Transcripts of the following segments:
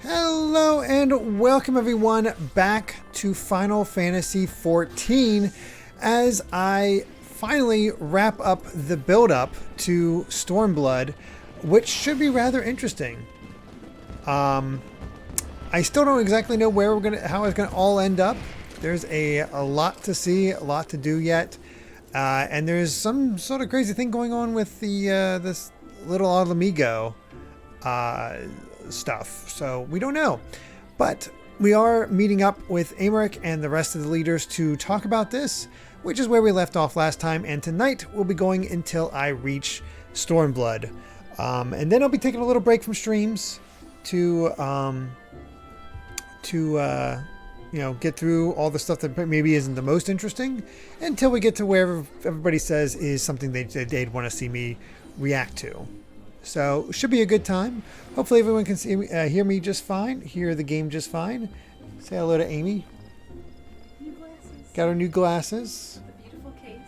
Hello and welcome everyone back to Final Fantasy XIV as I finally wrap up the build-up to Stormblood, which should be rather interesting. I still don't exactly know how it's gonna all end up. There's a lot to see, a lot to do yet, and there's some sort of crazy thing going on with the this little Alamigo stuff, so we don't know. But we are meeting up with Aymeric and the rest of the leaders to talk about this, which is where we left off last time, and tonight we'll be going until I reach Stormblood. And then I'll be taking a little break from streams to you know, get through all the stuff that maybe isn't the most interesting until we get to where everybody says is something they'd want to see me react to. So should be a good time. Hopefully everyone can hear me just fine, hear the game just fine. Say hello to Amy. New glasses. Got her new glasses. The beautiful case.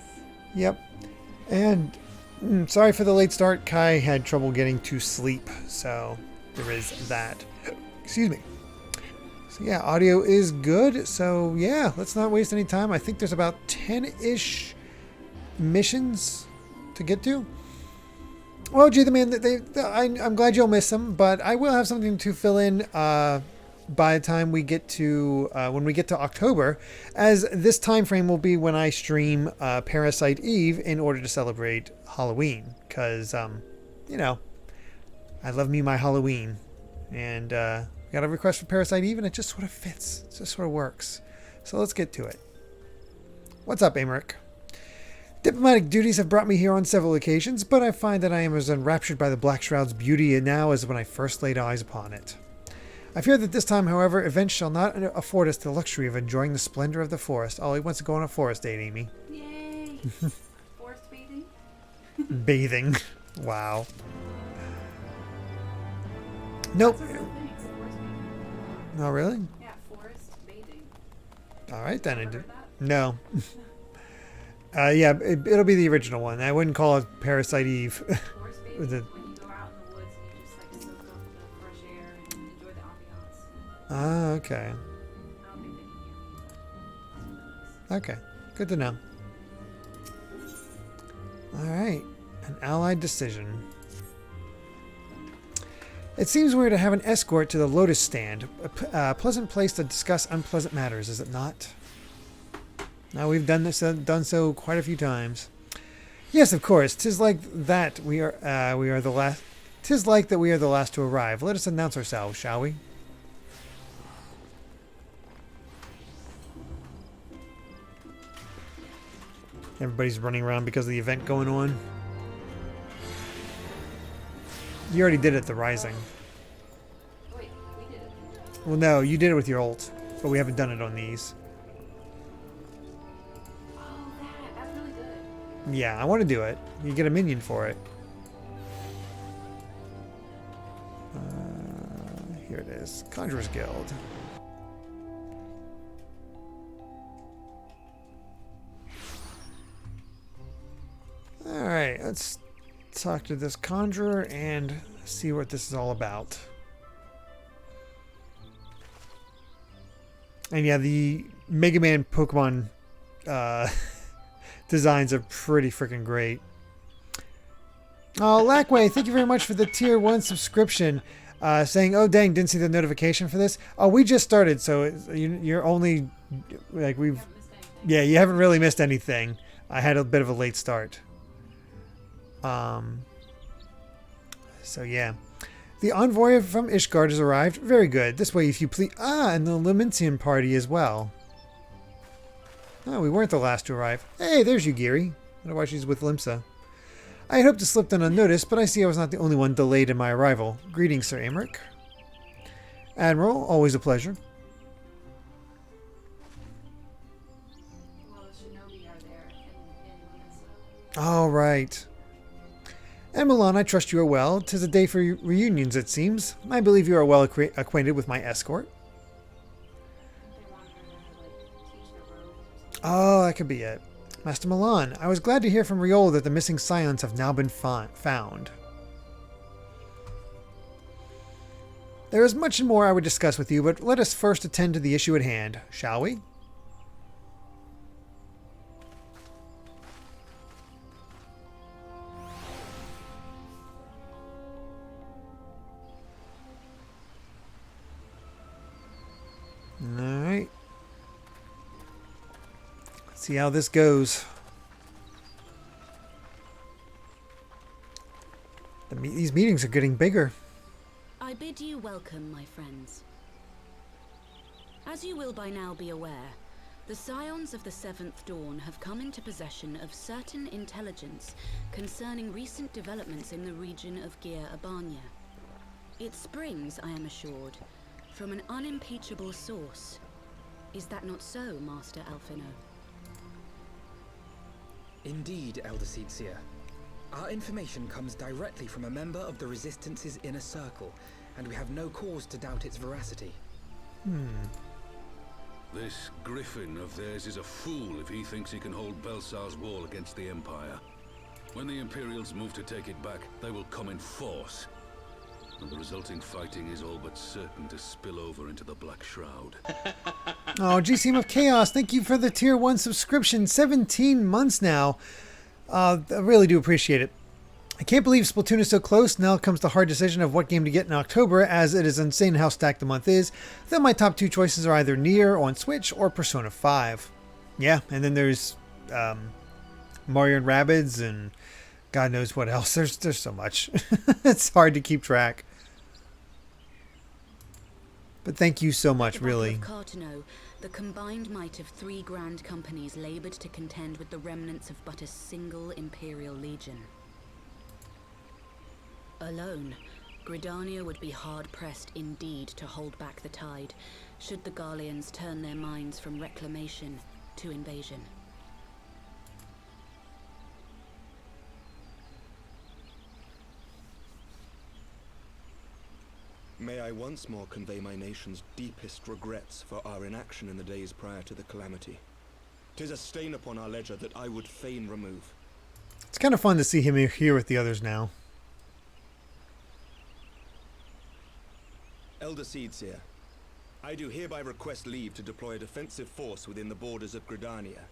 Yep. And sorry for the late start. Kai had trouble getting to sleep, so there is that. Excuse me. So yeah, audio is good. So yeah, let's not waste any time. I think there's about 10-ish missions to get to. Well, gee, I'm glad you'll miss them, but I will have something to fill in by the time we get to when we get to October, as this time frame will be when I stream Parasite Eve in order to celebrate Halloween, because you know, I love me my Halloween, and got a request for Parasite Eve, and it just sort of fits, it just sort of works. So let's get to it. What's up, Aymeric? Diplomatic duties have brought me here on several occasions, but I find that I am as enraptured by the Black Shroud's beauty now as when I first laid eyes upon it. I fear that this time, however, events shall not afford us the luxury of enjoying the splendor of the forest. Oh, he wants to go on a forest date, Amy. Yay! Forest bathing? Bathing. Wow. Nope. That's a real thing. It's forest bathing. Oh, really? Yeah, forest bathing. All right, then. Ever heard that? No. Yeah, it'll be the original one. I wouldn't call it Parasite Eve. Forest bathing With is the- when you go out in the woods and you just like soak up the fresh air and enjoy the ambiance. Ah, okay. I don't think they can hear me. That's Okay. Good to know. All right. An allied decision. It seems we're to have an escort to the Lotus Stand. A pleasant place to discuss unpleasant matters, is it not? Now we've done so quite a few times. Yes, of course. 'Tis like that we are the last. 'Tis like that we are the last to arrive. Let us announce ourselves, shall we? Everybody's running around because of the event going on. You already did it at the Rising. Wait, we did it. Well, no, you did it with your ult, but we haven't done it on these. Oh, that's really good. Yeah, I want to do it. You get a minion for it. Here it is. Conjurer's Guild. Alright, let's talk to this conjurer and see what this is all about. And yeah, the Mega Man Pokemon designs are pretty freaking great. Oh, Lackway, thank you very much for the tier 1 subscription. Saying, oh dang, didn't see the notification for this. Oh, we just started, so you're only like We haven't missed anything. yeah, you haven't really missed anything. I had a bit of a late start. So yeah. The envoy from Ishgard has arrived. Very good. This way, if you please. Ah, and the Lamentian party as well. Oh, we weren't the last to arrive. Hey, there's Yugiri. I wonder why she's with Limsa. I had hoped to slip in unnoticed, but I see I was not the only one delayed in my arrival. Greetings, Sir Aymeric. Admiral, always a pleasure. Well, the shinobi are there in Limsa. All right. And Milan, I trust you are well. 'Tis a day for reunions, it seems. I believe you are well acquainted with my escort. They wanted her to like teach the ropes. Oh, that could be it. Master Milan, I was glad to hear from Riol that the missing Scions have now been found. There is much more I would discuss with you, but let us first attend to the issue at hand, shall we? Alright. Let's see how this goes. These meetings are getting bigger. I bid you welcome, my friends. As you will by now be aware, the Scions of the Seventh Dawn have come into possession of certain intelligence concerning recent developments in the region of Gyr Abania. It springs, I am assured, from an unimpeachable source. Is that not so, Master Alphino? Indeed, Elder Seedseer. Our information comes directly from a member of the Resistance's inner circle, and we have no cause to doubt its veracity. This Griffin of theirs is a fool if he thinks he can hold Belsar's wall against the Empire. When the Imperials move to take it back, they will come in force. And the resulting fighting is all but certain to spill over into the Black Shroud. Oh, GCM of Chaos, thank you for the Tier 1 subscription. 17 months now. I really do appreciate it. I can't believe Splatoon is so close. Now comes the hard decision of what game to get in October, as it is insane how stacked the month is. Then my top two choices are either Nier on Switch or Persona 5. Yeah, and then there's Mario and Rabbids and God knows what else. There's so much. It's hard to keep track. But thank you so much, really. At the Battle of Cartano, the combined might of 3 grand companies laboured to contend with the remnants of but a single Imperial Legion. Alone, Gridania would be hard-pressed indeed to hold back the tide, should the Garleans turn their minds from reclamation to invasion. May I once more convey my nation's deepest regrets for our inaction in the days prior to the calamity. 'Tis a stain upon our ledger that I would fain remove. It's kind of fun to see him here with the others now. Elder Seedseer, I do hereby request leave to deploy a defensive force within the borders of Gridania.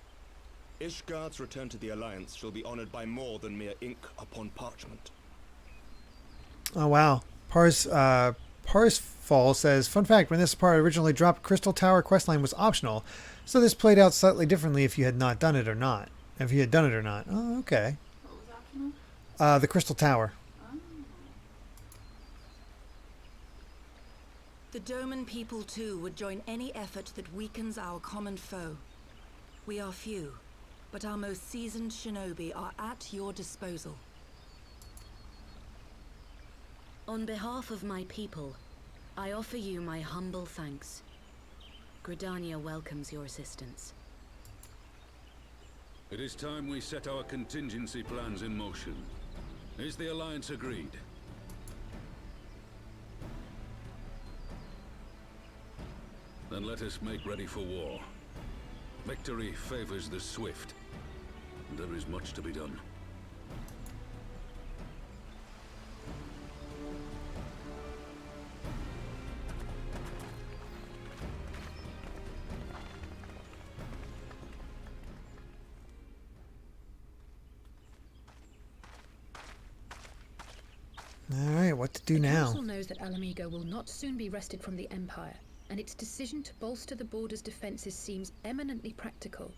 Ishgard's return to the Alliance shall be honored by more than mere ink upon parchment. Oh, wow. Parsfall says, fun fact, when this part originally dropped, Crystal Tower questline was optional, so this played out slightly differently if you had not done it or not. If you had done it or not. Oh, okay. What was optional? The Crystal Tower. The Doman people too would join any effort that weakens our common foe. We are few, but our most seasoned shinobi are at your disposal. On behalf of my people, I offer you my humble thanks. Gridania welcomes your assistance. It is time we set our contingency plans in motion. Is the Alliance agreed? Then let us make ready for war. Victory favors the swift. There is much to be done. Alright, what to do now? The Council knows that Alamigo will not soon be wrested from the Empire, and its decision to bolster the border's defences seems eminently practical.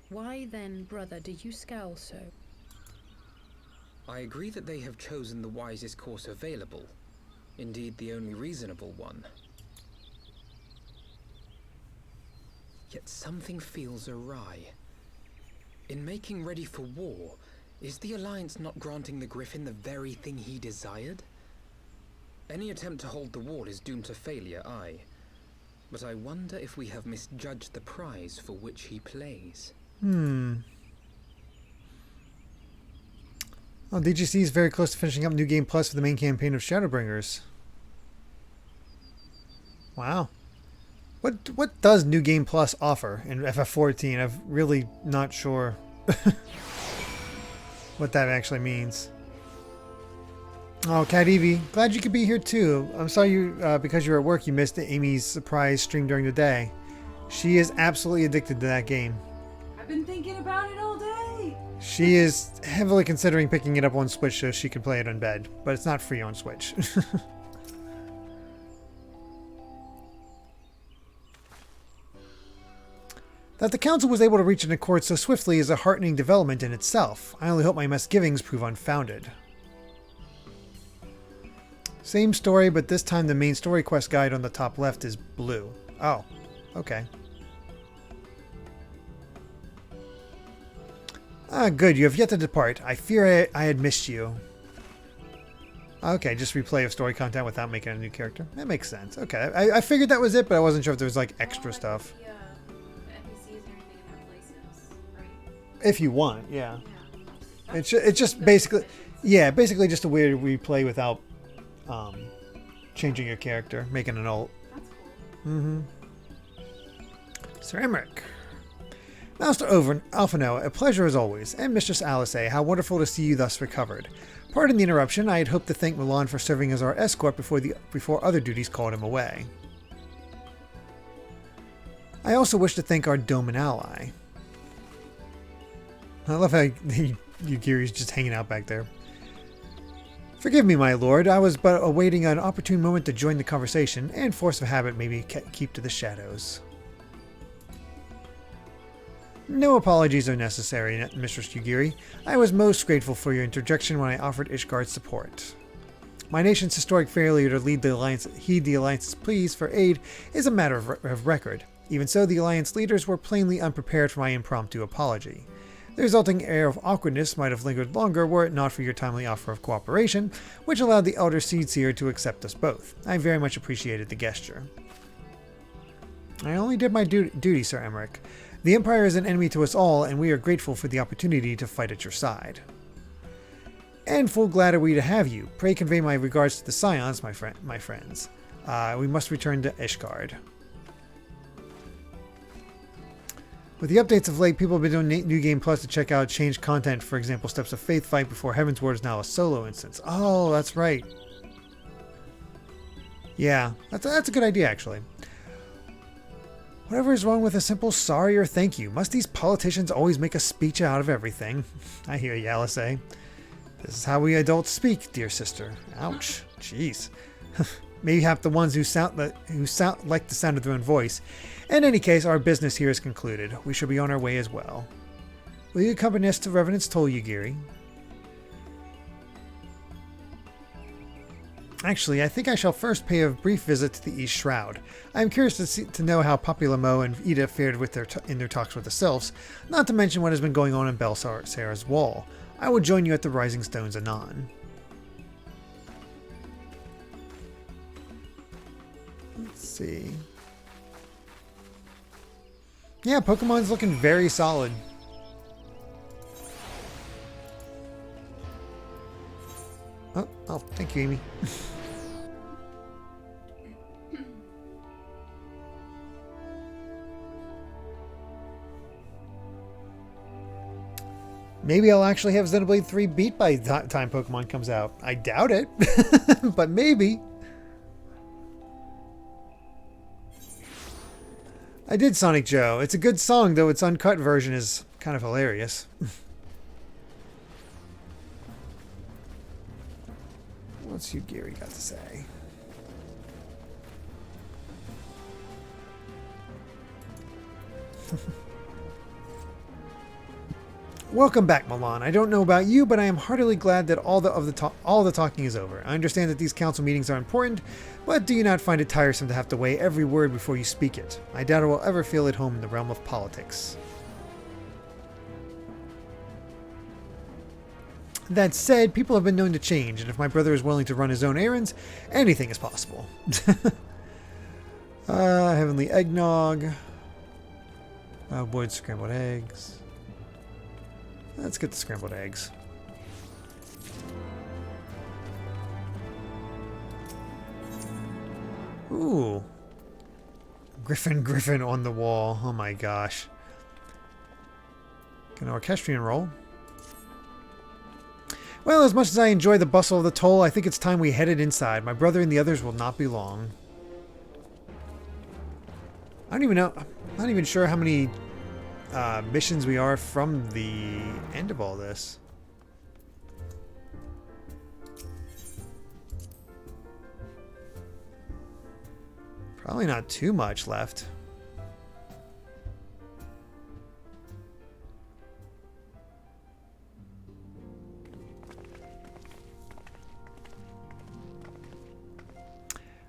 Why then, brother, do you scowl so? I agree that they have chosen the wisest course available. Indeed, the only reasonable one. Yet something feels awry. In making ready for war, is the Alliance not granting the Griffin the very thing he desired? Any attempt to hold the wall is doomed to failure, aye. But I wonder if we have misjudged the prize for which he plays. Oh, DGC is very close to finishing up New Game Plus for the main campaign of Shadowbringers. Wow. What does New Game Plus offer in FF14? I'm really not sure what that actually means. Oh, Cat Evie, glad you could be here too. I'm sorry because you're at work you missed Amy's surprise stream during the day. She is absolutely addicted to that game. I've been thinking about it all day. She is heavily considering picking it up on Switch so she can play it on bed, but it's not free on Switch. That the Council was able to reach an accord so swiftly is a heartening development in itself. I only hope my misgivings prove unfounded. Same story, but this time the main story quest guide on the top left is blue. Oh, okay. Ah, good. You have yet to depart. I fear I had missed you. Okay, just replay of story content without making a new character. That makes sense. Okay, I figured that was it, but I wasn't sure if there was like extra stuff. The NPCs and everything in their places, right? If you want, yeah. Yeah. It's just basically, yeah, basically just a weird replay without changing your character, making an alt. That's cool. Mm-hmm. Sir Emmerich. Master Alphino, a pleasure as always, and Mistress Alice, how wonderful to see you thus recovered. Pardon the interruption, I had hoped to thank Milan for serving as our escort before other duties called him away. I also wish to thank our Doman ally. I love how Yugiri's just hanging out back there. Forgive me, my lord, I was but awaiting an opportune moment to join the conversation, and force of habit made me keep to the shadows. No apologies are necessary, Mistress Yugiri. I was most grateful for your interjection when I offered Ishgard's support. My nation's historic failure to heed the Alliance's pleas for aid is a matter of record. Even so, the Alliance leaders were plainly unprepared for my impromptu apology. The resulting air of awkwardness might have lingered longer were it not for your timely offer of cooperation, which allowed the Elder Seedseer to accept us both. I very much appreciated the gesture. I only did my duty, Sir Emmerich. The Empire is an enemy to us all, and we are grateful for the opportunity to fight at your side. And full glad are we to have you. Pray convey my regards to the Scions, my friends. We must return to Ishgard. With the updates of late, people have been doing New Game Plus to check out changed content. For example, Steps of Faith Fight Before Heaven's Word is now a solo instance. Oh, that's right. Yeah, that's a good idea, actually. Whatever is wrong with a simple sorry or thank you? Must these politicians always make a speech out of everything? I hear you, Alice. This is how we adults speak, dear sister. Ouch. Jeez. Maybe half the ones who sound like the sound of their own voice. In any case, our business here is concluded. We shall be on our way as well. Will you accompany us to Revenant's Toll, Yugiri? Actually, I think I shall first pay a brief visit to the East Shroud. I am curious to know how Populamo and Ida fared with in their talks with the Sylphs, not to mention what has been going on in Belsar's Wall. I will join you at the Rising Stones anon. Let's see. Yeah, Pokemon's looking very solid. Oh, thank you, Amy. Maybe I'll actually have Xenoblade 3 beat by the time Pokemon comes out. I doubt it, but maybe. I did Sonic Joe. It's a good song, though its uncut version is kind of hilarious. What's Yugiri got to say? Welcome back, Milan. I don't know about you, but I am heartily glad that all the talking is over. I understand that these council meetings are important, but do you not find it tiresome to have to weigh every word before you speak it? I doubt I will ever feel at home in the realm of politics. That said, people have been known to change, and if my brother is willing to run his own errands, anything is possible. Heavenly Eggnog. Avoid scrambled eggs. Let's get the scrambled eggs. Ooh. Griffin on the wall. Oh my gosh. Get an orchestrion roll. Well, as much as I enjoy the bustle of the toll, I think it's time we headed inside. My brother and the others will not be long. I don't even know. I'm not even sure how many missions we are from the end of all this. Probably not too much left.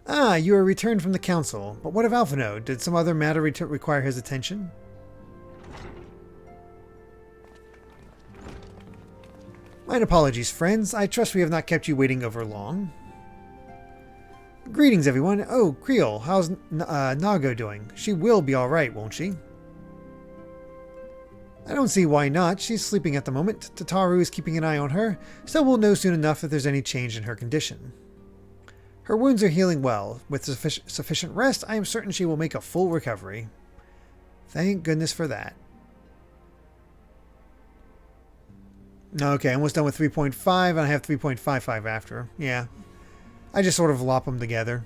Ah, you are returned from the council. But what of Alphino? Did some other matter require his attention? Mine apologies, friends. I trust we have not kept you waiting over long. Greetings, everyone. Oh, Creel, how's Nago doing? She will be alright, won't she? I don't see why not. She's sleeping at the moment. Tataru is keeping an eye on her, so we'll know soon enough if there's any change in her condition. Her wounds are healing well. With sufficient rest, I am certain she will make a full recovery. Thank goodness for that. Okay, almost done with 3.5, and I have 3.55 after. Yeah. I just sort of lop them together.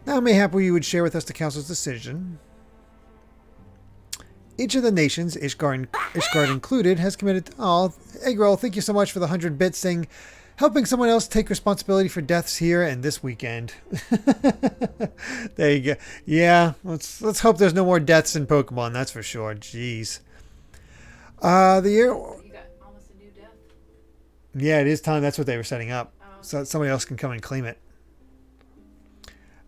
Now, mayhap you would share with us the Council's decision. Each of the nations, Ishgard included, has committed... Oh, Agrel, thank you so much for the 100 bits saying... Helping someone else take responsibility for deaths here and this weekend. There you go. Yeah, let's hope there's no more deaths in Pokemon, that's for sure. Jeez. The year... You got almost a new death. Yeah, it is time. That's what they were setting up. Oh. So that somebody else can come and claim it.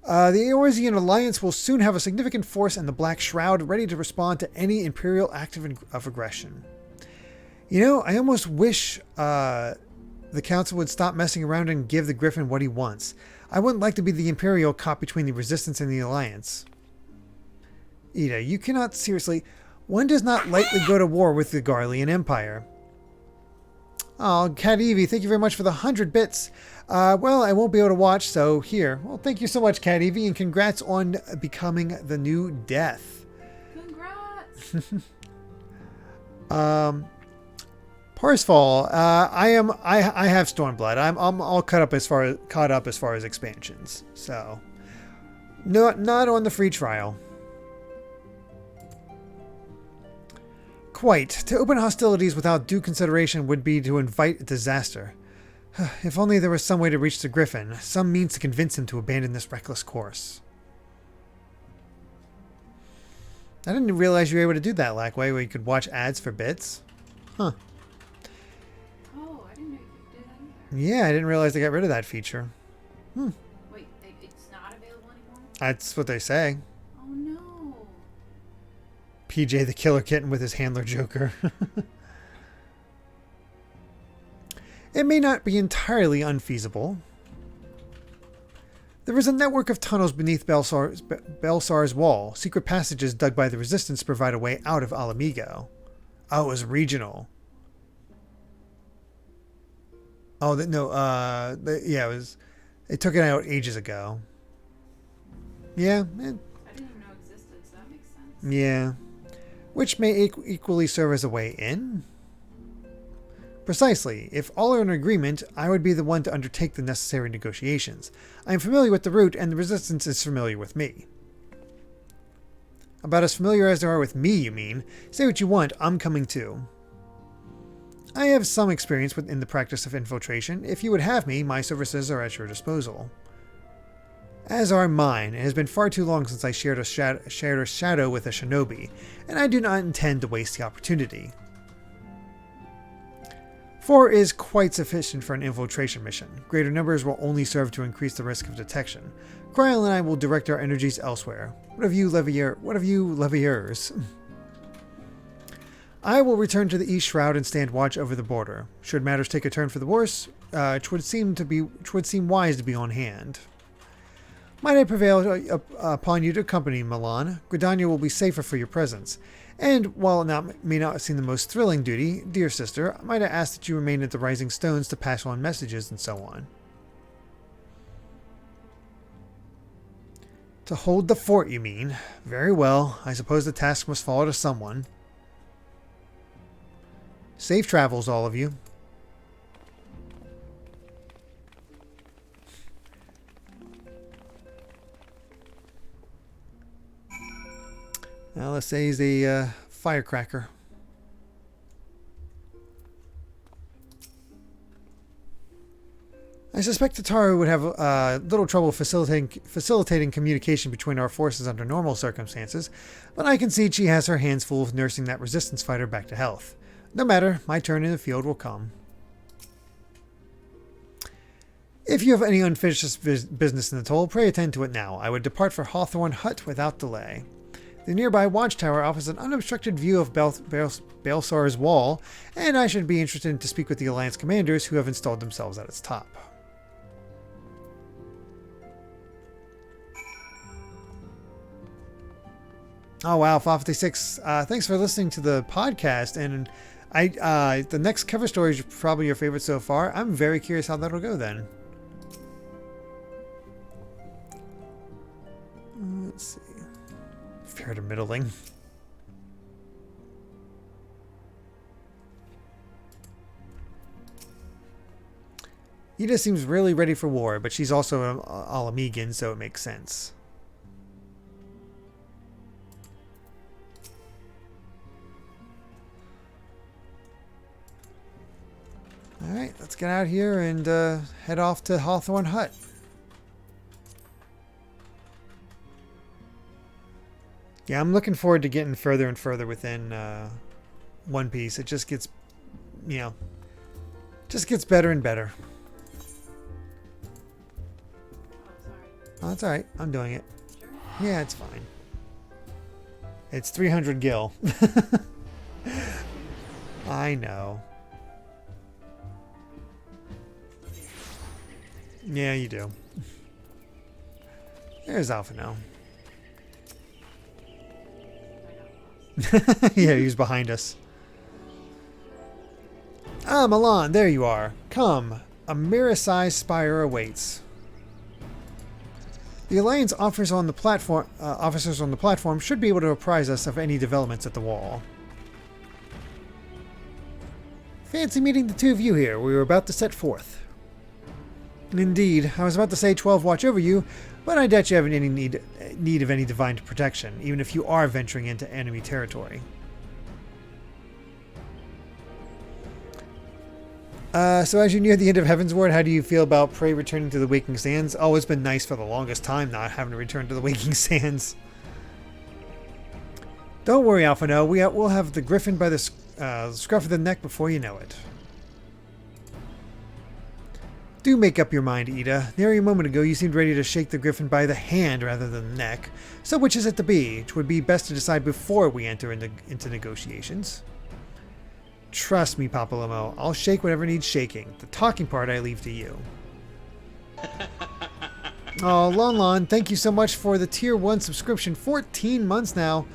The Eorzean Alliance will soon have a significant force and the Black Shroud ready to respond to any Imperial act of aggression. You know, I almost wish the Council would stop messing around and give the Griffin what he wants. I wouldn't like to be the Imperial caught between the Resistance and the Alliance. Ida, you cannot seriously... One does not lightly go to war with the Garlean Empire. Oh, Cat Evie, thank you very much for the 100 bits. Well, I won't be able to watch, so here. Well, thank you so much, Cat Evie, and congrats on becoming the new Death. Congrats! Parsfall, I have Stormblood. I'm all caught up as far as expansions. So, not on the free trial. Quite. To open hostilities without due consideration would be to invite disaster. If only there was some way to reach the Griffin, some means to convince him to abandon this reckless course. I didn't realize you were able to do that, Lackway, where you could watch ads for bits. Huh. Oh, I didn't know you could do that either. Yeah, I didn't realize they got rid of that feature. Wait, it's not available anymore? That's what they say. Oh no. PJ the Killer Kitten with his handler Joker. It may not be entirely unfeasible. There is a network of tunnels beneath Belsar's wall. Secret passages dug by the Resistance provide a way out of Alamigo. Oh, it was regional. Oh, no, yeah, it was... They took it out ages ago. Yeah. I didn't even know it existed, so that makes sense. Yeah. Which may equally serve as a way in? Precisely. If all are in agreement, I would be the one to undertake the necessary negotiations. I am familiar with the route, and the Resistance is familiar with me. About as familiar as they are with me, you mean? Say what you want, I'm coming too. I have some experience in the practice of infiltration. If you would have me, my services are at your disposal. As are mine. It has been far too long since I shared a shadow with a shinobi, and I do not intend to waste the opportunity. 4 is quite sufficient for an infiltration mission. Greater numbers will only serve to increase the risk of detection. Cryle and I will direct our energies elsewhere. What of you, Leviers? I will return to the East Shroud and stand watch over the border. Should matters take a turn for the worse, it would seem wise to be on hand. Might I prevail upon you to accompany Milan? Gridania will be safer for your presence. And, while it may not seem the most thrilling duty, dear sister, might I ask that you remain at the Rising Stones to pass on messages and so on. To hold the fort, you mean? Very well. I suppose the task must fall to someone. Safe travels, all of you. Well, let's say he's a firecracker. I suspect Tataru would have little trouble facilitating communication between our forces under normal circumstances, but I concede she has her hands full with nursing that resistance fighter back to health. No matter, my turn in the field will come. If you have any unfinished business in the toll, pray attend to it now. I would depart for Hawthorne Hut without delay. The nearby watchtower offers an unobstructed view of Balsar's wall, and I should be interested to speak with the Alliance commanders who have installed themselves at its top. Oh wow, Final Fantasy VI. Thanks for listening to the podcast, and the next cover story is probably your favorite so far. I'm very curious how that'll go then. Let's see. Fair to middling. Ida seems really ready for war, but she's also an Alamegan, so it makes sense. Alright, let's get out here and head off to Hawthorne Hut. Yeah, I'm looking forward to getting further and further within One Piece. It just gets, just gets better and better. Oh, that's alright. I'm doing it. Yeah, it's fine. It's 300 gil. I know. Yeah, you do. There's Alpha now. Yeah, he's behind us. Ah, Milan, there you are. Come, a mirror-sized spire awaits. The Alliance officers on the platform should be able to apprise us of any developments at the wall. Fancy meeting the two of you here. We were about to set forth. Indeed, I was about to say 12 watch over you, but I doubt you have any need of any divine protection, even if you are venturing into enemy territory. So as you near the end of Heavensward, how do you feel about Prey returning to the Waking Sands? Oh, it's been nice for the longest time not having to return to the Waking Sands. Don't worry, Alphino. We'll have the Griffin by the scruff of the neck before you know it. Do make up your mind, Ida. Nearly a moment ago, you seemed ready to shake the Griffin by the hand rather than the neck. So which is it to be? It would be best to decide before we enter into negotiations. Trust me, Papalomo. I'll shake whatever needs shaking. The talking part I leave to you. Oh, Lon, thank you so much for the Tier 1 subscription. 14 months now.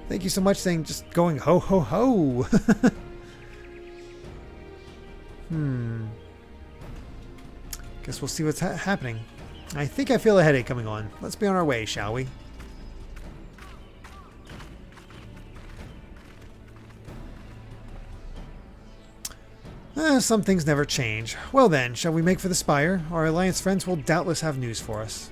Thank you so much, just going ho ho ho. Guess we'll see what's happening. I think I feel a headache coming on. Let's be on our way, shall we? Some things never change. Well then, shall we make for the spire? Our Alliance friends will doubtless have news for us.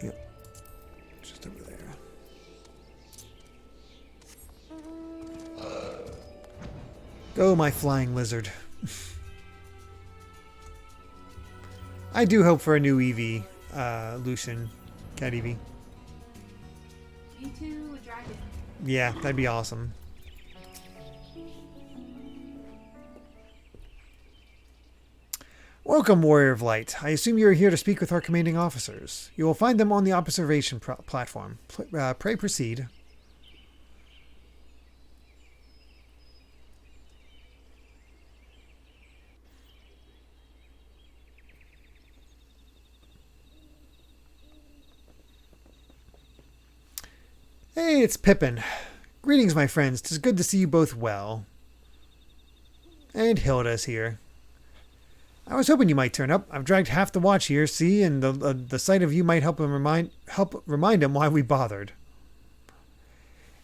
Yep. Just over there. Go, my flying lizard. I do hope for a new Eevee, Lucian, Cat Eevee. Me too, a dragon. Yeah, that'd be awesome. Welcome, Warrior of Light. I assume you are here to speak with our commanding officers. You will find them on the observation platform. Pray proceed. Hey, it's Pippin. Greetings, my friends. 'Tis good to see you both well. And Hilda's here. I was hoping you might turn up. I've dragged half the watch here, see, and the sight of you might help remind him why we bothered.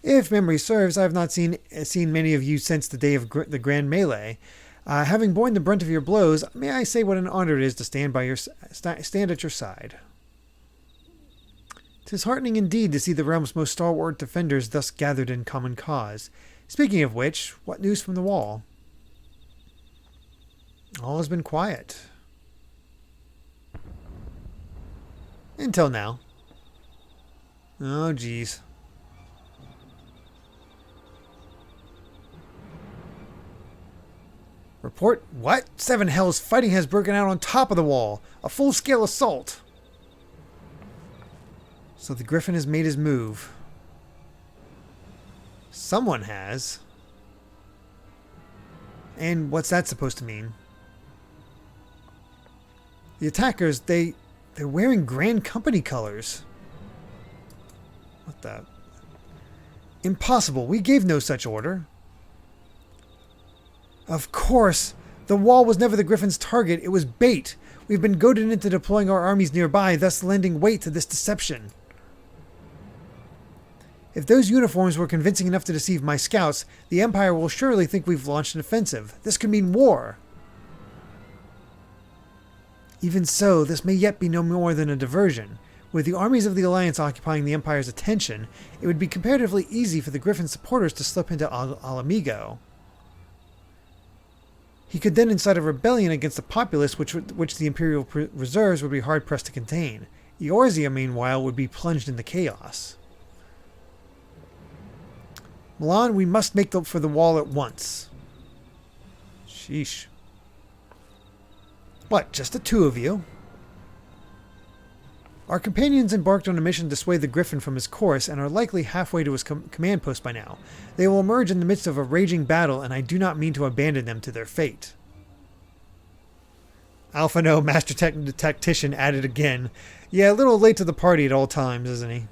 If memory serves, I have not seen many of you since the day of the Grand Melee. Having borne the brunt of your blows, may I say what an honor it is to stand at your side. 'Tis heartening indeed to see the realm's most stalwart defenders thus gathered in common cause. Speaking of which, what news from the wall? All has been quiet. Until now. Oh, geez. Report? What? Seven hells fighting has broken out on top of the wall. A full-scale assault. So the Griffin has made his move. Someone has. And what's that supposed to mean? The attackers, they're wearing Grand Company colors. What the? Impossible. We gave no such order. Of course. The wall was never the Griffin's target. It was bait. We've been goaded into deploying our armies nearby, thus lending weight to this deception. If those uniforms were convincing enough to deceive my scouts, the Empire will surely think we've launched an offensive. This could mean war. Even so, this may yet be no more than a diversion. With the armies of the Alliance occupying the Empire's attention, it would be comparatively easy for the Griffin supporters to slip into Alamigo. He could then incite a rebellion against the populace which the Imperial reserves would be hard-pressed to contain. Eorzea, meanwhile, would be plunged into chaos. Milan, we must make for the wall at once. Sheesh. What, just the two of you? Our companions embarked on a mission to sway the Griffin from his course and are likely halfway to his command post by now. They will emerge in the midst of a raging battle, and I do not mean to abandon them to their fate. Alpha No, Master Tactician added again. Yeah, a little late to the party at all times, isn't he?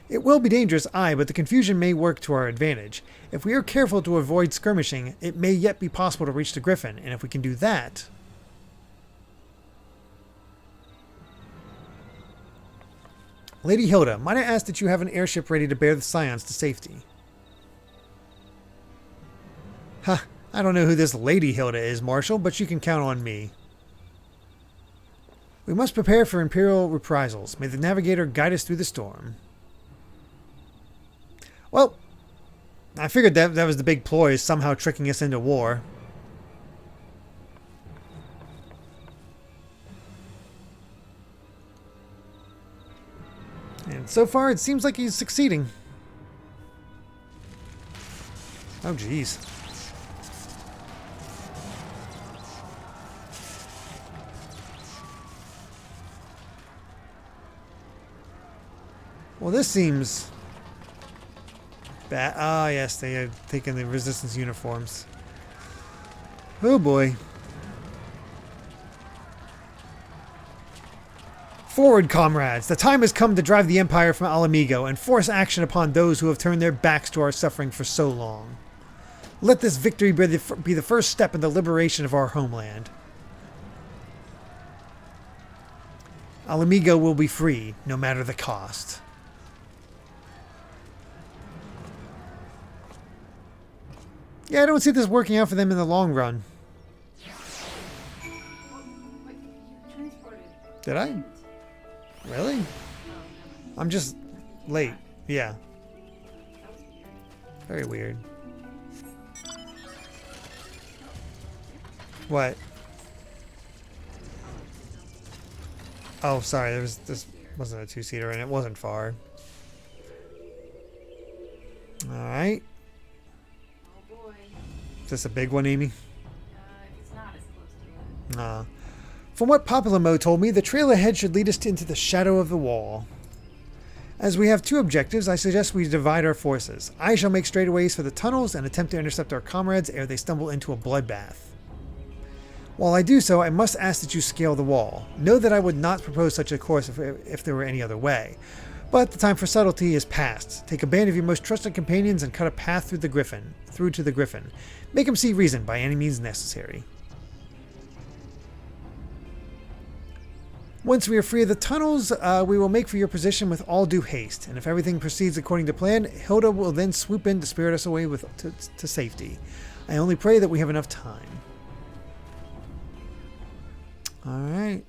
It will be dangerous, aye, but the confusion may work to our advantage. If we are careful to avoid skirmishing, it may yet be possible to reach the Griffin, and if we can do that... Lady Hilda, might I ask that you have an airship ready to bear the Scions to safety? Huh, I don't know who this Lady Hilda is, Marshal, but you can count on me. We must prepare for Imperial reprisals. May the Navigator guide us through the storm. Well, I figured that was the big ploy, is somehow tricking us into war. And so far, it seems like he's succeeding. Oh, geez. Well, this seems bad. Ah, yes, they have taken the resistance uniforms. Oh, boy. Forward, comrades! The time has come to drive the Empire from Alamigo and force action upon those who have turned their backs to our suffering for so long. Let this victory be the first step in the liberation of our homeland. Alamigo will be free, no matter the cost. Yeah, I don't see this working out for them in the long run. Did I? Really? I'm just late. Yeah. Very weird. What? Oh, sorry. This wasn't a two-seater and it wasn't far. Alright. Oh boy. Is this a big one, Amy? If it's not, it's close to it. Nah. From what Papillamo told me, the trail ahead should lead us into the shadow of the wall. As we have two objectives, I suggest we divide our forces. I shall make straightaways for the tunnels and attempt to intercept our comrades ere they stumble into a bloodbath. While I do so, I must ask that you scale the wall. Know that I would not propose such a course if there were any other way. But the time for subtlety is past. Take a band of your most trusted companions and cut a path through to the Griffin. Make him see reason by any means necessary. Once we are free of the tunnels, we will make for your position with all due haste. And if everything proceeds according to plan, Hilda will then swoop in to spirit us away to safety. I only pray that we have enough time. Alright.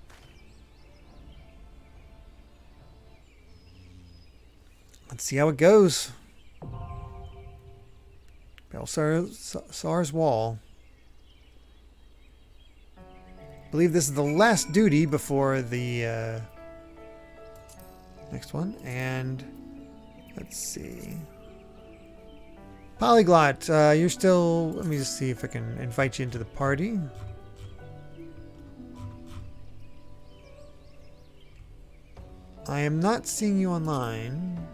Let's see how it goes. Belsar's Wall. I believe this is the last duty before the next one. And let's see. Polyglot, you're still... Let me just see if I can invite you into the party. I am not seeing you online.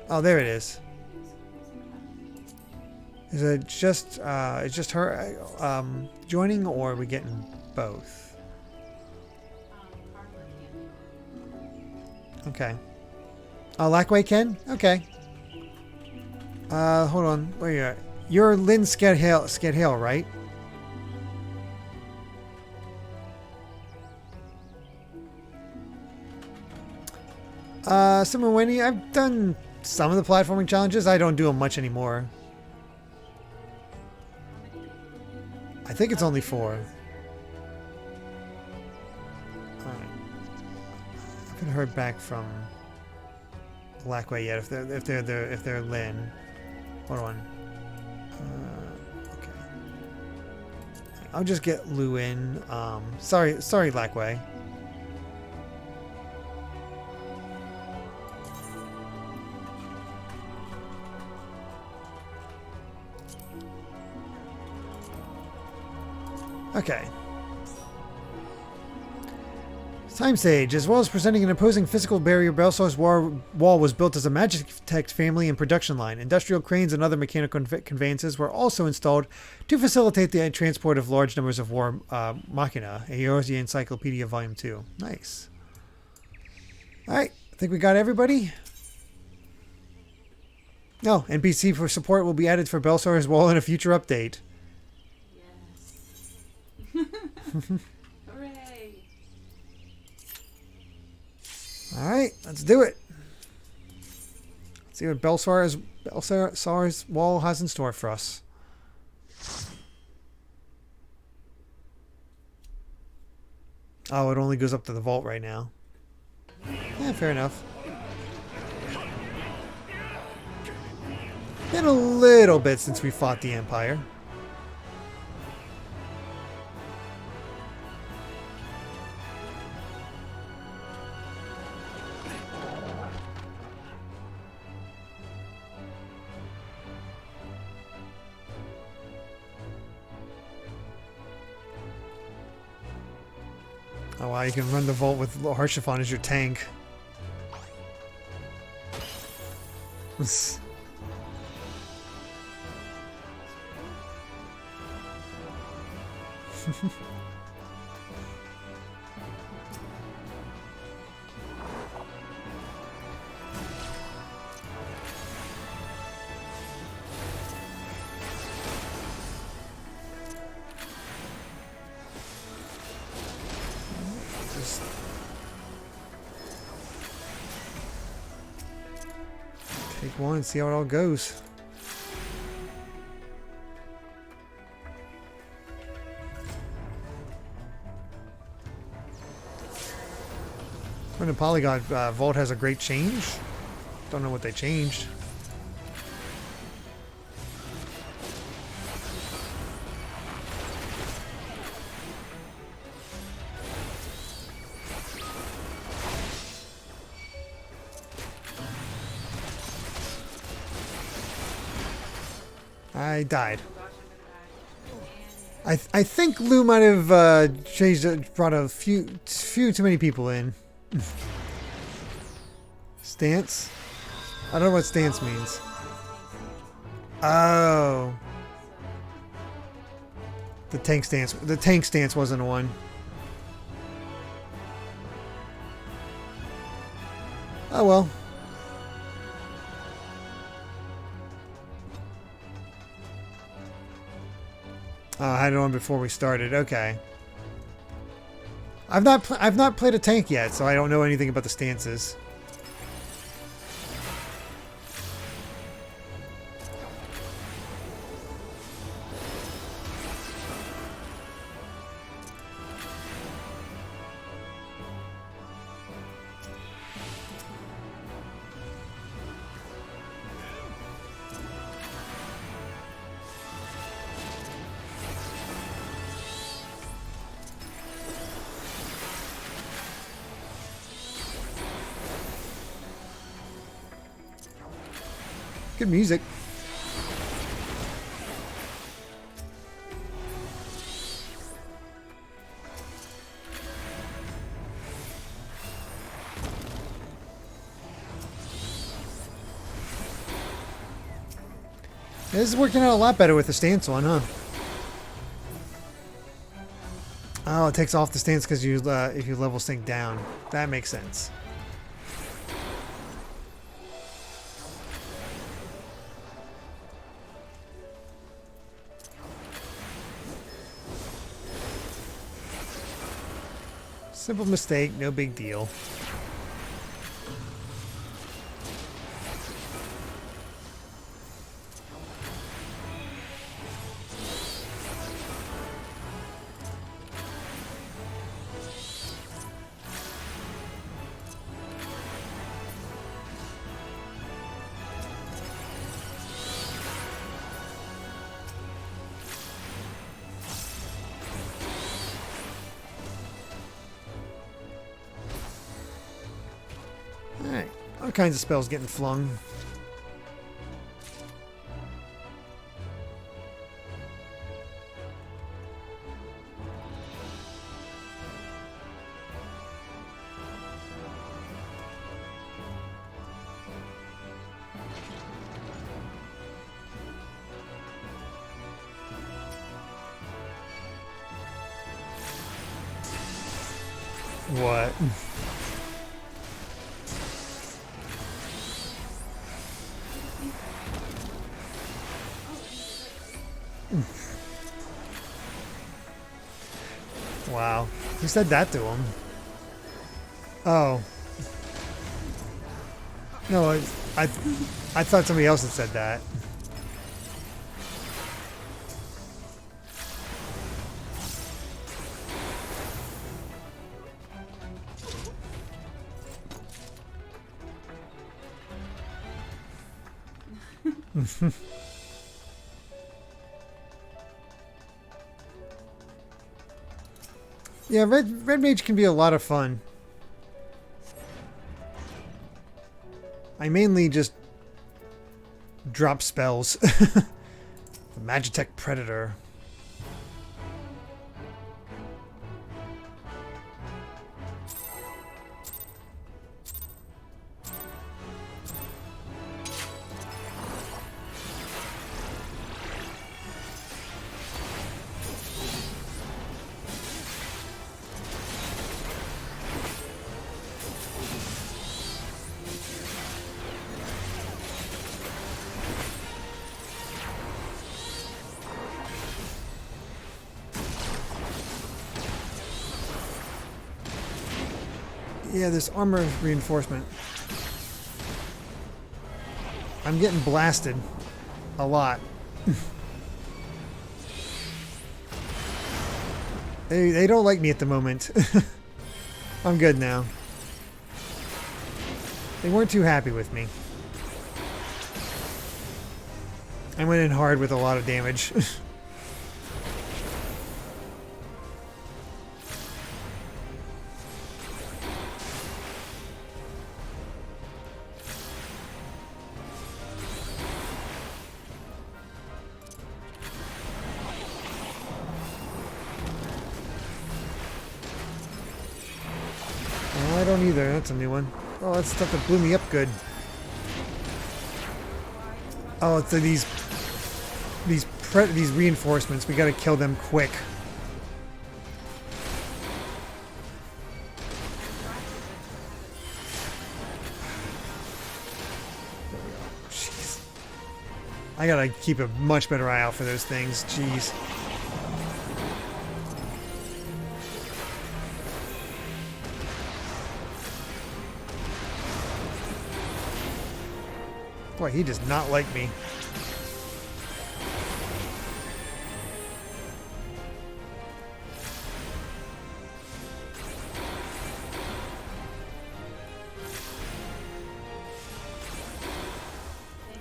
Oh, there it is. Is it just it's just her joining, or are we getting both? Okay. Oh, Lackway can? Okay. Hold on. Where are you at? You're Lynn Skedhale, right? Summer Winnie, I've done some of the platforming challenges. I don't do them much anymore. I think it's only 4. Alright. I haven't heard back from Blackway yet. If they're Lynn. Hold on. Okay. I'll just get Lou in. Sorry, Blackway. Okay. Time Sage. As well as presenting an opposing physical barrier, Belsar's wall was built as a Magitech family and production line. Industrial cranes and other mechanical conveyances were also installed to facilitate the transport of large numbers of war machina. Eorzea Encyclopedia Volume 2. Nice. Alright, I think we got everybody. No, NPC for support will be added for Belsar's wall in a future update. Hooray! Alright, let's do it. Let's see what Belsar's wall has in store for us. Oh, it only goes up to the vault right now. Yeah, fair enough. Been a little bit since we fought the Empire. Oh wow, you can run the vault with Harshiphon as your tank. Just take one and see how it all goes. When the Polygon Vault has a great change. Don't know what they changed. I died. I think Lou might have changed it, brought a few too many people in. Stance? I don't know what stance means. Oh. The tank stance wasn't one. Oh well. Oh, I had it on before we started. Okay. I've not played a tank yet, so I don't know anything about the stances. Good music. This is working out a lot better with the stance one, huh? Oh, it takes off the stance because you if you level sync down. That makes sense. Simple mistake, no big deal. Alright, all kinds of spells getting flung. What? Wow. Who said that to him? Oh. No, I thought somebody else had said that. Yeah, Red Mage can be a lot of fun. I mainly just drop spells. The Magitech Predator. Yeah, this armor reinforcement. I'm getting blasted a lot. They don't like me at the moment. I'm good now. They weren't too happy with me. I went in hard with a lot of damage. I don't either. That's a new one. Oh, that's stuff that blew me up good. Oh, it's these reinforcements. We gotta kill them quick. Jeez. I gotta keep a much better eye out for those things. Jeez. Boy, he does not like me.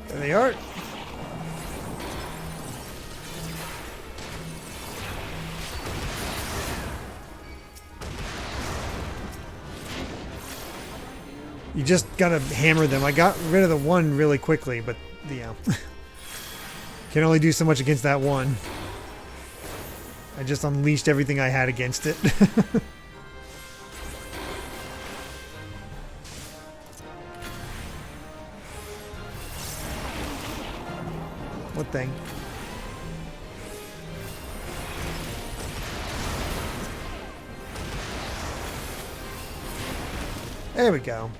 There they are. You just gotta hammer them. I got rid of the one really quickly, but yeah. Can only do so much against that one. I just unleashed everything I had against it. What thing? There we go.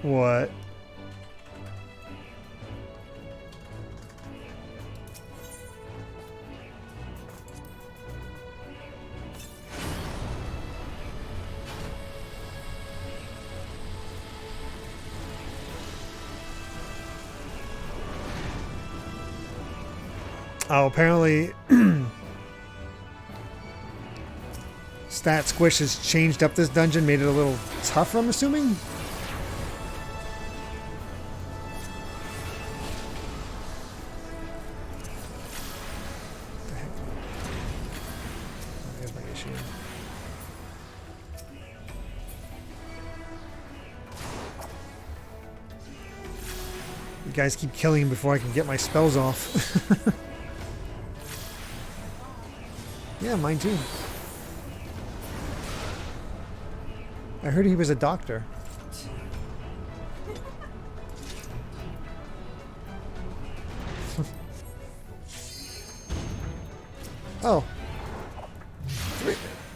What? Oh, apparently Stat Squish has changed up this dungeon, made it a little tougher, I'm assuming? There's my issue. You guys keep killing him before I can get my spells off. Yeah, mine too. I heard he was a doctor. Oh.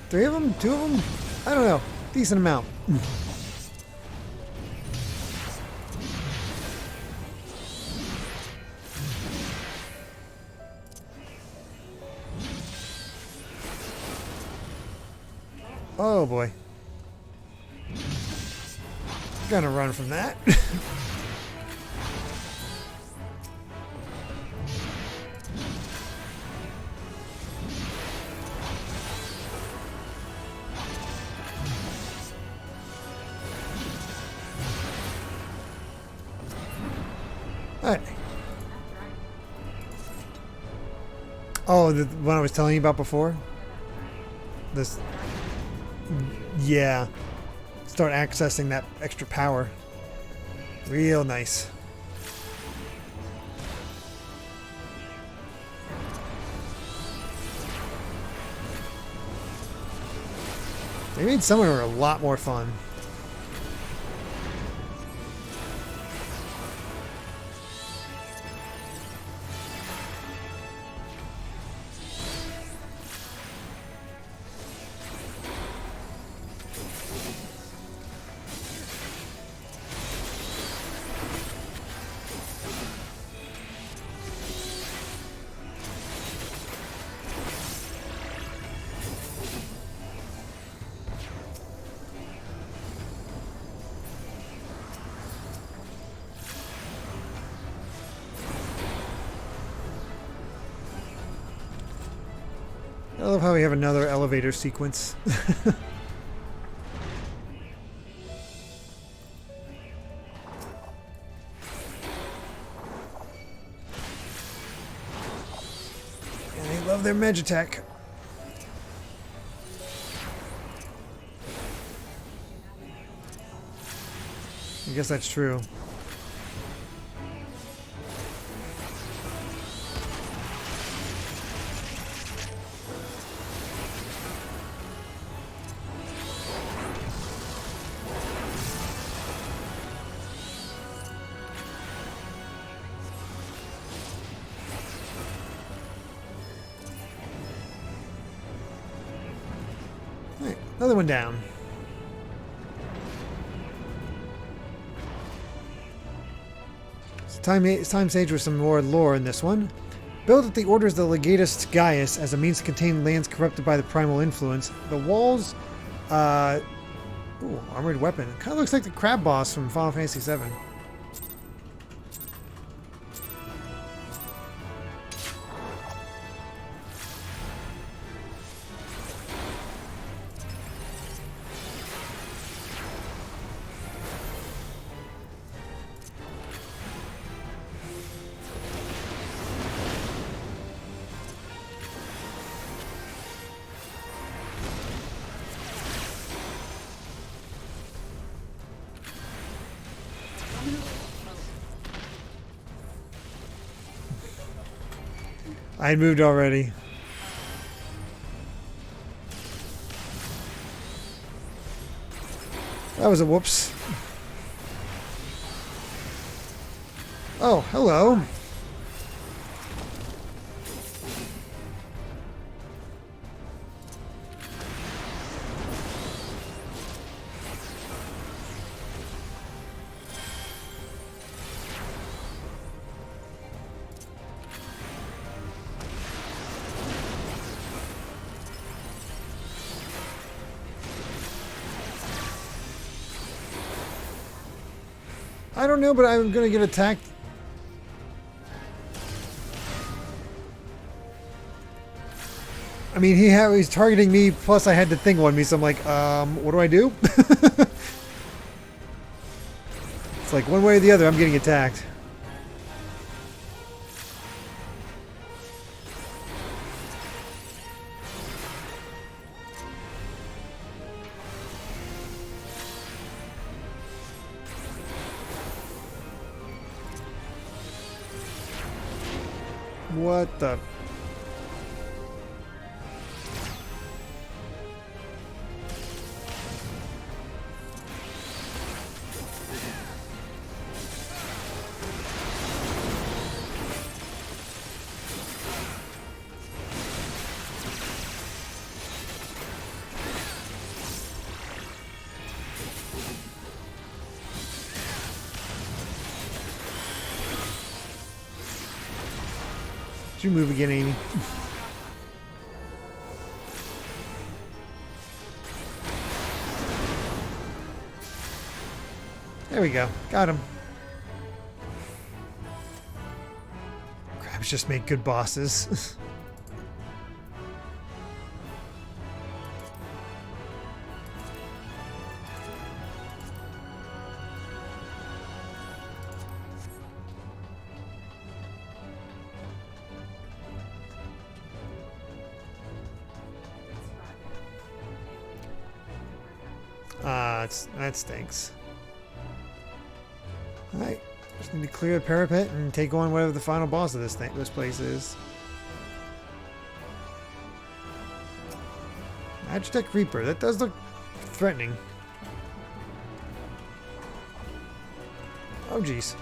Three of them? Two of them? I don't know. Decent amount. Oh boy. Gonna run from that. Alright. Oh, the one I was telling you about before? This... Yeah. Start accessing that extra power. Real nice. They made some of them a lot more fun. I love how we have another elevator sequence. And they love their Magitech. I guess that's true. Alright, another one down. It's time sage with some more lore in this one. Built at the orders of the Legatus Gaius as a means to contain lands corrupted by the primal influence, the walls, ooh, armored weapon. Kind of looks like the crab boss from Final Fantasy XIV. I had moved already. That was a whoops. Oh, hello. I don't know, but I'm gonna get attacked. I mean, he's targeting me, plus I had the thing on me, so I'm like, what do I do? It's like one way or the other, I'm getting attacked. What the? Did you move again, Amy? There we go. Got him. Crabs just make good bosses. That stinks. Alright, just need to clear the parapet and take on whatever the final boss of this place is. Magitech Reaper, that does look threatening. Oh jeez.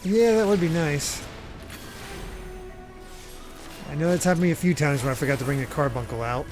Yeah, that would be nice. I know that's happened to me a few times when I forgot to bring the carbuncle out.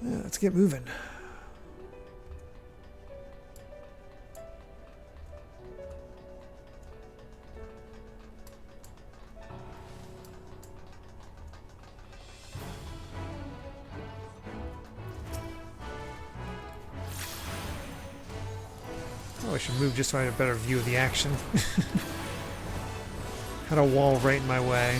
Yeah, let's get moving. Oh, I should move just so I have a better view of the action. Had a wall right in my way.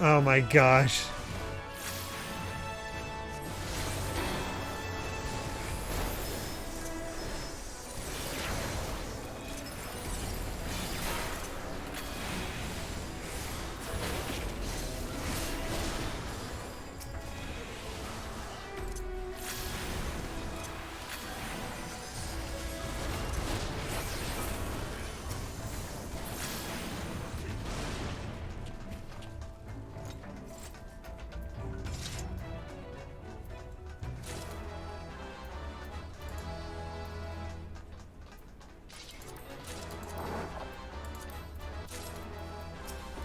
Oh my gosh.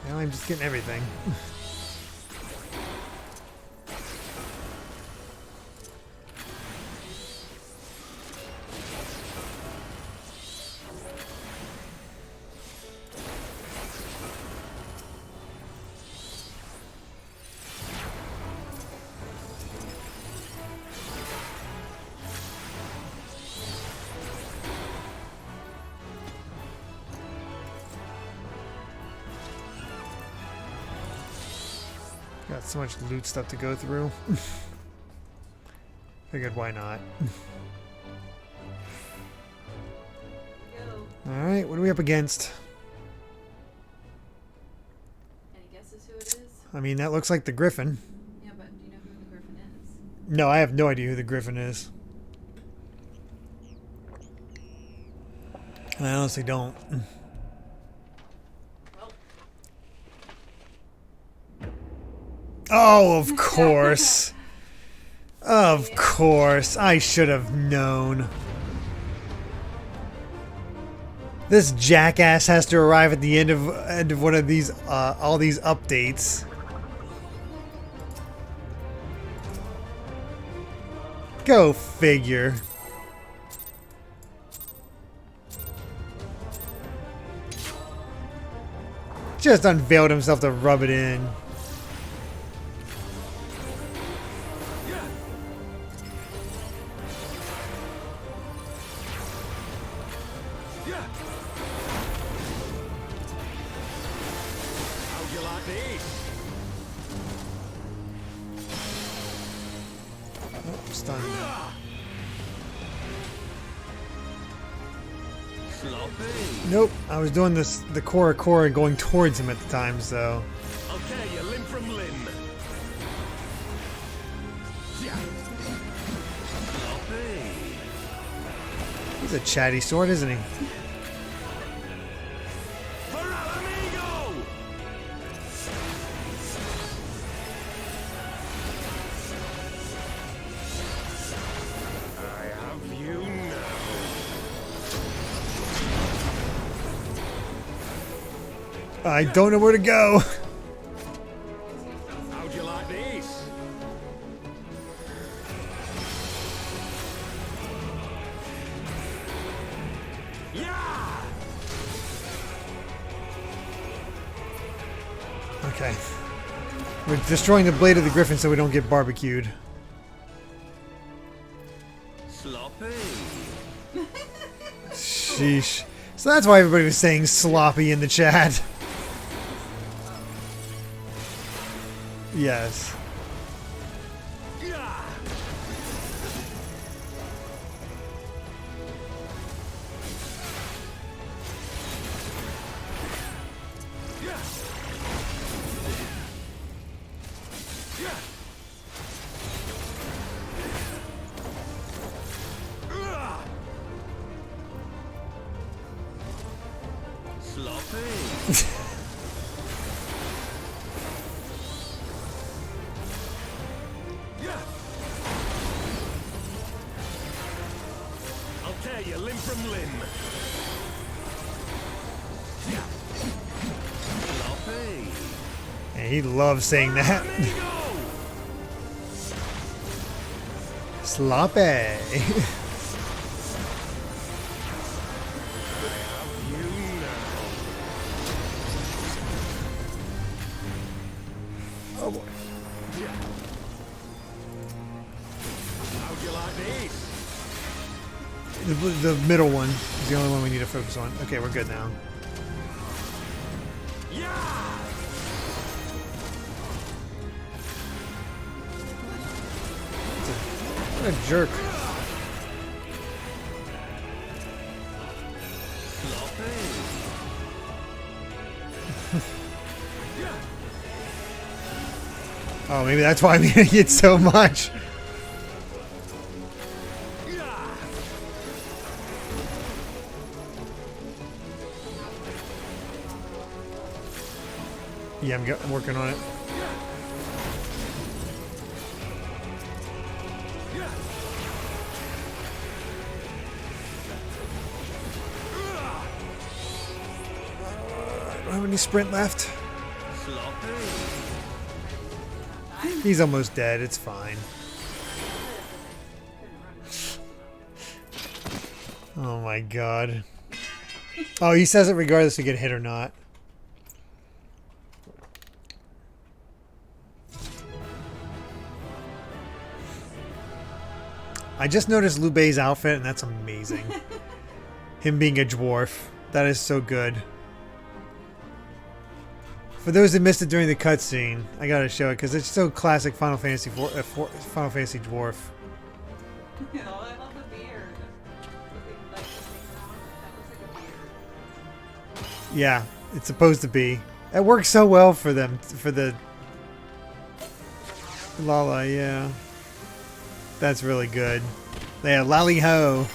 Well, I'm just getting everything. Got so much loot stuff to go through. Figured why not. Go. Alright, what are we up against? Any guesses who it is? I mean, that looks like the Griffin. Yeah, but do you know who the Griffin is? No, I have no idea who the Griffin is. I honestly don't. Well, Oh, of course. Of course. I should have known. This jackass has to arrive at the end of one of these all these updates. Go figure. Just unveiled himself to rub it in. How'd you like these? Oh, stunned. Nope, I was doing this the Cora going towards him at the time, so. I'll tear you limb from limb. He's a chatty sword, isn't he? For our amigo! I have you now. I don't know where to go. How'd you like these? Yeah! Okay. We're destroying the blade of the Griffin so we don't get barbecued. Sloppy. Sheesh. So that's why everybody was saying sloppy in the chat. Yes. Yeah! Yeah! Yeah! Ugh! Sloppy. Yeah! I'll tear you limb from limb. Yeah. Sloppy. And he loves saying that. Amigo! Sloppy. You now. Oh boy. Yeah. How'd you like these? The middle one is the only one we need to focus on. Okay, we're good now. Yeah! What a jerk. Oh, maybe that's why I'm hitting it so much. Yeah, I'm working on it. I don't have any sprint left. He's almost dead. It's fine. Oh my god. Oh, he says it regardless if you get hit or not. I just noticed Liu Bei's outfit, and that's amazing. Him being a dwarf. That is so good. For those that missed it during the cutscene, I gotta show it because it's so classic Final Fantasy Final Fantasy dwarf. You know, I love the beard. Like, that looks like a beard. Yeah, it's supposed to be. It works so well for them, for the Lala, yeah. That's really good. Yeah, lally ho.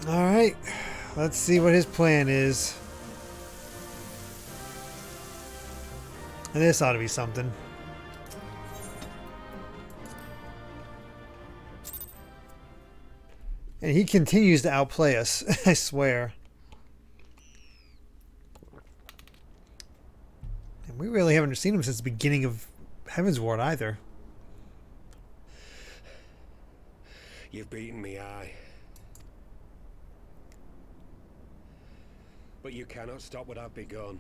Alright, let's see what his plan is. And this ought to be something. And he continues to outplay us, I swear. And we really haven't seen him since the beginning of Heaven's Ward either. You've beaten me, aye. But you cannot stop what I've begun.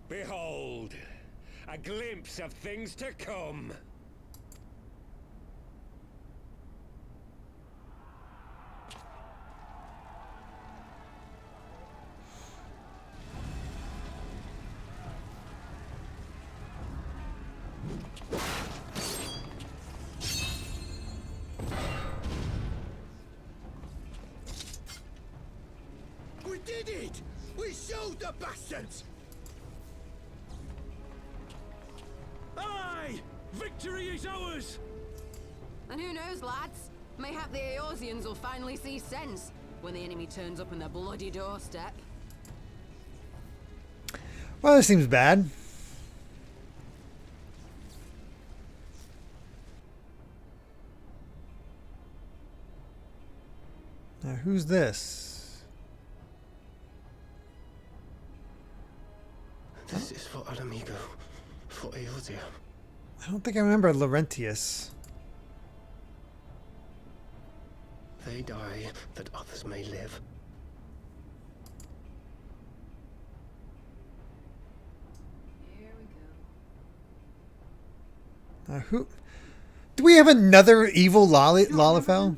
Behold, a glimpse of things to come. We did it! We showed the bastards! Aye! Victory is ours! And who knows, lads? Mayhap the Eorzeans will finally see sense when the enemy turns up on their bloody doorstep. Well, this seems bad. Now, who's this? This is for Alamigo, for Eorzea. I don't think I remember Laurentius. They die that others may live. Here we go. Who? Do we have another evil Lalafell?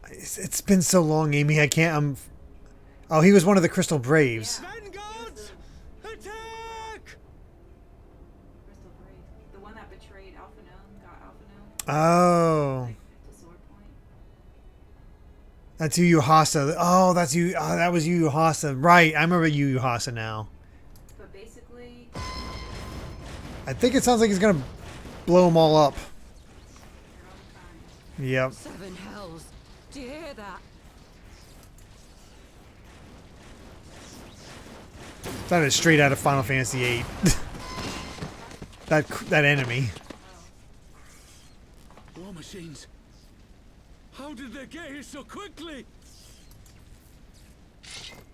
It's been so long, Amy. I can't. Oh, he was one of the Crystal Braves. Vanguards! Attack! Crystal Brave. The one that betrayed Alphino, got Alphino Oh, to sword point. that's Yu Hasa. Oh, that's you. Oh, that was Yu Hasa. Right, I remember Yu Hasa now. But basically, I think it sounds like he's gonna blow them all up. your own kind. Yep. 7 hells. Do you hear that? That is straight out of Final Fantasy VIII. that enemy. War machines. How did they get here so quickly?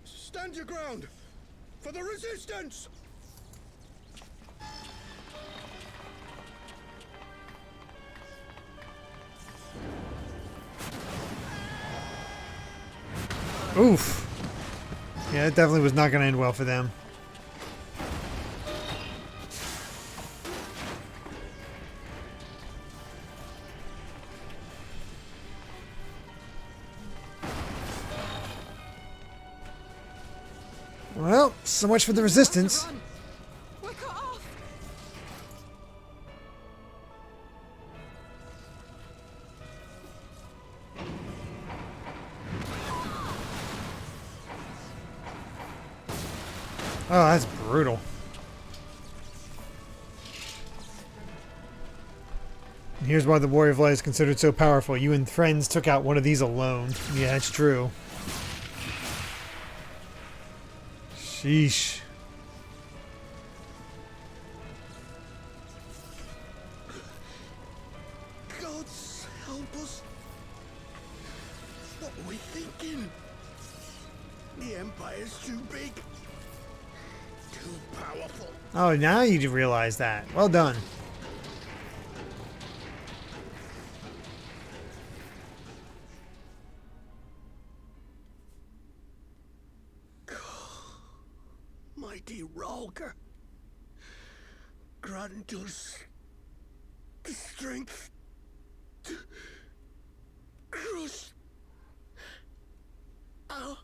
Stand your ground! For the resistance! Oof. Yeah, it definitely was not going to end well for them. Well, so much for the resistance. Run. We're cut off. Oh, that's brutal. And here's why the Warrior of Light is considered so powerful. You and friends took out one of these alone. Yeah, that's true. Sheesh. Gods help us. What were we thinking? The Empire's too big. Too powerful. Oh, now you realize that. Well done. Mighty Rolker. Grant us the strength to crush our...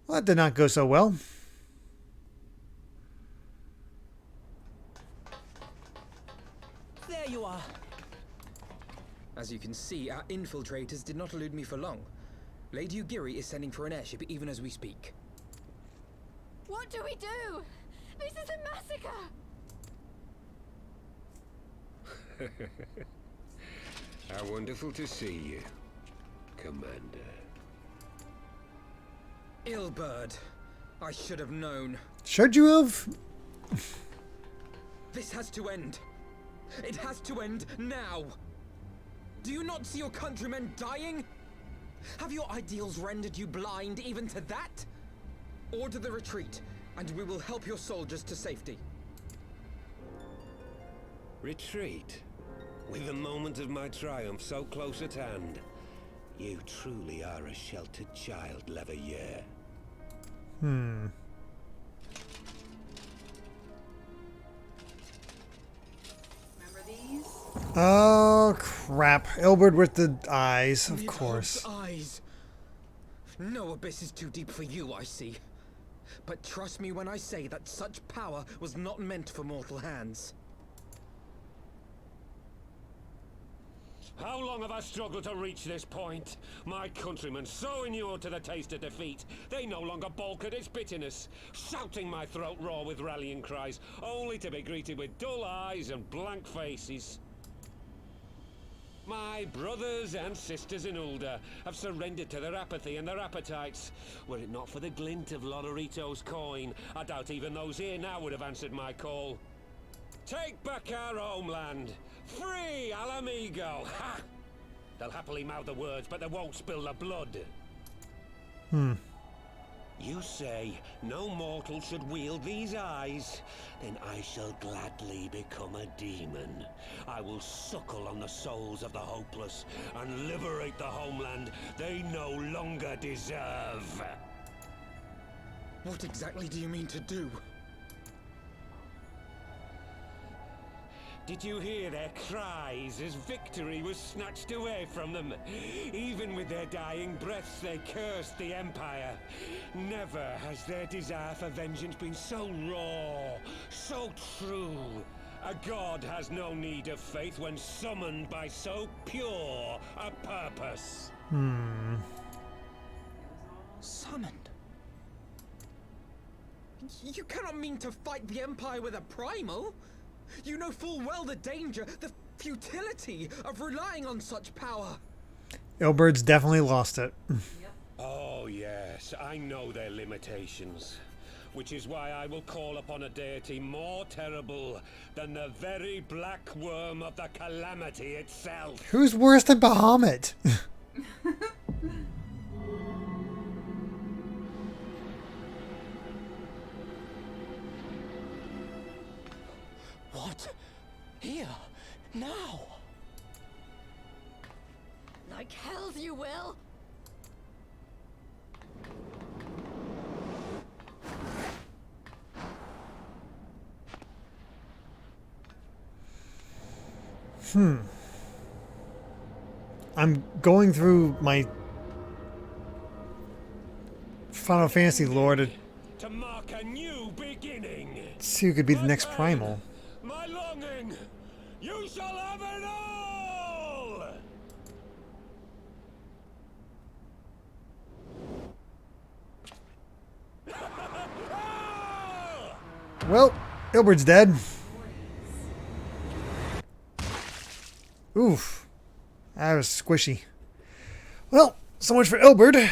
Well, that did not go so well. There you are. As you can see, our infiltrators did not elude me for long. Lady Ugiri is sending for an airship even as we speak. What do we do? This is a massacre. How wonderful to see you, Commander. Ilbird. I should have known. Should you have? This has to end. It has to end now. Do you not see your countrymen dying? Have your ideals rendered you blind even to that? Order the retreat, and we will help your soldiers to safety. Retreat? With the moment of my triumph so close at hand. You truly are a sheltered child, Leveilleur. Hmm. Remember these? Oh, crap. Ilberd with the eyes, of The course. eyes. No abyss is too deep for you, I see. But trust me when I say that such power was not meant for mortal hands. How long have I struggled to reach this point? My countrymen, so inured to the taste of defeat, they no longer balk at its bitterness, shouting my throat raw with rallying cries, only to be greeted with dull eyes and blank faces. My brothers and sisters in Ulda have surrendered to their apathy and their appetites. Were it not for the glint of Lodorito's coin, I doubt even those here now would have answered my call. Take back our homeland! Free Alamigo! Ha! They'll happily mouth the words, but they won't spill the blood. Hmm. You say no mortal should wield these eyes, then I shall gladly become a demon. I will suckle on the souls of the hopeless and liberate the homeland they no longer deserve. What exactly do you mean to do? Did you hear their cries as victory was snatched away from them? Even with their dying breaths, they cursed the Empire. Never has their desire for vengeance been so raw, so true. A god has no need of faith when summoned by so pure a purpose. Hmm. Summoned? You cannot mean to fight the Empire with a primal! You know full well the danger, the futility of relying on such power. Ilbird's definitely lost it. Oh yes, I know their limitations. Which is why I will call upon a deity more terrible than the very black worm of the calamity itself. Who's worse than Bahamut? What? Here? Now? Like hells you will! I'm going through my Final Fantasy lore to mark a new beginning. see who could be the next primal. My longing, you shall have it all. Well, Ilbert's dead. Oof. That was squishy. Well, so much for Ilbert. This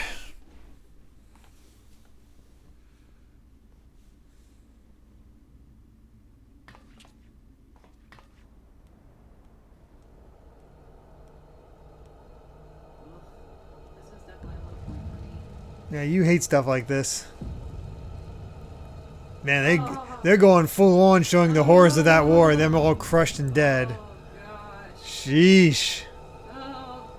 was definitely a low point for me. Yeah, you hate stuff like this. Man, they're going full on showing the horrors of that war, them all crushed and dead. Oh gosh. Sheesh. Oh.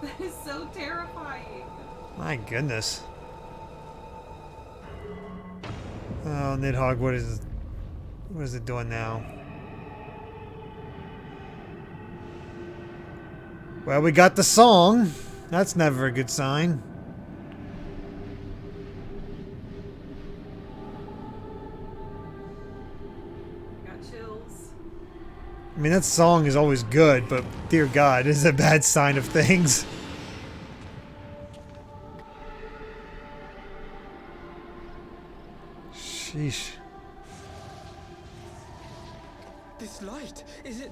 That is so terrifying. My goodness. Oh, Nidhogg, what is it doing now? Well, we got the song. That's never a good sign. Got chills. I mean, that song is always good, but dear God, this is a bad sign of things. Sheesh. This light, is it?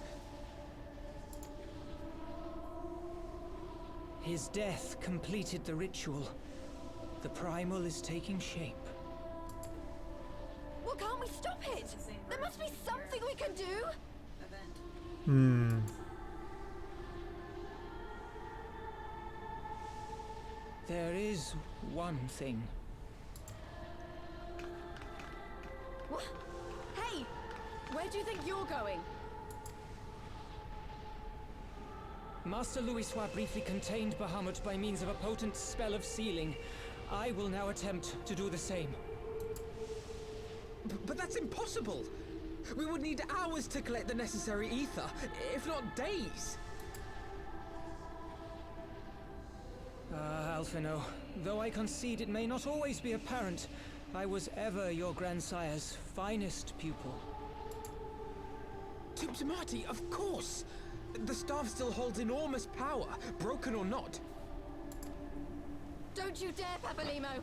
His death completed the ritual. The primal is taking shape. Well, can't we stop it? There must be something we can do. Event. There is one thing. What? Hey, where do you think you're going? Master Louisoix briefly contained Bahamut by means of a potent spell of sealing. I will now attempt to do the same. But that's impossible! We would need hours to collect the necessary ether, if not days. Alphino, though I concede it may not always be apparent, I was ever your grandsire's finest pupil. Timtimati, of course! The staff still holds enormous power, broken or not. Don't you dare, Papalimo!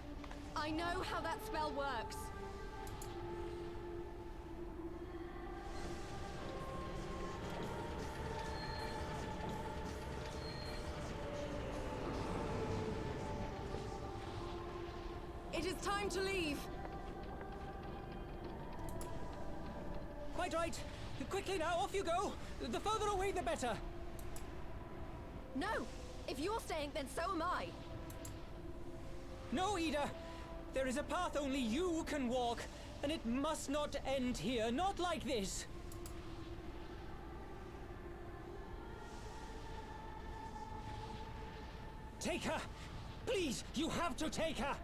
I know how that spell works. It is time to leave. Quite right. Quickly now, off you go. The further away, the better. No! If you're staying, then so am I. No, Ida. There is a path only you can walk, and it must not end here. Not like this. Take her! Please, you have to take her!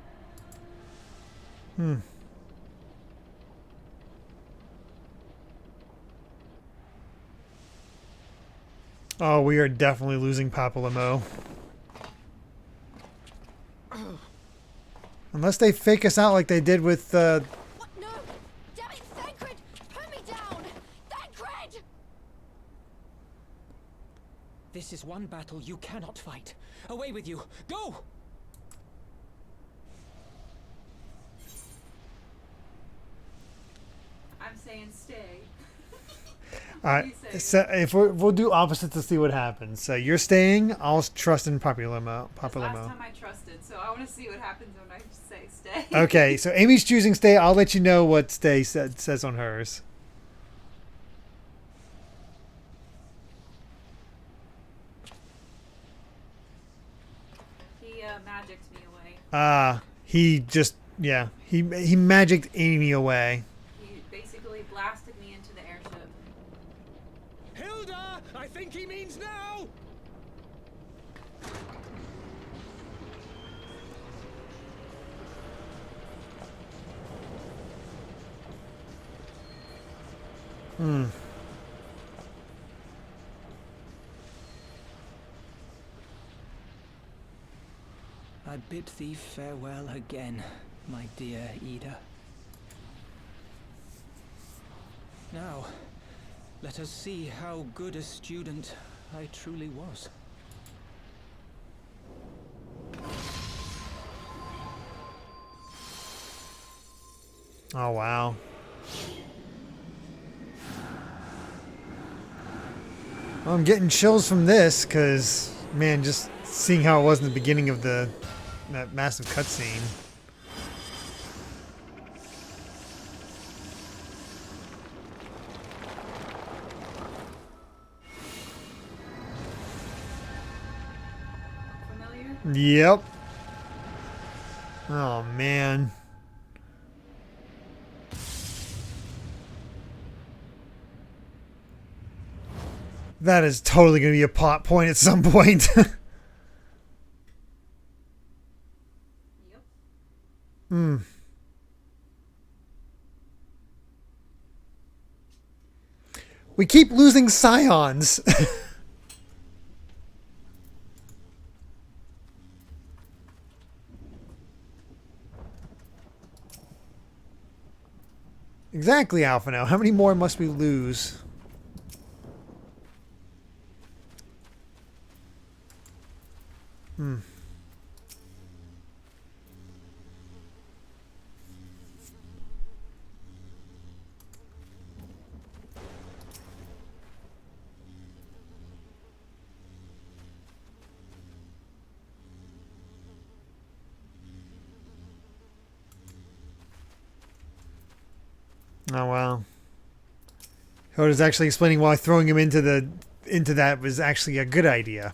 Oh, we are definitely losing Papalimo. Unless they fake us out like they did with, What? No! Damn it, Thancred! Put me down! Thancred! This is one battle you cannot fight. Away with you! Go! I'm saying stay. Alright, so if we'll do opposites to see what happens. So you're staying, I'll trust in Papalimo. Last time I trusted, so I want to see what happens when I say stay. Okay, so Amy's choosing stay. I'll let you know what stay says on hers. He magicked me away. He just, yeah, he magicked Amy away. He basically blasted me into the airship. Hilda, I think he means now. I bid thee farewell again, my dear Ida. Now, let us see how good a student I truly was. Oh, wow. Well, I'm getting chills from this because, man, just seeing how it was in the beginning of that massive cutscene. Familiar? Yep. Oh, man. That is totally going to be a plot point at some point. Yep. Hmm. We keep losing Scions. Exactly, Alphino. How many more must we lose? Hmm. Oh wow. Hoda's actually explaining why throwing him into that was actually a good idea.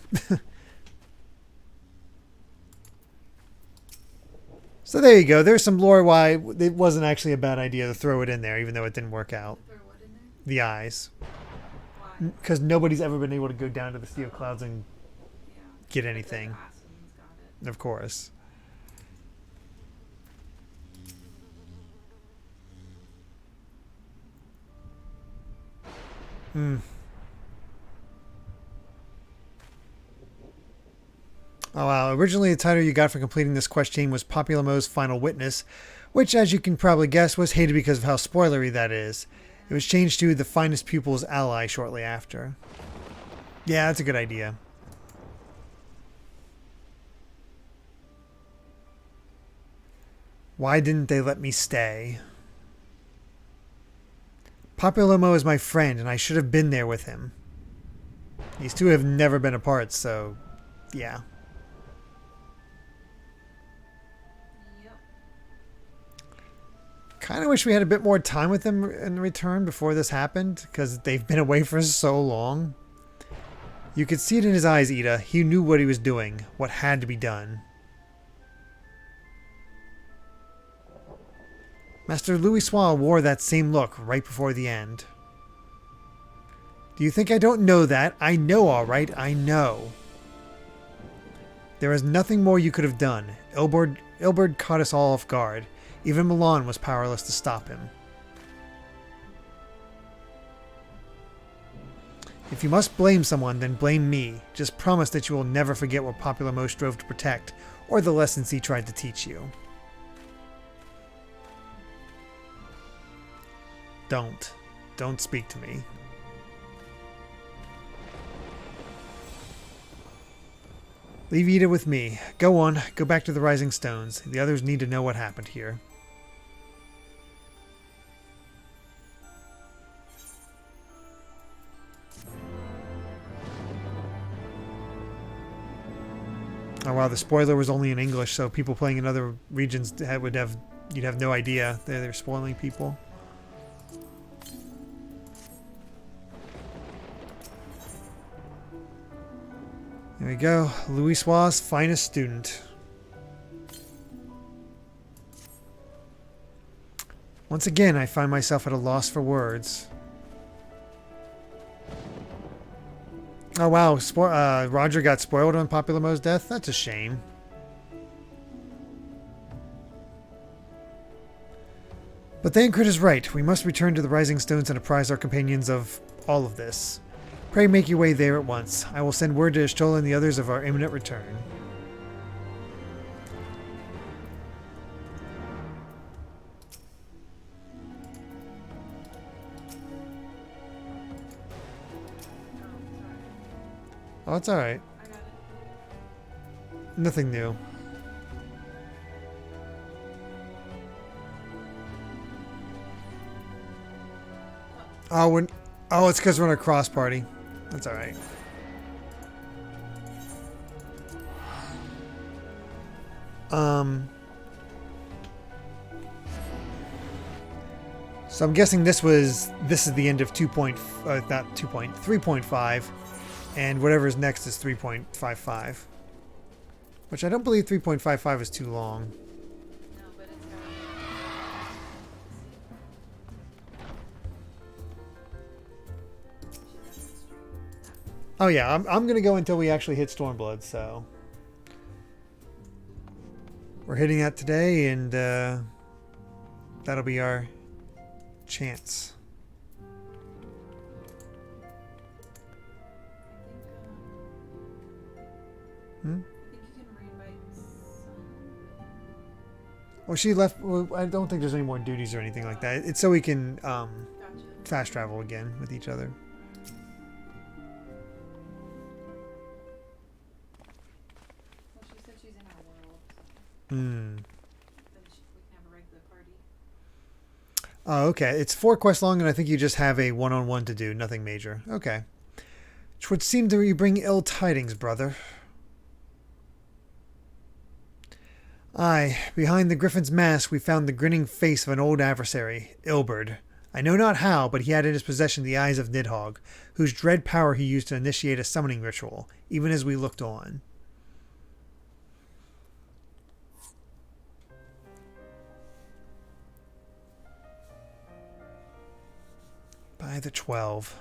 So there you go. There's some lore why it wasn't actually a bad idea to throw it in there, even though it didn't work out. Throw what in there? The eyes. Why? Because nobody's ever been able to go down to the Steel Clouds and Yeah. get anything. Aslan's got it. Of course. Hmm. Oh wow, originally the title you got for completing this quest chain was Populamo's Final Witness, which as you can probably guess was hated because of how spoilery that is. It was changed to The Finest Pupil's Ally shortly after. Yeah, that's a good idea. Why didn't they let me stay? Populamo is my friend and I should have been there with him. These two have never been apart, so yeah. Yep. Kind of wish we had a bit more time with them in return before this happened, because they've been away for so long. You could see it in his eyes, Ida. He knew what he was doing, what had to be done. Master Louisoix wore that same look right before the end. Do you think I don't know that? I know, all right. I know. There is nothing more you could have done. Ilberd caught us all off guard. Even Milan was powerless to stop him. If you must blame someone, then blame me. Just promise that you will never forget what Populamo strove to protect, or the lessons he tried to teach you. Don't speak to me. Leave Ida with me. Go on, go back to the Rising Stones. The others need to know what happened here. Oh wow, the spoiler was only in English, so people playing in other regions you'd have no idea they're spoiling people. There we go. Louisoix's finest student. Once again, I find myself at a loss for words. Oh wow, Roger got spoiled on Populamo's death? That's a shame. But Thancred is right. We must return to the Rising Stones and apprise our companions of all of this. Pray make your way there at once. I will send word to Ishtola and the others of our imminent return. Oh, it's alright. I got it. Nothing new. Oh, it's because we're in a cross party. That's alright. So I'm guessing this is the end of 3.5, and whatever's next is 3.55, which I don't believe 3.55 is too long. No, but it's got. Oh yeah, I'm gonna go until we actually hit Stormblood. So we're hitting that today, and that'll be our chance. I think you can reinvite Sun. Well, she left. Well, I don't think there's any more duties or anything like that. It's so we can Gotcha. fast travel again with each other. Well, she said she's in our world. Hmm. Then we can have a regular party. Oh, okay. It's 4 quests long, and I think you just have a one-on-one to do. Nothing major. Okay. Which would seem to bring ill tidings, brother. Aye, behind the Griffin's mask we found the grinning face of an old adversary, Ilberd. I know not how, but he had in his possession the eyes of Nidhogg, whose dread power he used to initiate a summoning ritual, even as we looked on. By the 12.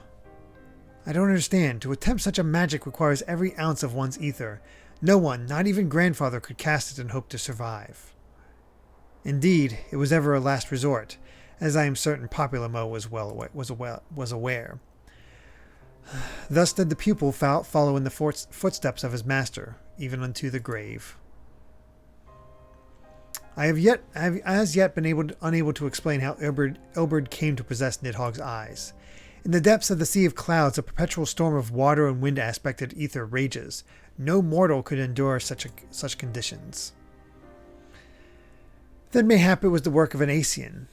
I don't understand. To attempt such a magic requires every ounce of one's ether. No one, not even grandfather, could cast it and hope to survive. Indeed, it was ever a last resort, as I am certain Populamo was aware. Thus did the pupil follow in the footsteps of his master, even unto the grave. I have as yet been unable to explain how Ilberd came to possess Nidhogg's eyes. In the depths of the sea of clouds, a perpetual storm of water and wind aspected ether rages. No mortal could endure such conditions. Then mayhap it was the work of an Ascian,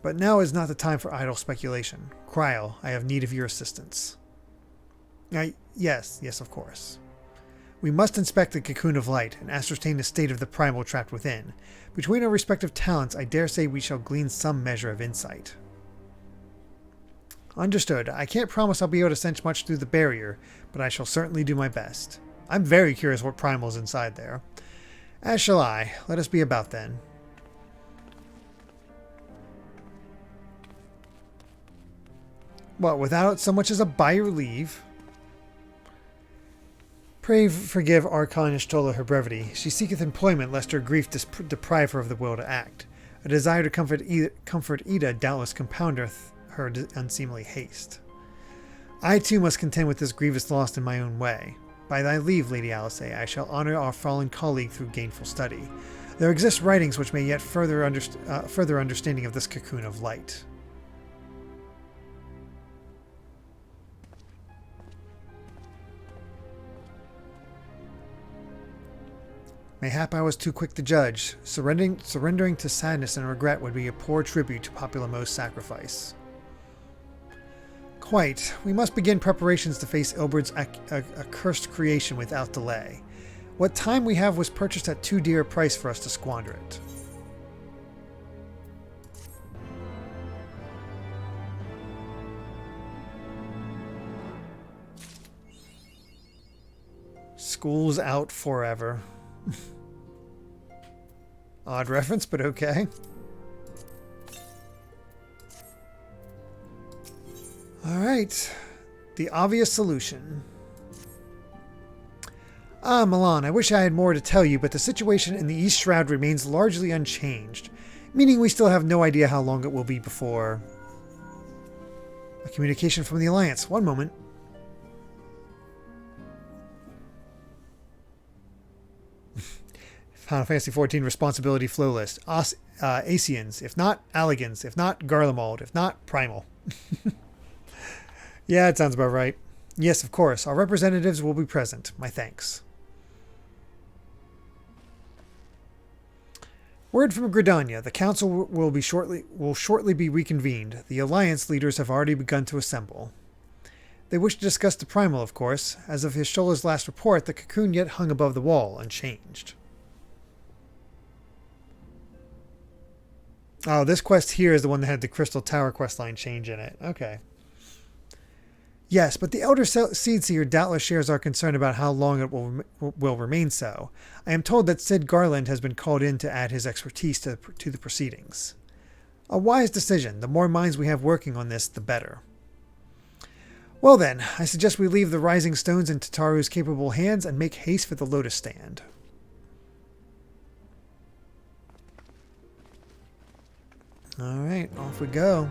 but now is not the time for idle speculation. Kryl, I have need of your assistance. Yes, of course. We must inspect the cocoon of light and ascertain the state of the primal trapped within. Between our respective talents, I dare say we shall glean some measure of insight. Understood. I can't promise I'll be able to sense much through the barrier, but I shall certainly do my best. I'm very curious what primal's inside there. As shall I. Let us be about then. What, without so much as a by your leave? Pray forgive Archon Ishtola her brevity. She seeketh employment, lest her grief deprive her of the will to act. A desire to comfort Ida doubtless compoundeth her unseemly haste. I too must contend with this grievous loss in my own way. By thy leave, Lady Alice, I shall honor our fallen colleague through gainful study. There exist writings which may yet further understanding of this cocoon of light. Mayhap I was too quick to judge. Surrendering to sadness and regret would be a poor tribute to Populamo's sacrifice. Quite. We must begin preparations to face Ilberd's accursed creation without delay. What time we have was purchased at too dear a price for us to squander it. School's out forever. Odd reference, but okay. Alright. The obvious solution. Milan, I wish I had more to tell you, but the situation in the East Shroud remains largely unchanged, meaning we still have no idea how long it will be before... A communication from the Alliance. One moment. Final Fantasy XIV responsibility flow list. Ascians, if not Alligans, if not Garlemald, if not Primal. Yeah, it sounds about right. Yes, of course. Our representatives will be present. My thanks. Word from Gridania. The council will shortly be reconvened. The alliance leaders have already begun to assemble. They wish to discuss the primal, of course. As of Hishola's last report, the cocoon yet hung above the wall, unchanged. Oh, this quest here is the one that had the Crystal Tower questline change in it. Okay. Yes, but the Elder Seedseer doubtless shares our concern about how long it will remain so. I am told that Sid Garland has been called in to add his expertise to the proceedings. A wise decision. The more minds we have working on this, the better. Well then, I suggest we leave the Rising Stones in Tataru's capable hands and make haste for the Lotus Stand. Alright, off we go.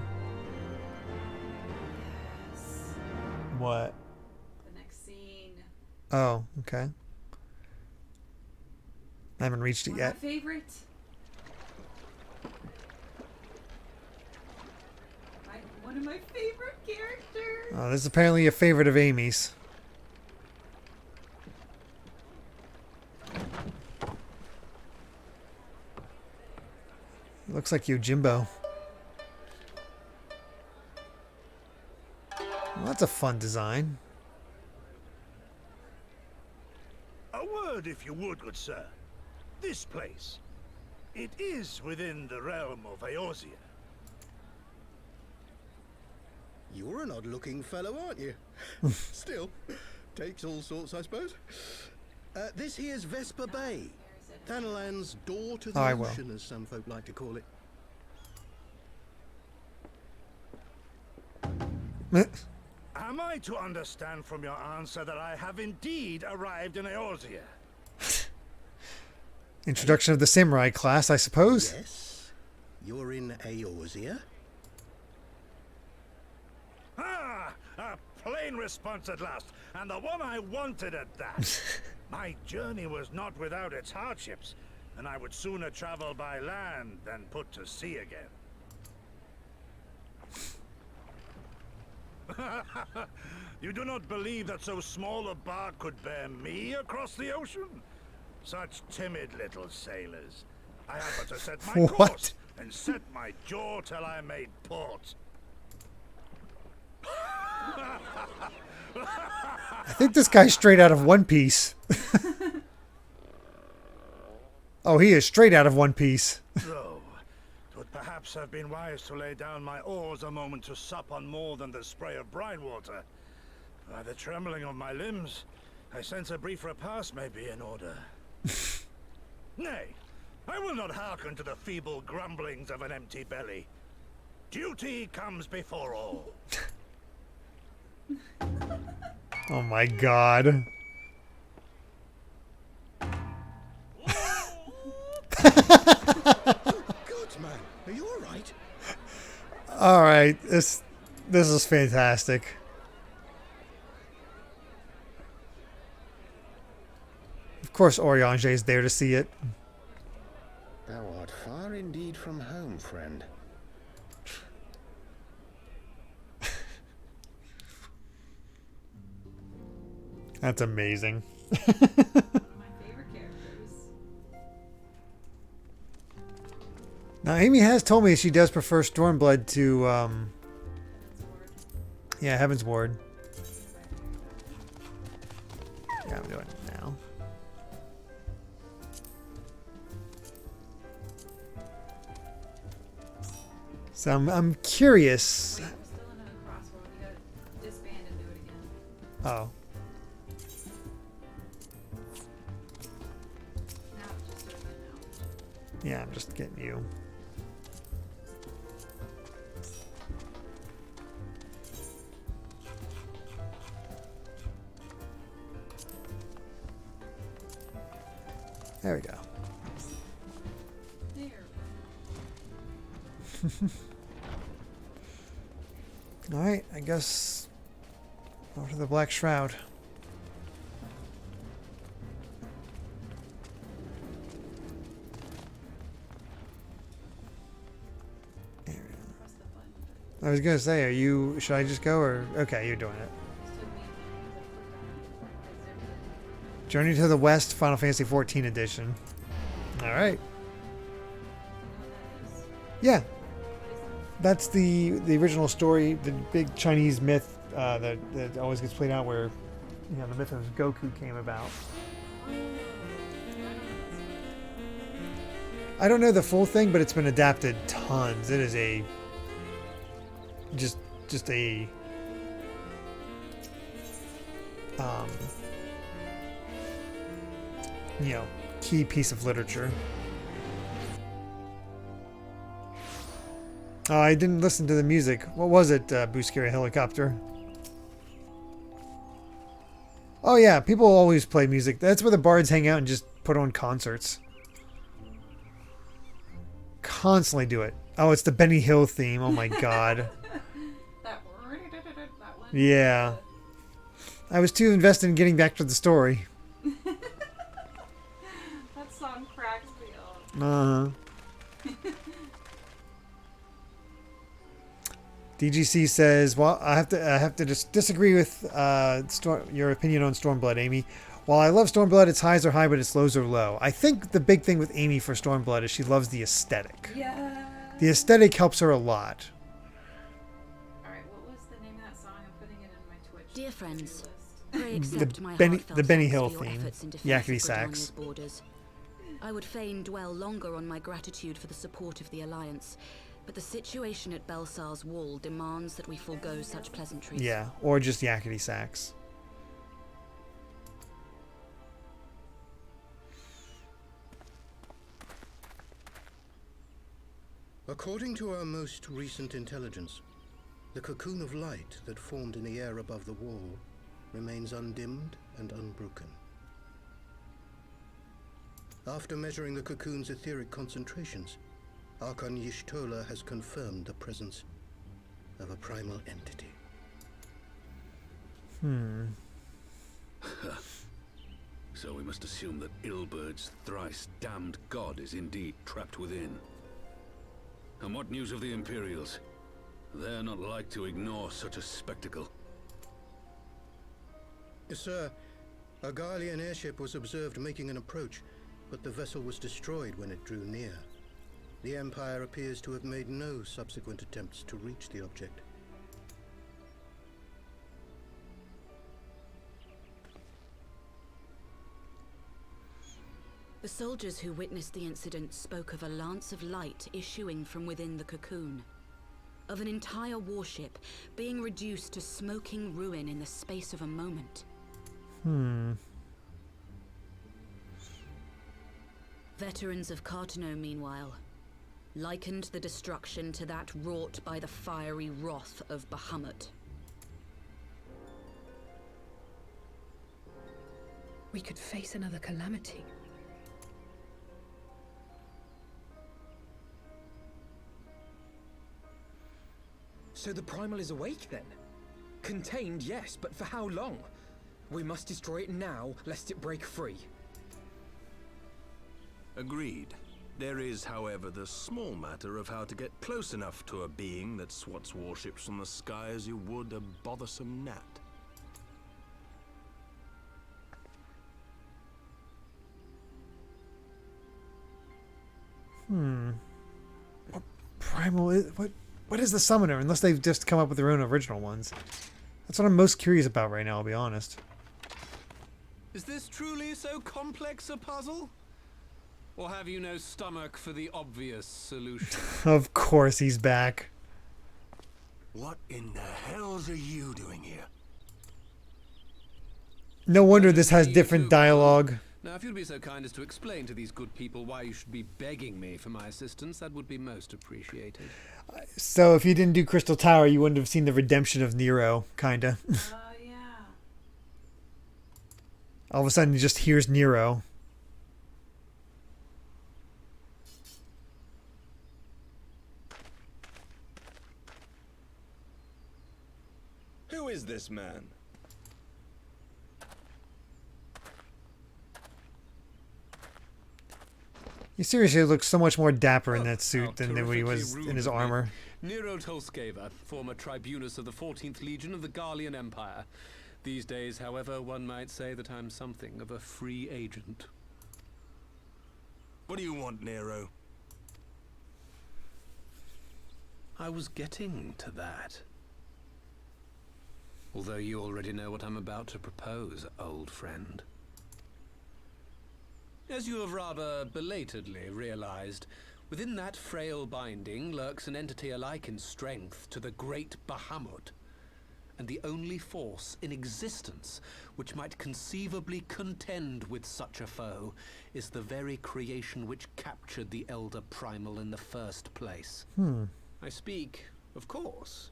What? The next scene. Oh, okay. I haven't reached it yet. My favorite. One of my favorite characters. Oh, this is apparently a favorite of Amy's. Looks like Yojimbo. Well, that's a fun design. A word, if you would, good sir. This place. It is within the realm of Eorzea. You're an odd-looking fellow, aren't you? Still, takes all sorts, I suppose. This here's Vesper Bay. Thanalan's door to the ocean, as some folk like to call it. Am I to understand from your answer that I have indeed arrived in Eorzea? Introduction of the samurai class, I suppose. Yes, you're in Eorzea. Ah, a plain response at last, and the one I wanted at that. My journey was not without its hardships, and I would sooner travel by land than put to sea again. You do not believe that so small a bark could bear me across the ocean? Such timid little sailors. I had but to set my course and set my jaw till I made port. I think this guy's straight out of One Piece. Oh, he is straight out of One Piece. Though, it would perhaps have been wise to lay down my oars a moment to sup on more than the spray of brine water. By the trembling of my limbs, I sense a brief repast may be in order. Nay, I will not hearken to the feeble grumblings of an empty belly. Duty comes before all. Oh my god. Good man, are you all right? All right, this is fantastic. Of course, Oriange is there to see it. Thou art far indeed from home, friend. That's amazing. My favorite characters. Now, Amy has told me she does prefer Stormblood to, yeah, Heaven's Ward. Yeah, I'm doing it now. So I'm curious. Wait, we're still in a crossroad. We gotta disband and do it again. Oh. Now, just do it again now. Yeah, I'm just getting you. There we go. There. Alright, I guess over to the Black Shroud. There we go. I was gonna say, should I just go or okay, you're doing it. Journey to the West, Final Fantasy XIV edition. All right. Yeah, that's the original story, the big Chinese myth that always gets played out, where the myth of Goku came about. I don't know the full thing, but it's been adapted tons. It is a just a key piece of literature. Oh, I didn't listen to the music. What was it, Buscary Helicopter? Oh yeah, people always play music. That's where the bards hang out and just put on concerts. Constantly do it. Oh, it's the Benny Hill theme. Oh my god. that one. Yeah. I was too invested in getting back to the story. That song cracks me up. Uh-huh. DGC says, well, I have to just disagree with your opinion on Stormblood, Amy. While I love Stormblood, its highs are high, but its lows are low. I think the big thing with Amy for Stormblood is she loves the aesthetic. Yeah. The aesthetic helps her a lot. Alright, what was the name of that song? I'm putting it in my Twitch. Dear friends, pray accept my the Benny Hill thanks for your theme. efforts in defense Yakety of sax. Gridania's borders. I would fain dwell longer on my gratitude for the support of the Alliance, but the situation at Belsar's Wall demands that we forego such pleasantries. Yeah, or just yakety sax. According to our most recent intelligence, the cocoon of light that formed in the air above the wall remains undimmed and unbroken. After measuring the cocoon's etheric concentrations, Archon Y'shtola has confirmed the presence of a primal entity. So we must assume that Ilbert's thrice damned god is indeed trapped within. And what news of the Imperials? They're not like to ignore such a spectacle. Sir, a Garlean airship was observed making an approach, but the vessel was destroyed when it drew near. The Empire appears to have made no subsequent attempts to reach the object. The soldiers who witnessed the incident spoke of a lance of light issuing from within the cocoon, of an entire warship being reduced to smoking ruin in the space of a moment. Veterans of Cartano, meanwhile, likened the destruction to that wrought by the fiery wrath of Bahamut. We could face another calamity. So the Primal is awake then? Contained, yes, but for how long? We must destroy it now, lest it break free. Agreed. There is, however, the small matter of how to get close enough to a being that swats warships from the sky as you would a bothersome gnat. What primal is what is the summoner? Unless they've just come up with their own original ones. That's what I'm most curious about right now, I'll be honest. Is this truly so complex a puzzle? Or have you no stomach for the obvious solution? Of course he's back. What in the hells are you doing here? No wonder this has different dialogue. Now, if you'd be so kind as to explain to these good people why you should be begging me for my assistance, that would be most appreciated. So if you didn't do Crystal Tower, you wouldn't have seen the redemption of Nero, kinda. Yeah. All of a sudden he just hears Nero. Who is this man? He seriously looks so much more dapper in that suit than when he was in his armor. Nero Tolskeva, former tribunus of the 14th Legion of the Garlean Empire. These days, however, one might say that I'm something of a free agent. What do you want, Nero? I was getting to that. Although you already know what I'm about to propose, old friend. As you have rather belatedly realized, within that frail binding lurks an entity alike in strength to the great Bahamut, and the only force in existence which might conceivably contend with such a foe is the very creation which captured the Elder Primal in the first place. I speak, of course,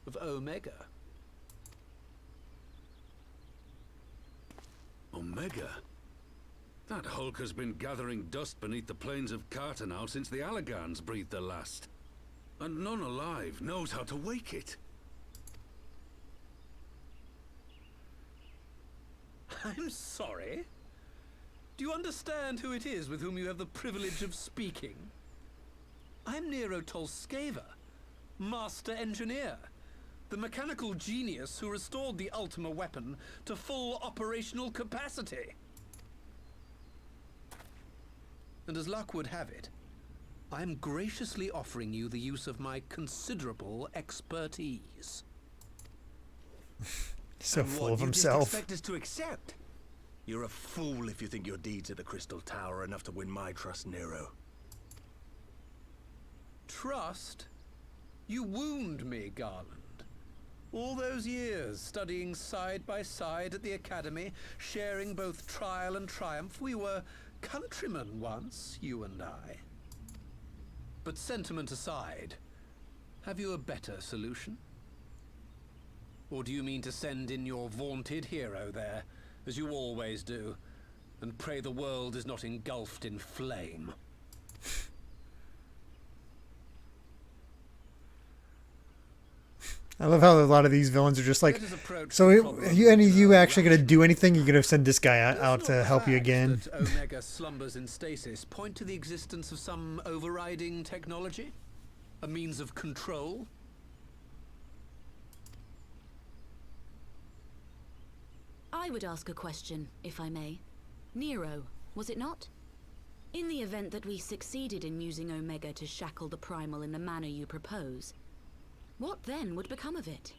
of Omega. Omega? That hulk has been gathering dust beneath the plains of Cartanau since the Allagans breathed their last. And none alive knows how to wake it. I'm sorry? Do you understand who it is with whom you have the privilege of speaking? I'm Nero Tolskeva, Master Engineer, the mechanical genius who restored the Ultima weapon to full operational capacity. And as luck would have it, I'm graciously offering you the use of my considerable expertise. So full of himself. You just expect us to accept? You're a fool if you think your deeds at the Crystal Tower are enough to win my trust, Nero. Trust? You wound me, Garland. All those years, studying side by side at the Academy, sharing both trial and triumph, we were countrymen once, you and I. But sentiment aside, have you a better solution? Or do you mean to send in your vaunted hero there, as you always do, and pray the world is not engulfed in flame? I love how a lot of these villains are just like, so any of you actually going to do anything? You're going to send this guy out to help you again? That Omega slumbers in stasis point to the existence of some overriding technology? A means of control? I would ask a question, if I may. Nero, was it not? In the event that we succeeded in using Omega to shackle the Primal in the manner you propose, what then would become of it?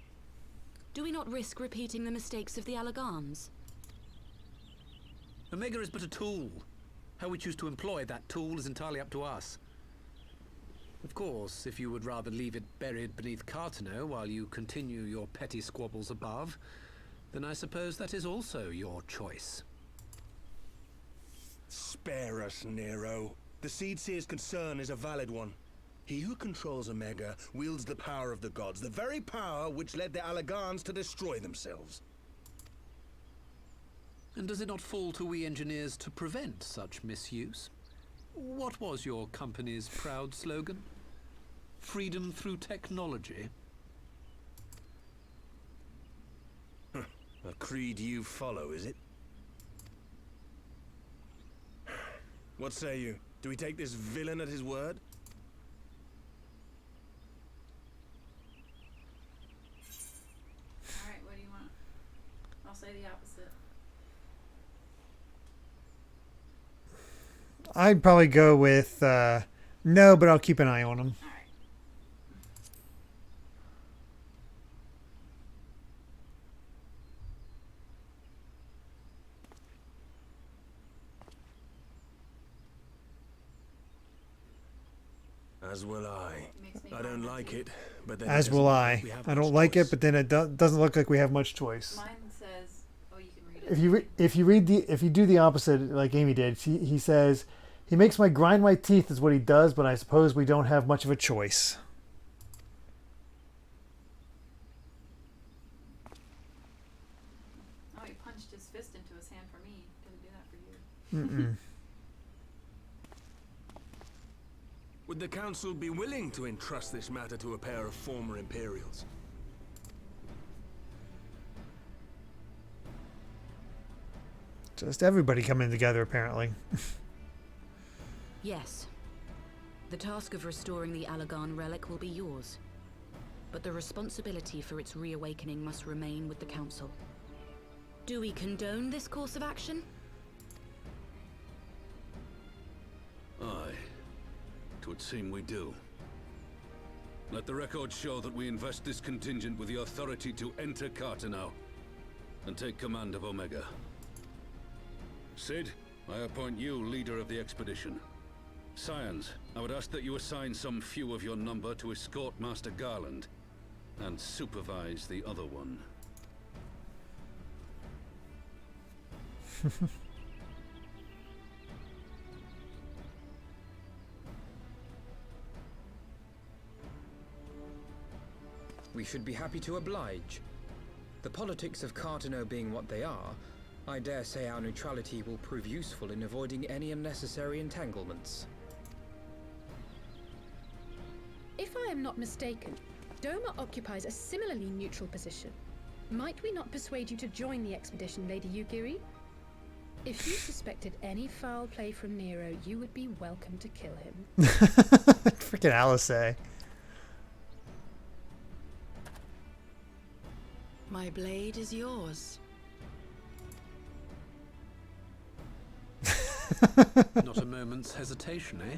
Do we not risk repeating the mistakes of the Allagans? Omega is but a tool. How we choose to employ that tool is entirely up to us. Of course, if you would rather leave it buried beneath Cartanau while you continue your petty squabbles above, then I suppose that is also your choice. Spare us, Nero. The Seedseer's concern is a valid one. He who controls Omega wields the power of the gods, the very power which led the Allagans to destroy themselves. And does it not fall to we engineers to prevent such misuse? What was your company's proud slogan? Freedom through technology? A creed you follow, is it? What say you? Do we take this villain at his word? Alright, what do you want? I'll say the opposite. I'd probably go with no, but I'll keep an eye on him. As will I. I don't like it, but then As will I. I don't like it, but then it doesn't look like we have much choice. Mine says, oh, you can read it. If you do the opposite, like Amy did, he says, he makes my grind my teeth is what he does, but I suppose we don't have much of a choice. Oh, he punched his fist into his hand for me. Didn't do that for you. Mm-mm. Would the Council be willing to entrust this matter to a pair of former Imperials? Just everybody coming together, apparently. Yes. The task of restoring the Allagan relic will be yours. But the responsibility for its reawakening must remain with the Council. Do we condone this course of action? Aye. It would seem we do. Let the record show that we invest this contingent with the authority to enter Carteneau and take command of Omega. Cid, I appoint you leader of the expedition. Scions, I would ask that you assign some few of your number to escort Master Garland and supervise the other one. We should be happy to oblige. The politics of Carteneau being what they are, I dare say our neutrality will prove useful in avoiding any unnecessary entanglements. If I am not mistaken, Doma occupies a similarly neutral position. Might we not persuade you to join the expedition, Lady Yugiri? If you suspected any foul play from Nero, you would be welcome to kill him. Freaking Alisei. My blade is yours. Not a moment's hesitation, eh?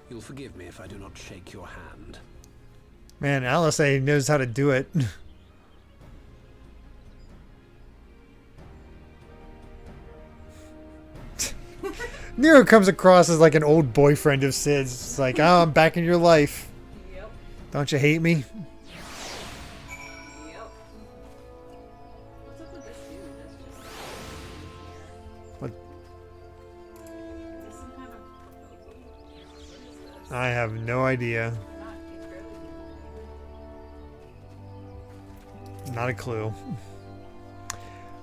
You'll forgive me if I do not shake your hand. Man, Alisei knows how to do it. Nero comes across as like an old boyfriend of Sid's. It's like, oh, I'm back in your life. Yep. Don't you hate me? Yep. What's up with this dude? That's just What? Is this some kind of proposal? What is this? I have no idea. Not a clue.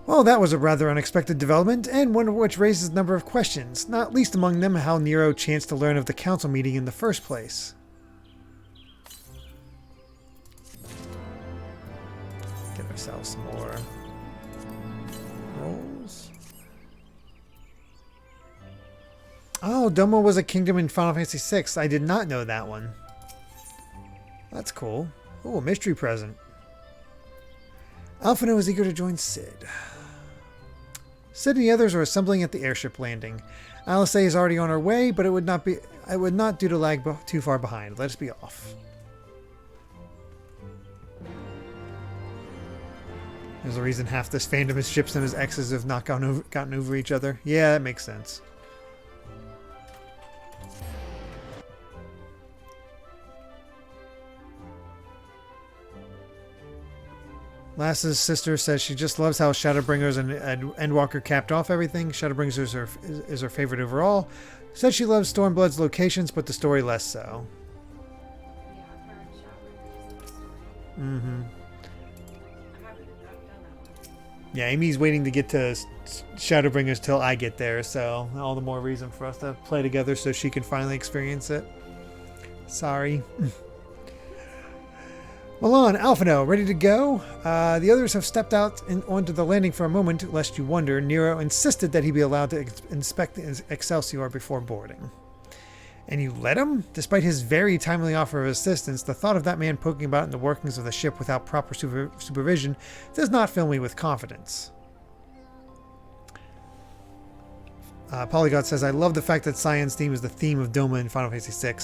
Well, that was a rather unexpected development, and one of which raises a number of questions, not least among them how Nero chanced to learn of the council meeting in the first place. Get ourselves some more rolls. Oh, Doma was a kingdom in Final Fantasy VI. I did not know that one. That's cool. Oh, a mystery present. Alphino is eager to join Cid. Cid and the others are assembling at the airship landing. Alisei is already on her way, but it would not do to lag too far behind. Let us be off. There's a reason half this fandom is ships and his exes have not gotten over each other. Yeah, that makes sense. Lass's sister says she just loves how Shadowbringers and Endwalker capped off everything. Shadowbringers is her favorite overall. Said she loves Stormblood's locations, but the story less so. Mm-hmm. Yeah, Amy's waiting to get to Shadowbringers till I get there, so all the more reason for us to play together so she can finally experience it. Sorry. Milan, Alphino, ready to go? The others have stepped out onto the landing for a moment, lest you wonder. Nero insisted that he be allowed to inspect the Excelsior before boarding. And you let him? Despite his very timely offer of assistance, the thought of that man poking about in the workings of the ship without proper supervision does not fill me with confidence. Polygon says, I love the fact that Scion's theme is the theme of Doma in Final Fantasy VI.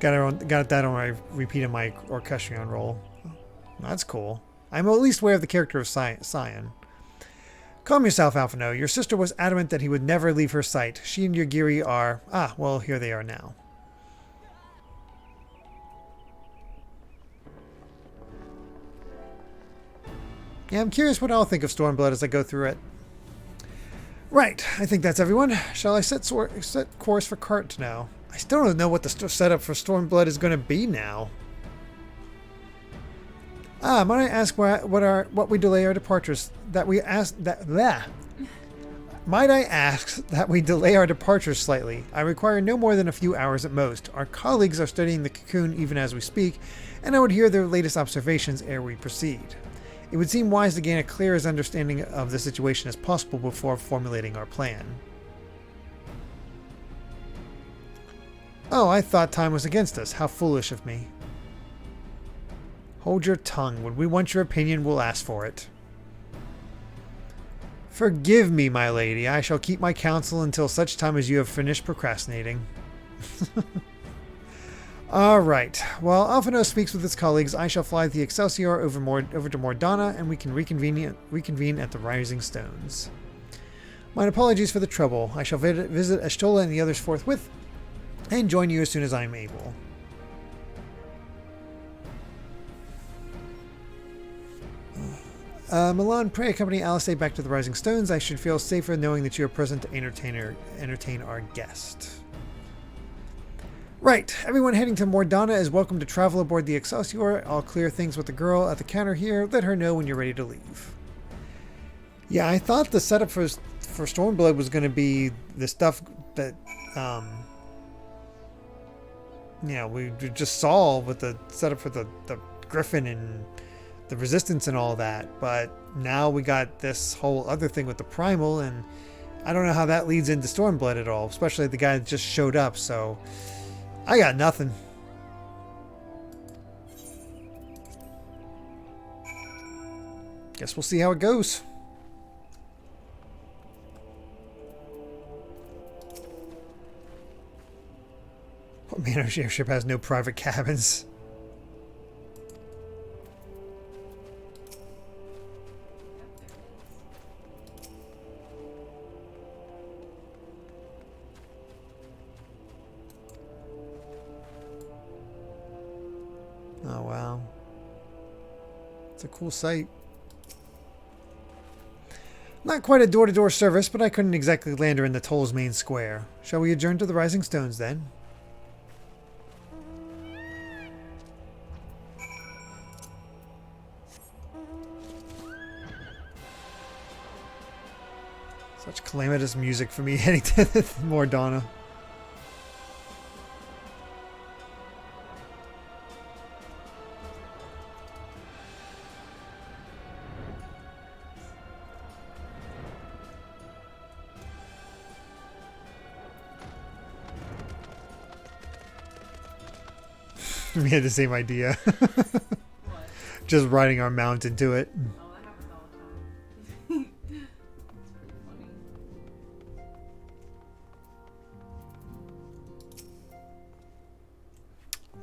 Got that on my repeat of my Orchestrion roll. That's cool. I'm at least aware of the character of Scion. Calm yourself, Alphino. Your sister was adamant that he would never leave her sight. She and Yugiri are... Ah, well, here they are now. Yeah, I'm curious what I'll think of Stormblood as I go through it. Right, I think that's everyone. Shall I set course for Carteneau? I still don't know what the setup for Stormblood is going to be now. Might I ask what we delay our departures? Might I ask that we delay our departures slightly? I require no more than a few hours at most. Our colleagues are studying the cocoon even as we speak, and I would hear their latest observations ere we proceed. It would seem wise to gain a clearest understanding of the situation as possible before formulating our plan. Oh, I thought time was against us. How foolish of me. Hold your tongue. When we want your opinion, we'll ask for it. Forgive me, my lady. I shall keep my counsel until such time as you have finished procrastinating. Alright. While Alphino speaks with his colleagues, I shall fly the Excelsior over to Mordana, and we can reconvene at the Rising Stones. Mine apologies for the trouble. I shall visit Ashtola and the others forthwith, and join you as soon as I am able. Milan, pray accompany Alistair back to the Rising Stones. I should feel safer knowing that you are present to entertain our guest. Right, everyone heading to Mordana is welcome to travel aboard the Excelsior. I'll clear things with the girl at the counter here. Let her know when you're ready to leave. Yeah, I thought the setup for Stormblood was going to be the stuff that, we just saw with the setup for the Griffin and the Resistance and all that, but now we got this whole other thing with the Primal, and I don't know how that leads into Stormblood at all, especially the guy that just showed up, so I got nothing. Guess we'll see how it goes. Oh man, our airship has no private cabins. Oh wow. It's a cool sight. Not quite a door-to-door service, but I couldn't exactly land her in the Toll's main square. Shall we adjourn to the Rising Stones then? Such calamitous music for me heading to Mordana. We had the same idea. Just riding our mount into it. Oh, that happens all the time. It's pretty funny.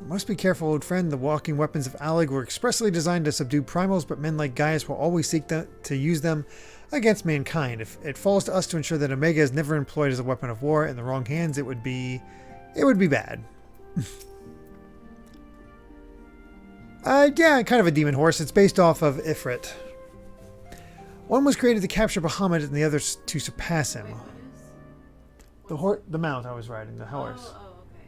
Must be careful, old friend. The walking weapons of Alleg were expressly designed to subdue primals, but men like Gaius will always seek to use them against mankind. If it falls to us to ensure that Omega is never employed as a weapon of war in the wrong hands, it would be bad. Yeah, kind of a demon horse. It's based off of Ifrit. One was created to capture Bahamut and the other to surpass him. The mount I was riding, the horse. Oh, okay.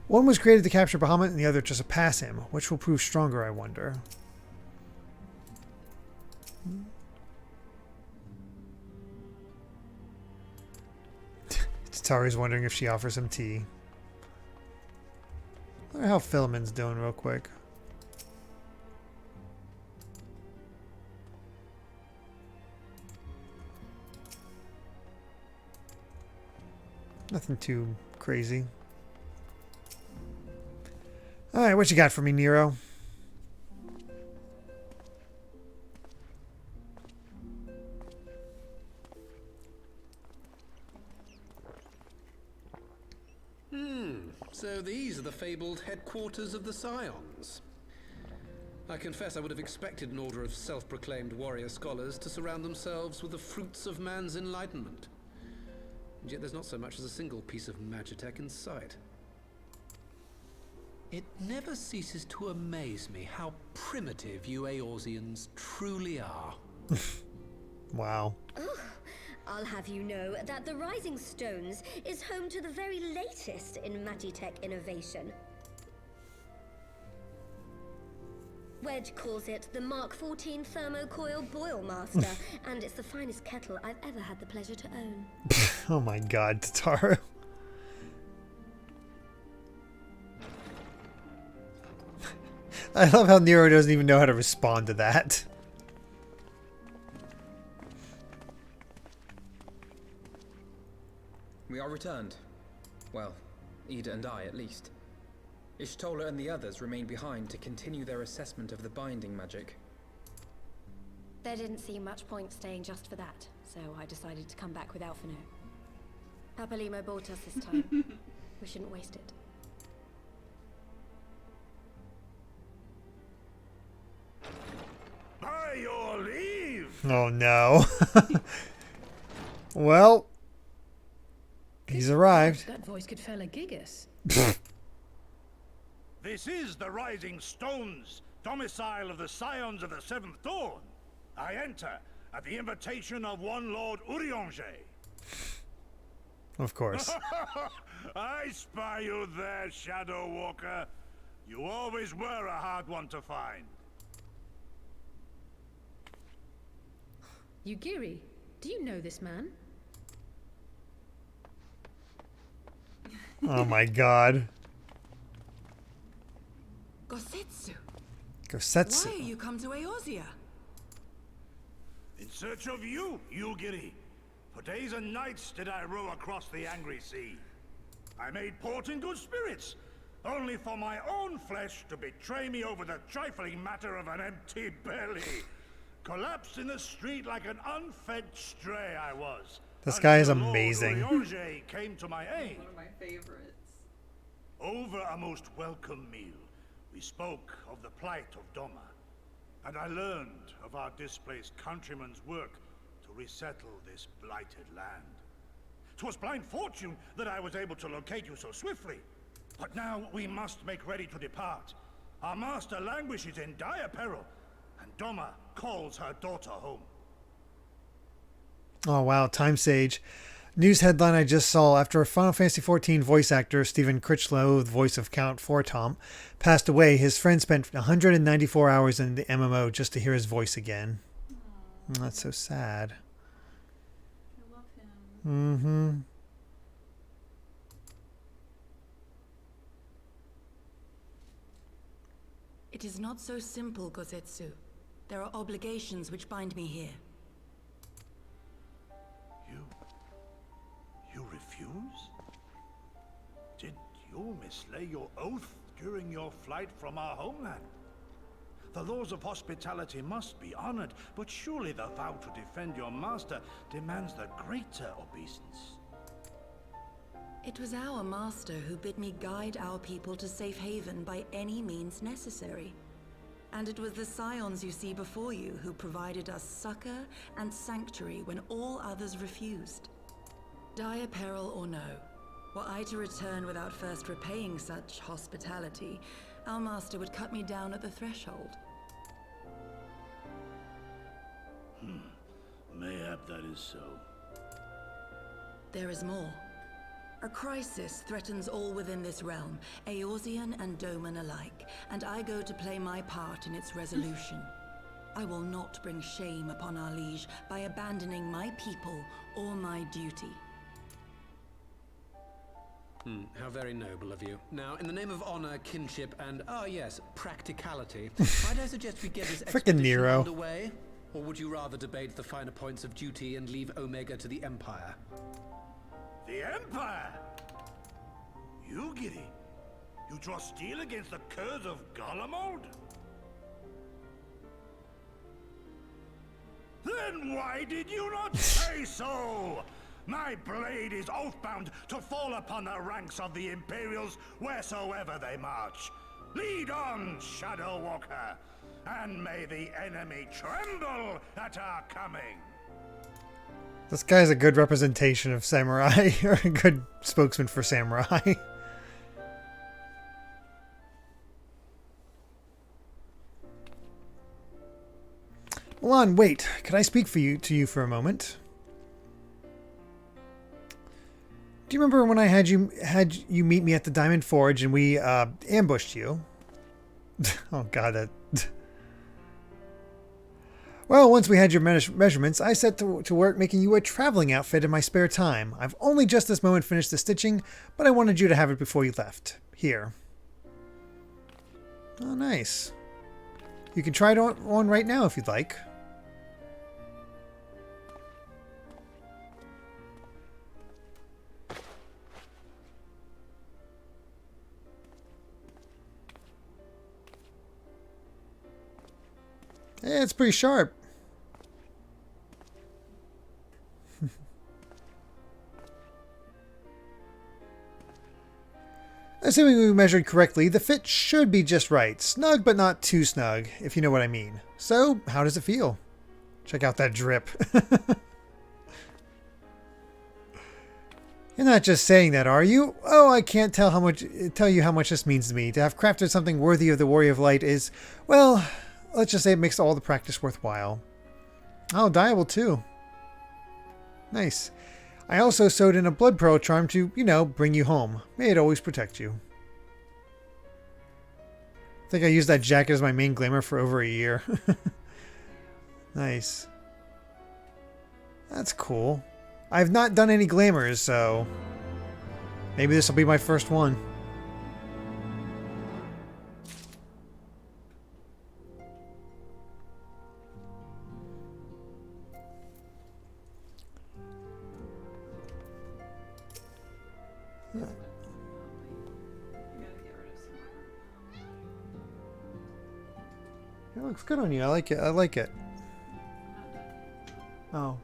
One was created to capture Bahamut and the other to surpass him. Which will prove stronger, I wonder. Tari's wondering if she offers him tea. I wonder how Philemon's doing real quick. Nothing too crazy. Alright, what you got for me, Nero? So these are the fabled headquarters of the Scions. I confess I would have expected an order of self-proclaimed warrior scholars to surround themselves with the fruits of man's enlightenment. And yet there's not so much as a single piece of magitech in sight. It never ceases to amaze me how primitive you Eorzeans truly are. Wow. I'll have you know that the Rising Stones is home to the very latest in magitech innovation. Wedge calls it the Mark 14 Thermocoil Boil Master, and it's the finest kettle I've ever had the pleasure to own. Oh my god, Taro. I love how Nero doesn't even know how to respond to that. We are returned. Well, Ida and I, at least. Ishtola and the others remain behind to continue their assessment of the binding magic. There didn't seem much point staying just for that, so I decided to come back with Alphino. Papalimo bought us this time. We shouldn't waste it. By your leave! Oh no. Well, he's arrived. That voice could fell a gigas. This is the Rising Stones, domicile of the Scions of the Seventh Dawn. I enter at the invitation of one Lord Eorzea. Of course. I spy you there, Shadow Walker. You always were a hard one to find. Yugiri, do you know this man? Oh my god. Gosetsu. Gosetsu. Why are you come to Eorzea? In search of you, Yugiri. For days and nights did I row across the angry sea. I made port in good spirits, only for my own flesh to betray me over the trifling matter of an empty belly. Collapsed in the street like an unfed stray I was. This guy is until Lord amazing. Eorzea came to my aid. One of my favorites. Over a most welcome meal, we spoke of the plight of Doma, and I learned of our displaced countrymen's work to resettle this blighted land. 'Twas blind fortune that I was able to locate you so swiftly, but now we must make ready to depart. Our master languishes in dire peril, and Doma calls her daughter home. Oh wow, Time Sage. News headline I just saw: after Final Fantasy XIV voice actor Stephen Critchlow, the voice of Count Fortom, passed away, his friend spent 194 hours in the MMO just to hear his voice again. That's so sad. I love him. Mm-hmm. It is not so simple, Gosetsu. There are obligations which bind me here. You refuse? Did you mislay your oath during your flight from our homeland? The laws of hospitality must be honored, but surely the vow to defend your master demands the greater obeisance. It was our master who bid me guide our people to safe haven by any means necessary. And it was the Scions you see before you who provided us succor and sanctuary when all others refused. Dire peril or no, were I to return without first repaying such hospitality, our master would cut me down at the threshold. Mayhap that is so. There is more. A crisis threatens all within this realm, Eorzean and Doman alike, and I go to play my part in its resolution. I will not bring shame upon our liege by abandoning my people or my duty. How very noble of you. Now, in the name of honor, kinship, and, yes, practicality, might I suggest we get this expedition Nero. underway? Or would you rather debate the finer points of duty and leave Omega to the Empire? The Empire? Yugiri, you draw steel against the curse of Garlemald? Then why did you not say so? My blade is oathbound to fall upon the ranks of the Imperials wheresoever they march. Lead on, Shadow Walker, and may the enemy tremble at our coming. This guy's a good representation of samurai, or a good spokesman for samurai. Hold on, wait. Could I speak to you for a moment? Do you remember when I had you meet me at the Diamond Forge and we ambushed you? Oh god, that. Well, once we had your measurements, I set to work making you a traveling outfit in my spare time. I've only just this moment finished the stitching, but I wanted you to have it before you left. Here. Oh, nice. You can try it on right now if you'd like. Yeah, it's pretty sharp. Assuming we measured correctly, the fit should be just right. Snug, but not too snug, if you know what I mean. So, how does it feel? Check out that drip. You're not just saying that, are you? Oh, I can't tell you how much this means to me. To have crafted something worthy of the Warrior of Light is, well, let's just say it makes all the practice worthwhile. Oh, dyeable too. Nice. I also sewed in a blood pearl charm to, you know, bring you home. May it always protect you. I think I used that jacket as my main glamour for over a year. Nice. That's cool. I've not done any glamours, so maybe this will be my first one. It looks good on you. I like it. I like it. Oh.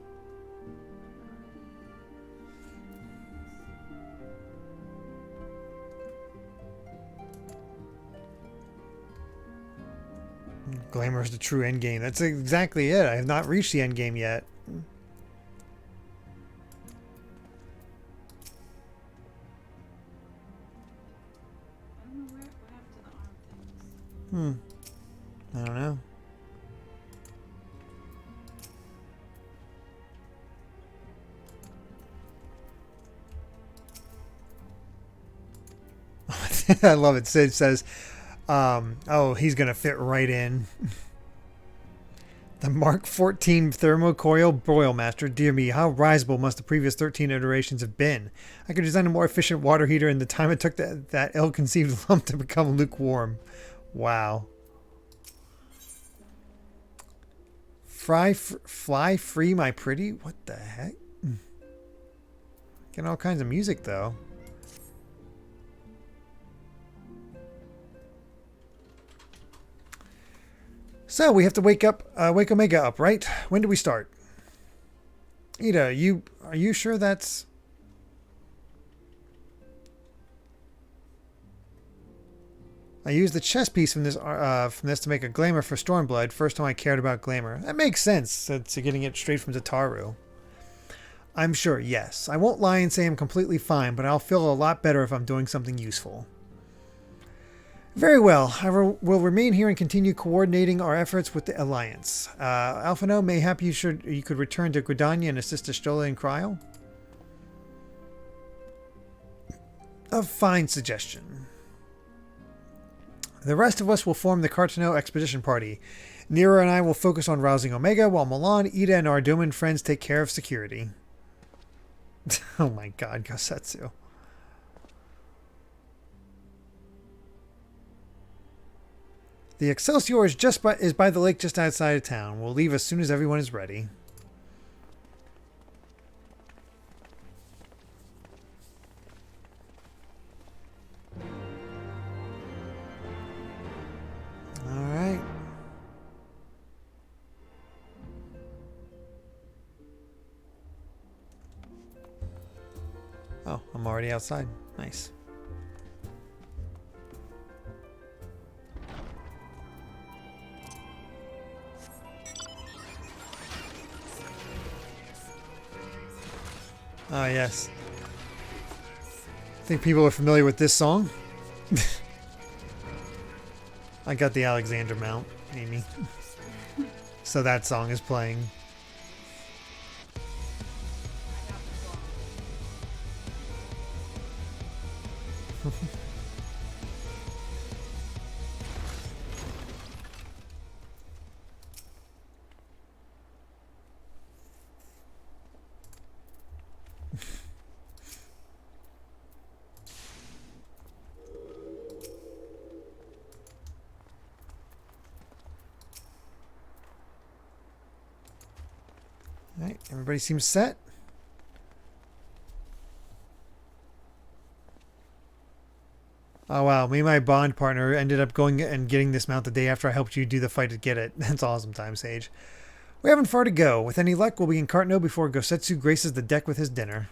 Glamour is the true end game. That's exactly it. I have not reached the end game yet. I don't know. I love it. Sid says, oh, he's going to fit right in. The Mark 14 Thermocoil Broil Master. Dear me, how risible must the previous 13 iterations have been? I could design a more efficient water heater in the time it took that ill-conceived lump to become lukewarm. Wow. Fly free, my pretty? What the heck? Getting all kinds of music, though. So we have to wake Omega up, right? When do we start? Ida, are you sure that's... I used the chess piece from this to make a glamour for Stormblood. First time I cared about glamour. That makes sense, since you're getting it straight from Tataru. I'm sure, yes. I won't lie and say I'm completely fine, but I'll feel a lot better if I'm doing something useful. Very well. I will remain here and continue coordinating our efforts with the Alliance. Alphino, mayhap you could return to Gridania and assist Estola and Cryo? A fine suggestion. The rest of us will form the Cartano Expedition Party. Nero and I will focus on rousing Omega, while Milan, Ida, and our Doman friends take care of security. Oh my god, Gosetsu. The Excelsior is by the lake just outside of town. We'll leave as soon as everyone is ready. Alright. Oh, I'm already outside. Nice. Oh, yes. I think people are familiar with this song. I got the Alexander mount, Amy. So that song is playing. Alright, everybody seems set. Oh wow, me and my bond partner ended up going and getting this mount the day after I helped you do the fight to get it. That's awesome, Time Sage. We haven't far to go. With any luck, we'll be in Cartno before Gosetsu graces the deck with his dinner.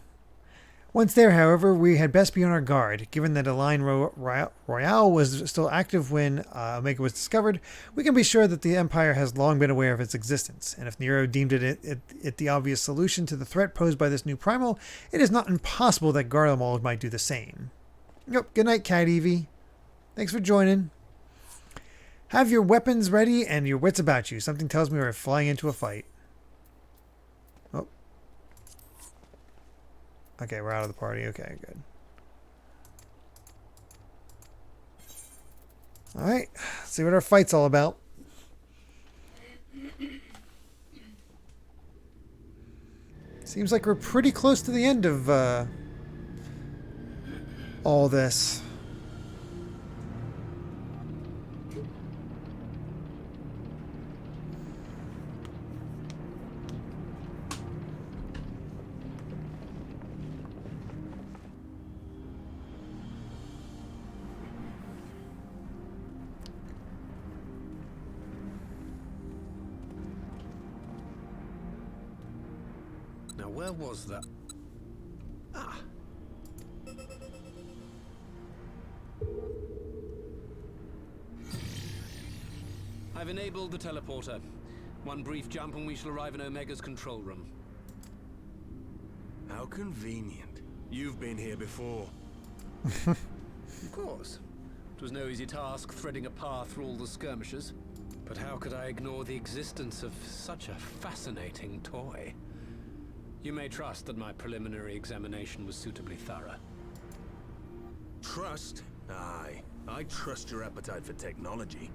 Once there, however, we had best be on our guard. Given that Align Royale was still active when Omega was discovered, we can be sure that the Empire has long been aware of its existence. And if Nero deemed it the obvious solution to the threat posed by this new primal, it is not impossible that Garlemald might do the same. Yep, good night, Cat Evie. Thanks for joining. Have your weapons ready and your wits about you. Something tells me we're flying into a fight. Oh. Okay, we're out of the party. Okay, good. Alright, let's see what our fight's all about. Seems like we're pretty close to the end of all this. Now, where was that? Ah. I've enabled the teleporter. One brief jump and we shall arrive in Omega's control room. How convenient. You've been here before. Of course. It was no easy task threading a path through all the skirmishes. But how could I ignore the existence of such a fascinating toy? You may trust that my preliminary examination was suitably thorough. Trust? Aye. I trust your appetite for technology.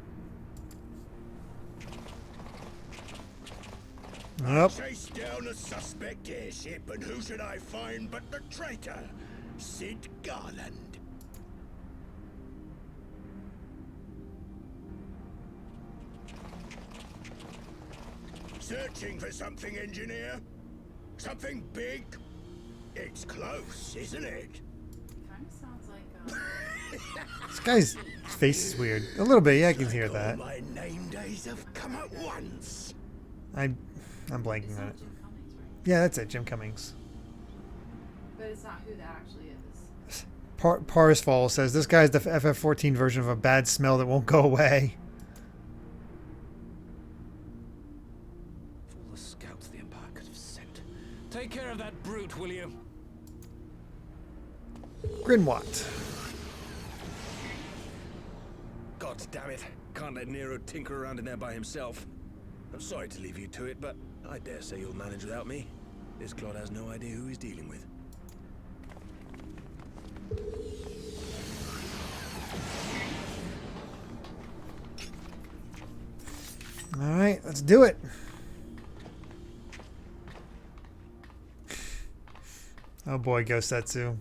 Nope. Chase down a suspect airship, and who should I find but the traitor, Sid Garland. Searching for something, engineer? Something big? It's close, isn't it? Kind of sounds like This guy's face is weird. A little bit, yeah, I can hear All that. my name days have come at once. I'm blanking on it. Yeah, that's it, Jim Cummings. But it's not who that actually is. Parsfall says, this guy's the FF14 version of a bad smell that won't go away. All the scouts the Empire could have sent. Take care of that brute, will you? Grinwat. God damn it. Can't let Nero tinker around in there by himself. I'm sorry to leave you to it, but I dare say you'll manage without me. This clod has no idea who he's dealing with. Alright, let's do it. Oh boy, Gosetsu.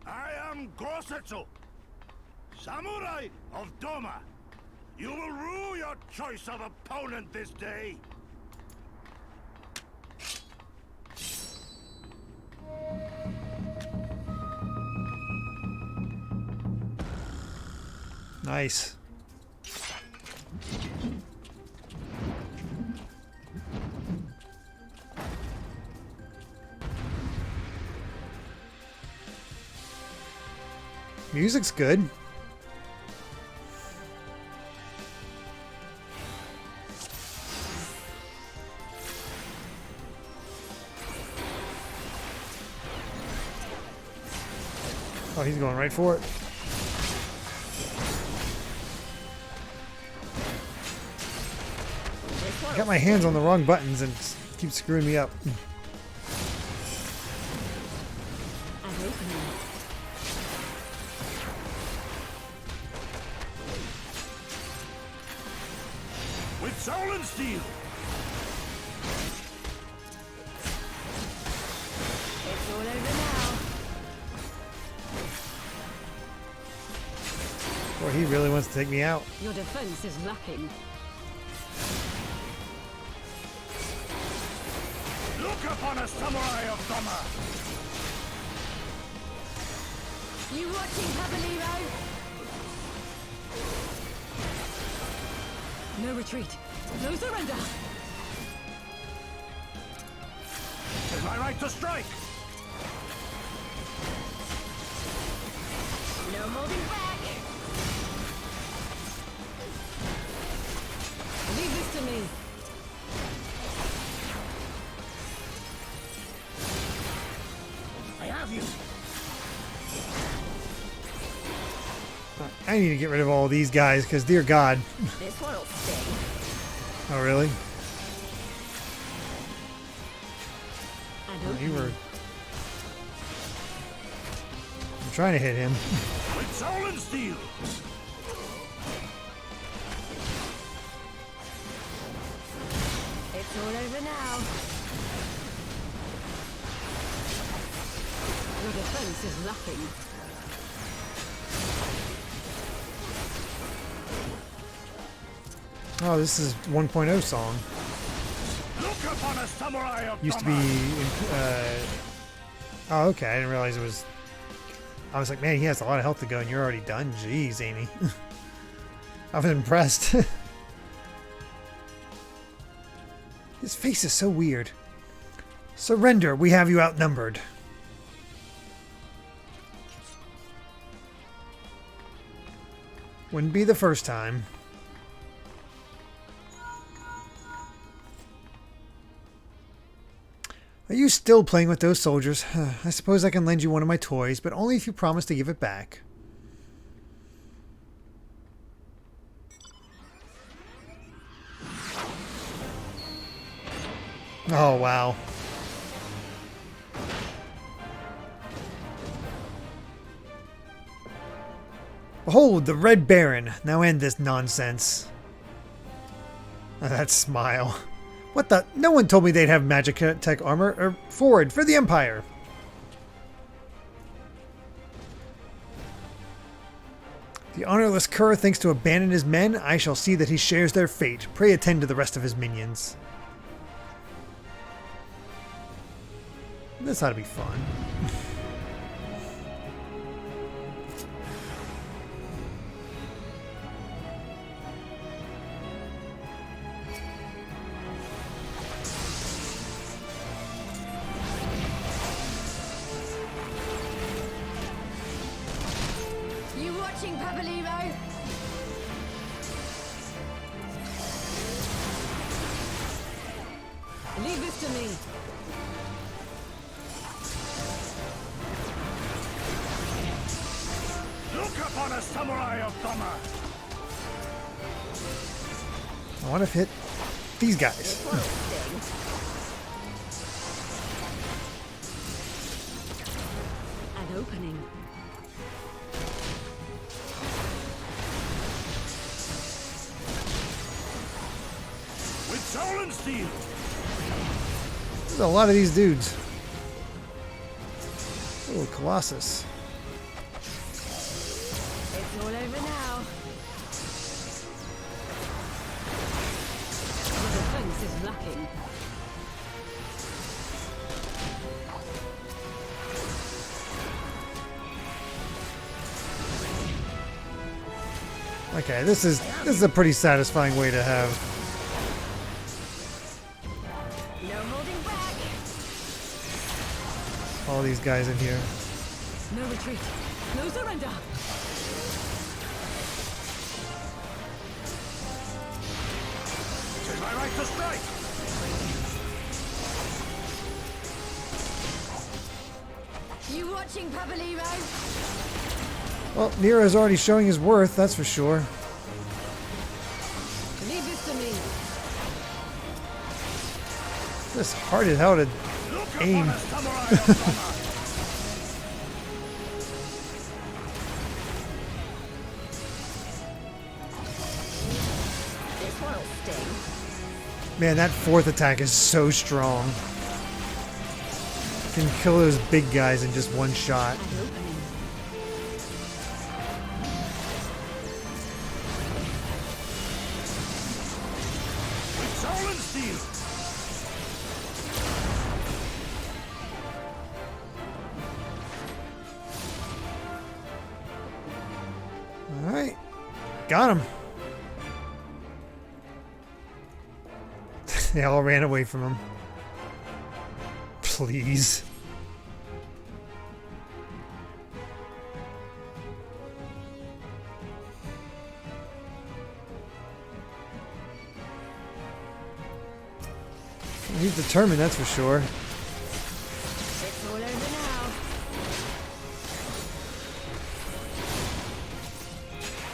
I am Gosetsu, Samurai of Doma. You will rue your choice of opponent this day. Nice. Music's good. Oh, he's going right for it. I got my hands on the wrong buttons and it keeps screwing me up. With soul and steel. It's all over now. Boy, he really wants to take me out. Your defense is lacking. Look upon a samurai of Doma. You watching, Caballero? No retreat. No surrender. It's my right to strike. No holding back. Leave this to me. I have you. I need to get rid of all these guys because, dear God. This one'll sting. Oh, really? And Oh, you were... I'm trying to hit him. With soul and steel. it's all over now. Your defense is lacking. Oh, this is 1.0 song. Look upon a samurai of Used to be... Oh, okay. I didn't realize it was... I was like, man, he has a lot of health to go and you're already done. Jeez, Amy. I was impressed. His face is so weird. Surrender, we have you outnumbered. Wouldn't be the first time. Are you still playing with those soldiers? I suppose I can lend you one of my toys, but only if you promise to give it back. Oh, wow. Behold, the Red Baron. Now end this nonsense. That smile. What the? No one told me they'd have magic tech armor. Forward, for the Empire! The honorless cur thinks to abandon his men. I shall see that he shares their fate. Pray attend to the rest of his minions. This ought to be fun. Leave this to me. Look upon a samurai of Dama. I want to hit these guys. An opening. With soul and steel. There's a lot of these dudes. Oh, Colossus. It's all over now. The defense is lacking. Okay, this is a pretty satisfying way to have. No holding back. All these guys in here. No retreat. No surrender. It is my right to strike. You watching, Papalero? Well, Nero's already showing his worth, that's for sure. Leave this to me. This hard as hell to aim. This one'll sting. Man, that fourth attack is so strong. Can kill those big guys in just one shot. With soul and steel. All right, got him. They all ran away from him. Please. He's determined, that's for sure. It's all over now.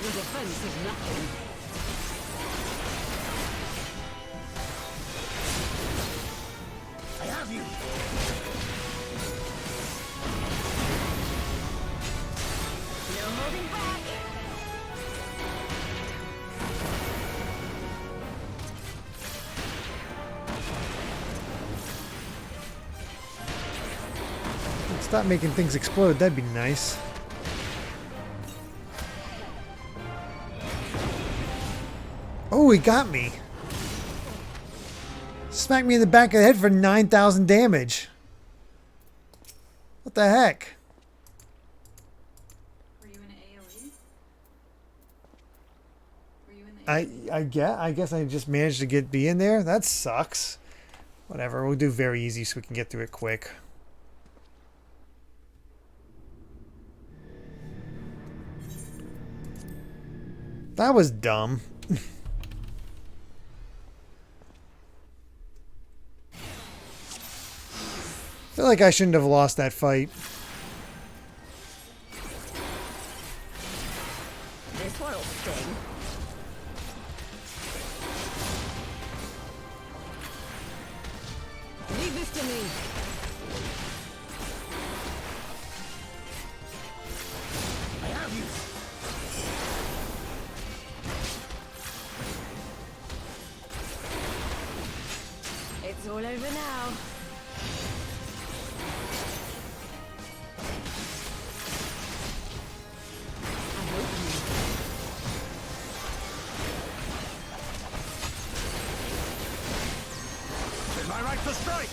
Your defense is nothing. I have you! No holding back. Stop making things explode, that'd be nice. Oh, he got me. Smacked me in the back of the head for 9,000 damage. What the heck? Were you in AoE? Were you in the I guess I just managed to be in there. That sucks. Whatever, we'll do very easy so we can get through it quick. That was dumb. I feel like I shouldn't have lost that fight. This one'll sting. Leave this to me. I have you! It's all over now. It's my right to strike!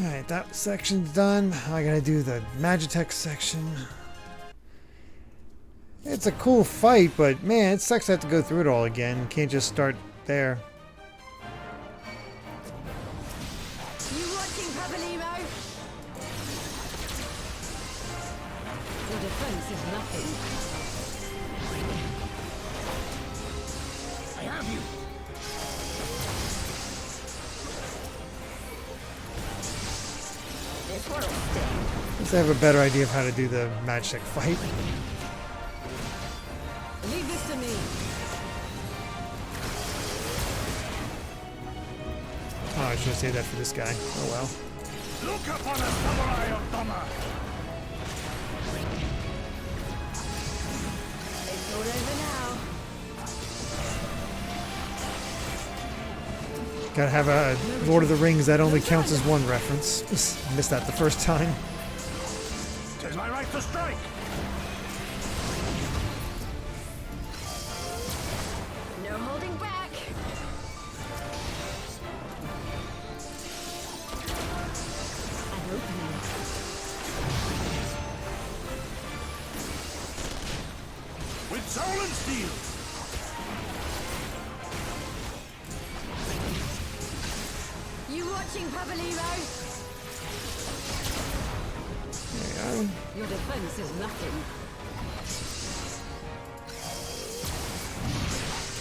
Alright, that section's done. I gotta do the Magitech section. It's a cool fight, but man, it sucks to have to go through it all again. Can't just start there. You watching, Pabalimo? Your defense is nothing. I have you! This one'll sting. Let's have a better idea of how to do the Magitech fight. Leave this to me. Oh, I should have saved that for this guy. Oh well. Look upon a samurai of Dhamma! It's all over now. Gotta have a Lord of the Rings that only counts as one reference. Missed that the first time. 'Tis my right to strike! No holding back. An opening. With soul and steel! You watching, Pabalimo? There you go. Your defense is nothing.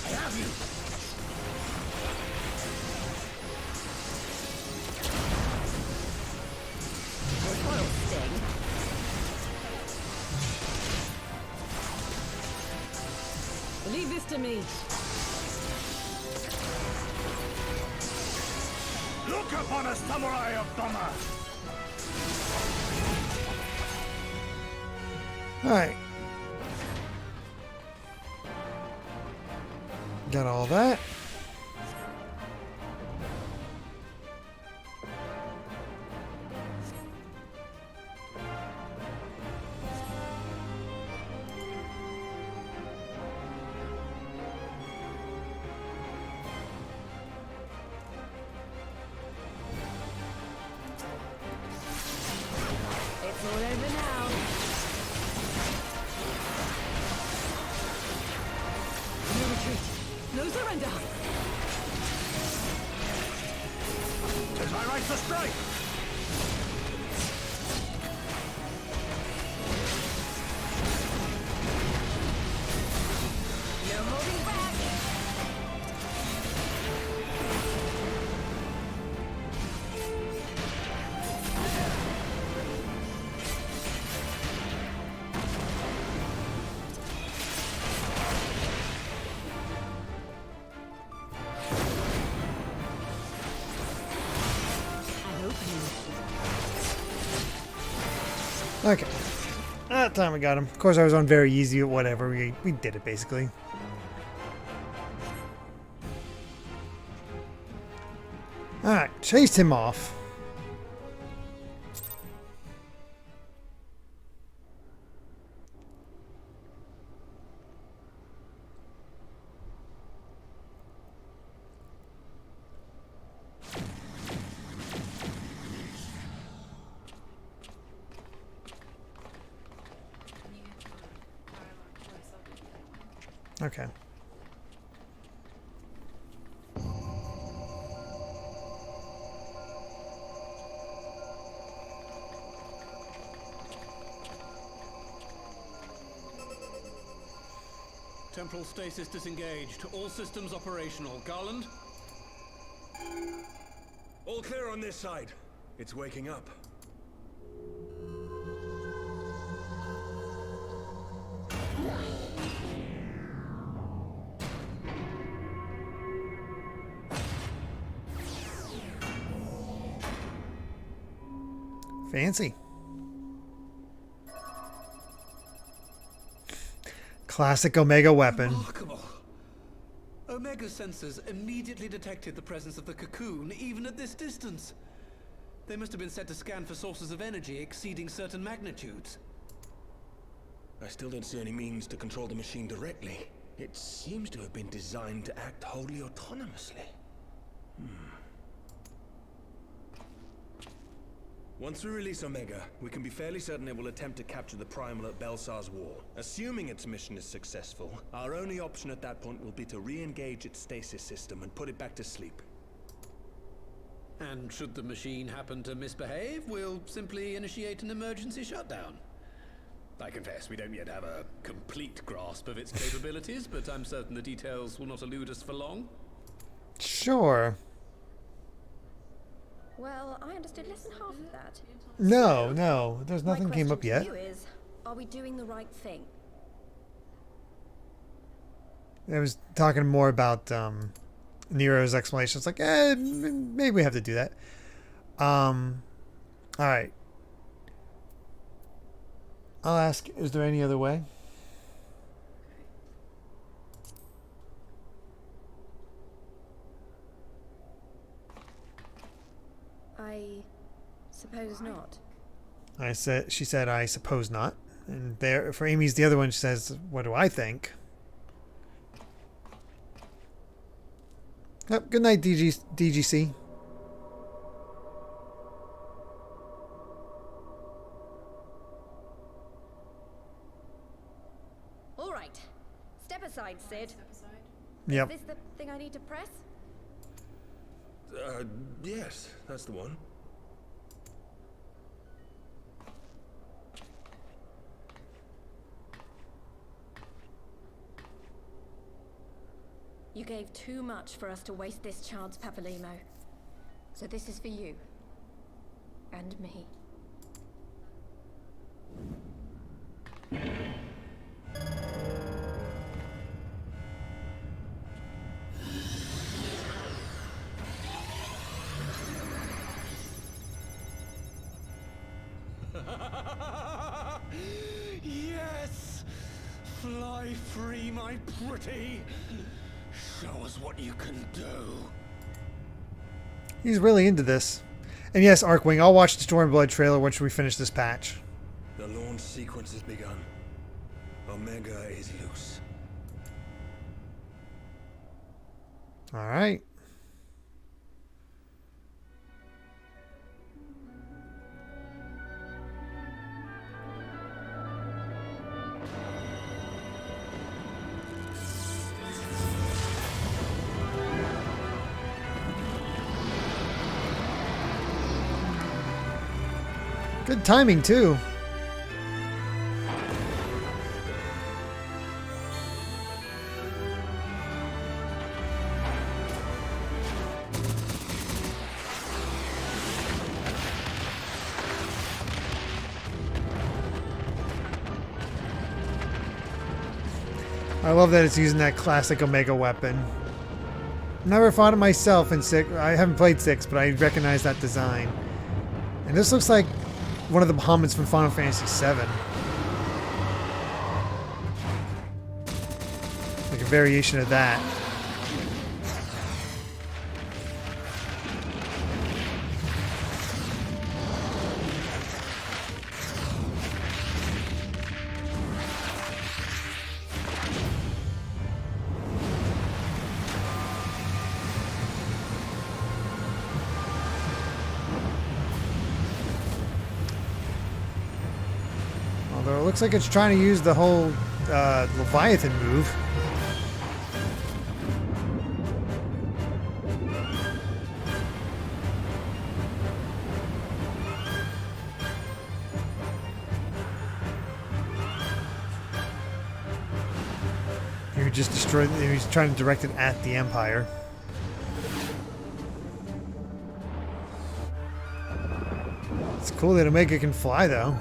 I have you! This one'll sting. Leave this to me. Look upon a samurai of Dhamma! Alright. Got all that. It's all over now. No retreat. No surrender. 'Tis my right to strike! No holding back. Okay. That time we got him. Of course, I was on very easy, whatever. We did it, basically. Alright, chased him off. Okay. Temporal stasis disengaged. All systems operational. Garland? All clear on this side. It's waking up. Fancy. Classic Omega weapon. Remarkable. Omega sensors immediately detected the presence of the cocoon, even at this distance. They must have been set to scan for sources of energy exceeding certain magnitudes. I still don't see any means to control the machine directly. It seems to have been designed to act wholly autonomously. Once we release Omega, we can be fairly certain it will attempt to capture the Primal at Belsar's Wall. Assuming its mission is successful, our only option at that point will be to re-engage its stasis system and put it back to sleep. And should the machine happen to misbehave, we'll simply initiate an emergency shutdown. I confess, we don't yet have a complete grasp of its capabilities, but I'm certain the details will not elude us for long. Sure. Well, I understood less than half of that. No. There's nothing came up yet. My question to you is, are we doing the right thing? I was talking more about Nero's explanation. It's like, maybe we have to do that. Alright. I'll ask, is there any other way? I suppose not. She said, I suppose not. And there, for Amy's the other one, she says, what do I think? Yep, good night, DGC. All right. Step aside, Sid. Yep. Is this the thing I need to press? Yes, that's the one. You gave too much for us to waste this chance, Papalimo. So this is for you. And me. Yes! Fly free, my pretty! Show us what you can do. He's really into this. And yes, Arkwing, I'll watch the Stormblood trailer once we finish this patch. The launch sequence has begun. Omega is loose. Alright. Good timing, too. I love that it's using that classic Omega weapon. Never fought it myself in 6. I haven't played 6, but I recognize that design. And this looks like one of the Bahamut's from Final Fantasy VII. Like a variation of that. Although it looks like it's trying to use the whole Leviathan move. He would just destroy. He's trying to direct it at the Empire. It's cool that Omega can fly, though.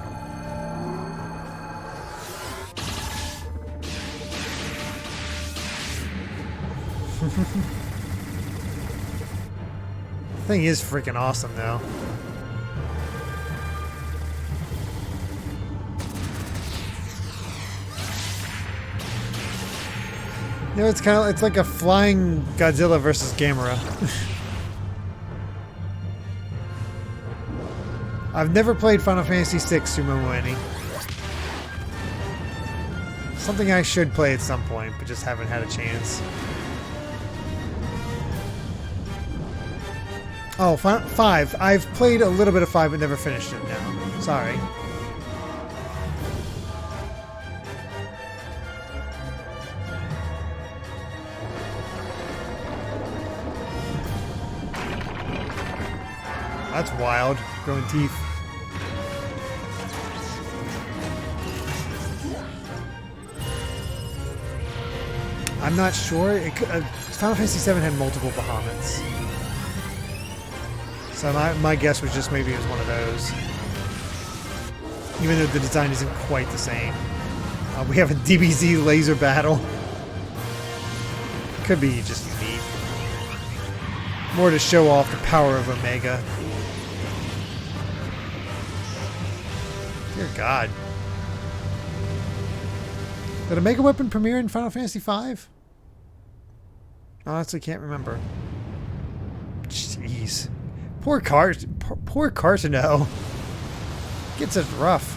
Thing is freaking awesome, though. You know, it's like a flying Godzilla versus Gamera. I've never played Final Fantasy VI Sumomoeni. Something I should play at some point, but just haven't had a chance. Oh, 5. I've played a little bit of 5, but never finished it now. Sorry. That's wild. Growing teeth. I'm not sure. Final Fantasy VII had multiple Bahamut's. So my guess was just maybe it was one of those. Even though the design isn't quite the same. We have a DBZ laser battle. Could be just neat. More to show off the power of Omega. Dear God. Did a Mega Weapon premiere in Final Fantasy V? I honestly can't remember. Jeez. Poor Cartano. Gets it rough.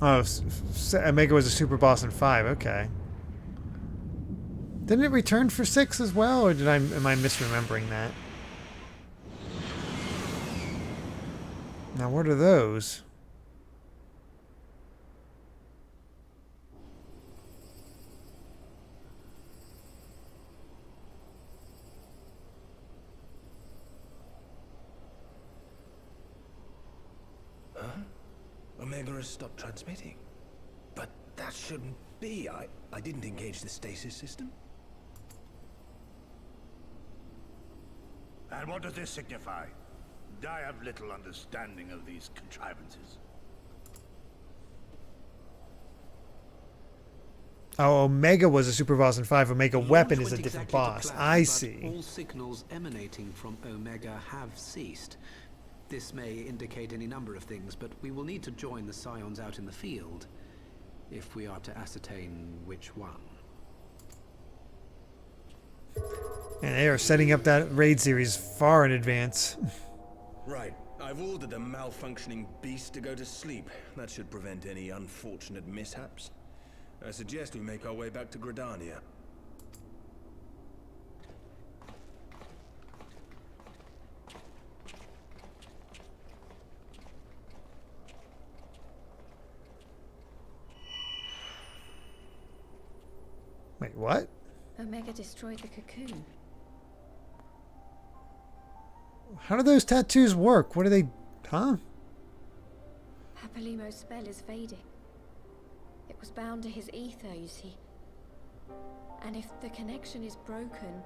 Oh, Omega was a super boss in 5. Okay. Didn't it return for 6 as well, or am I misremembering that? Now, what are those? Huh? Omega has stopped transmitting. But that shouldn't be. I didn't engage the stasis system. And what does this signify? I have little understanding of these contrivances. Oh, Omega was a super boss in 5. Omega Weapon is a different boss. I see. All signals emanating from Omega have ceased. This may indicate any number of things, but we will need to join the Scions out in the field if we are to ascertain which one. And they are setting up that raid series far in advance. Right. I've ordered a malfunctioning beast to go to sleep. That should prevent any unfortunate mishaps. I suggest we make our way back to Gridania. Wait, what? Omega destroyed the cocoon. How do those tattoos work? What are they... Huh? Papalimo's spell is fading. It was bound to his ether, you see. And if the connection is broken...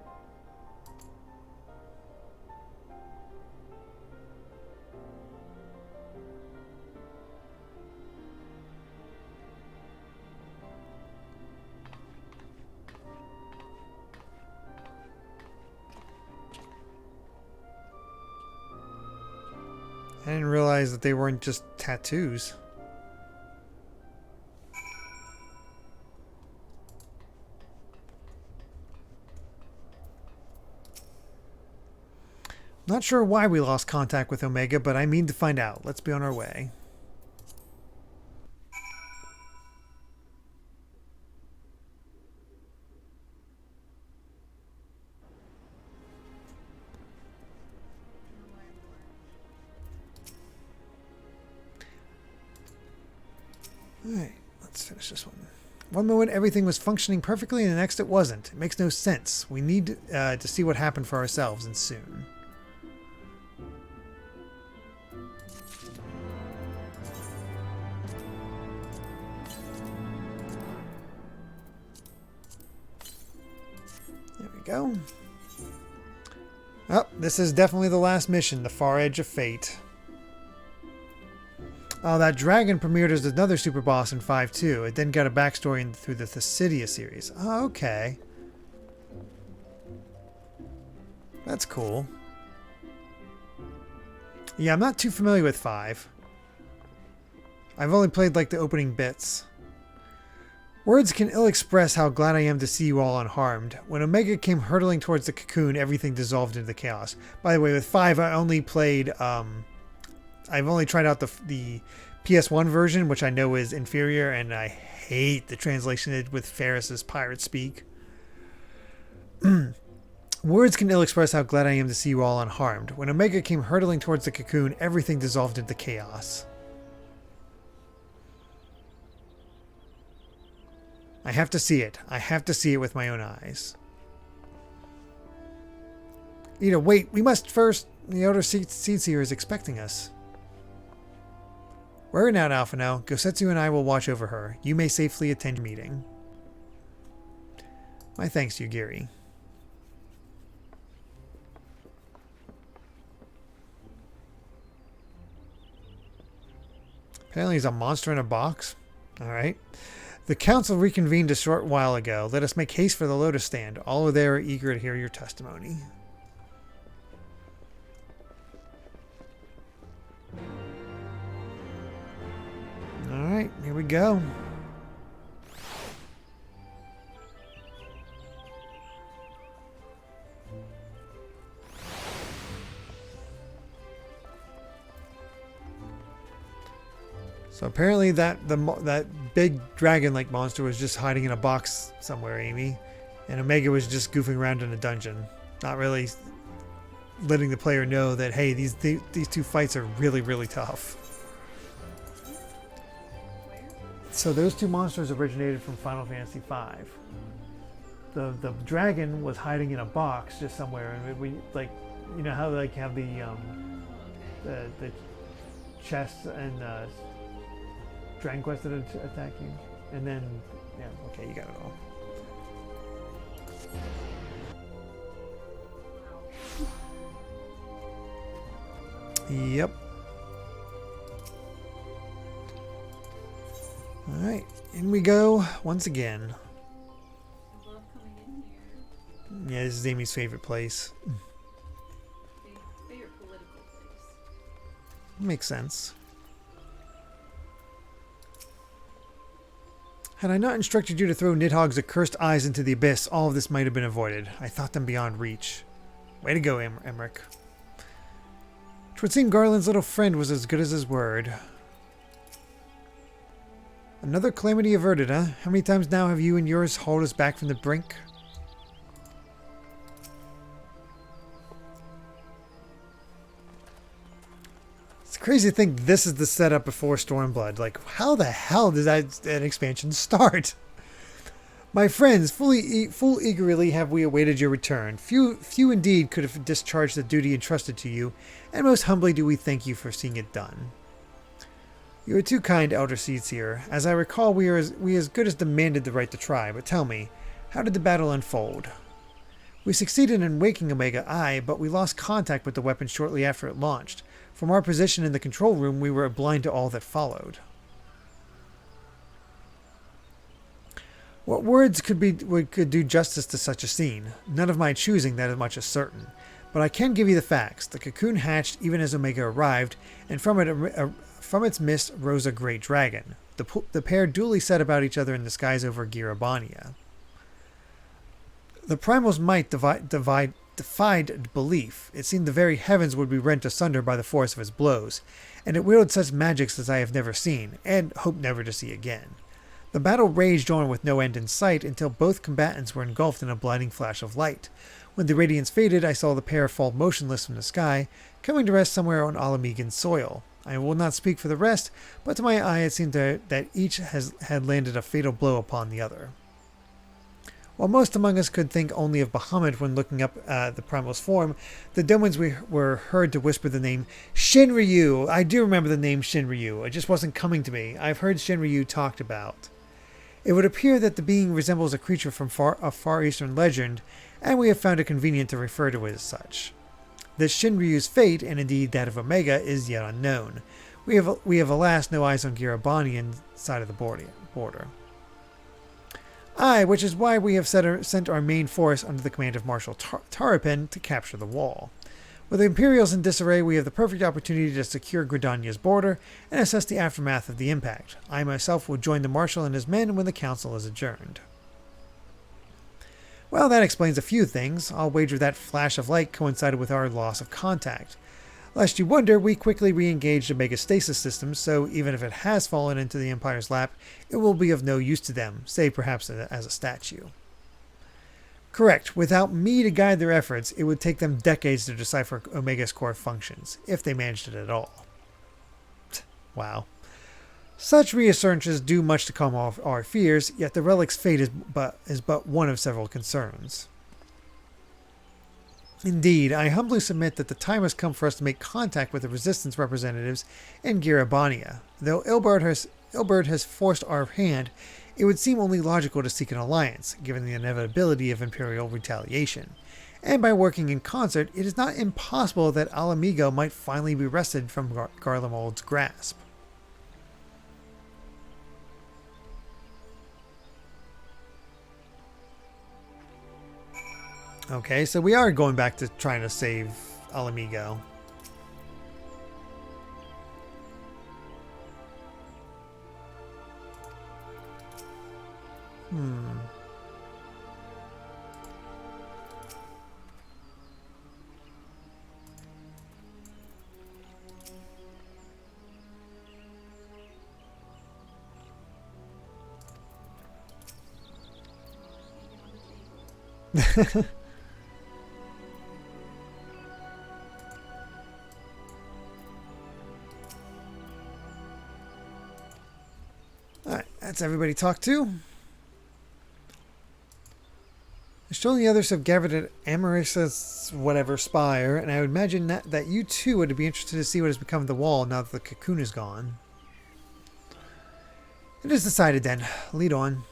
I didn't realize that they weren't just tattoos. Not sure why we lost contact with Omega, but I mean to find out. Let's be on our way. Alright, let's finish this one. One moment everything was functioning perfectly and the next it wasn't. It makes no sense. We need to see what happened for ourselves, and soon. There we go. Oh, this is definitely the last mission, the far edge of fate. Oh, that dragon premiered as another super boss in 5.2. It then got a backstory through the Thucydia series. Oh, okay. That's cool. Yeah, I'm not too familiar with 5. I've only played like the opening bits. Words can ill express how glad I am to see you all unharmed. When Omega came hurtling towards the cocoon, everything dissolved into chaos. By the way, with 5, I only played... I've only tried out the PS1 version, which I know is inferior, and I hate the translation with Ferris's pirate speak. Words can ill express how glad I am to see you all unharmed. When Omega came hurtling towards the cocoon, everything dissolved into chaos. I have to see it. I have to see it with my own eyes. Wait, we must first... The Elder Seedseer is expecting us. Worry not, Alphino. Gosetsu and I will watch over her. You may safely attend your meeting. My thanks to you, Giri. Apparently he's a monster in a box. Alright. The council reconvened a short while ago. Let us make haste for the Lotus Stand. All are there eager to hear your testimony. Alright, here we go. So apparently that big dragon-like monster was just hiding in a box somewhere, Amy. And Omega was just goofing around in a dungeon. Not really letting the player know that, hey, these two fights are really, really tough. So those two monsters originated from Final Fantasy V. The dragon was hiding in a box just somewhere, and we like, you know how they like have the chests and Dragon Quest that attack you, and then yeah, okay, you got it all. Yep. Alright, in we go once again. I love coming in here. Yeah, this is Amy's favorite place. Favorite political place. Makes sense. Had I not instructed you to throw Nidhogg's accursed eyes into the abyss, all of this might have been avoided. I thought them beyond reach. Way to go, Emmerich. 'Twould seem Garland's little friend was as good as his word. Another calamity averted, huh? How many times now have you and yours hauled us back from the brink? It's crazy to think this is the setup before Stormblood. Like, how the hell did that expansion start? My friends, full eagerly have we awaited your return. Few indeed could have discharged the duty entrusted to you, and most humbly do we thank you for seeing it done. You are too kind, Elder Seedseer. As I recall, we as good as demanded the right to try, but tell me, how did the battle unfold? We succeeded in waking Omega, aye, but we lost contact with the weapon shortly after it launched. From our position in the control room, we were blind to all that followed. What words could do justice to such a scene? None of my choosing, that much is certain. But I can give you the facts. The cocoon hatched even as Omega arrived, and from its mist rose a great dragon. The pair duly set about each other in the skies over Girabania. The Primal's might defied belief. It seemed the very heavens would be rent asunder by the force of his blows, and it wielded such magics as I have never seen, and hope never to see again. The battle raged on with no end in sight until both combatants were engulfed in a blinding flash of light. When the radiance faded, I saw the pair fall motionless from the sky, coming to rest somewhere on Alamegan's soil. I will not speak for the rest, but to my eye it seemed that each had landed a fatal blow upon the other. While most among us could think only of Bahamut when looking up the Primal's form, the Domans were heard to whisper the name Shinryu. I do remember the name Shinryu. It just wasn't coming to me. I've heard Shinryu talked about. It would appear that the being resembles a creature from a Far Eastern legend, and we have found it convenient to refer to it as such. This Shinryu's fate, and indeed that of Omega, is yet unknown. We have alas no eyes on Girabanian side of the border. Aye, which is why we have sent our main force under the command of Marshal Tarapin to capture the wall. With the Imperials in disarray, we have the perfect opportunity to secure Gridania's border and assess the aftermath of the impact. I myself will join the Marshal and his men when the council is adjourned. Well, that explains a few things. I'll wager that flash of light coincided with our loss of contact. Lest you wonder, we quickly re-engaged Omega's stasis system, so even if it has fallen into the Empire's lap, it will be of no use to them, save perhaps as a statue. Correct. Without me to guide their efforts, it would take them decades to decipher Omega's core functions, if they managed it at all. Wow. Such reassurances do much to calm off our fears, yet the relic's fate is but one of several concerns. Indeed, I humbly submit that the time has come for us to make contact with the Resistance representatives in Girabania. Though Ilberd has forced our hand, it would seem only logical to seek an alliance, given the inevitability of Imperial retaliation. And by working in concert, it is not impossible that Alamigo might finally be wrested from Garlemald's grasp. Okay, so we are going back to trying to save Alamigo. Alright, that's everybody talked to. Surely the others have gathered at Amaris's whatever spire, and I would imagine that you too would be interested to see what has become of the wall now that the cocoon is gone. It is decided then. Lead on.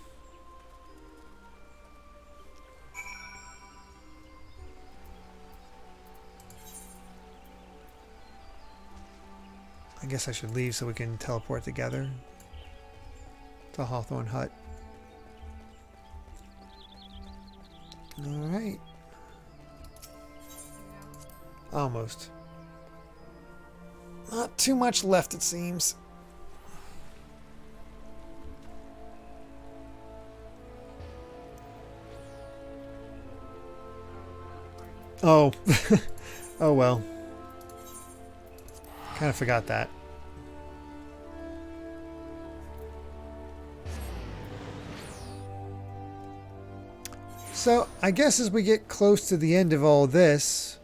I guess I should leave so we can teleport together to Hawthorne Hut. Alright. Almost. Not too much left, it seems. Oh. Oh well. Kind of forgot that. So, I guess as we get close to the end of all this,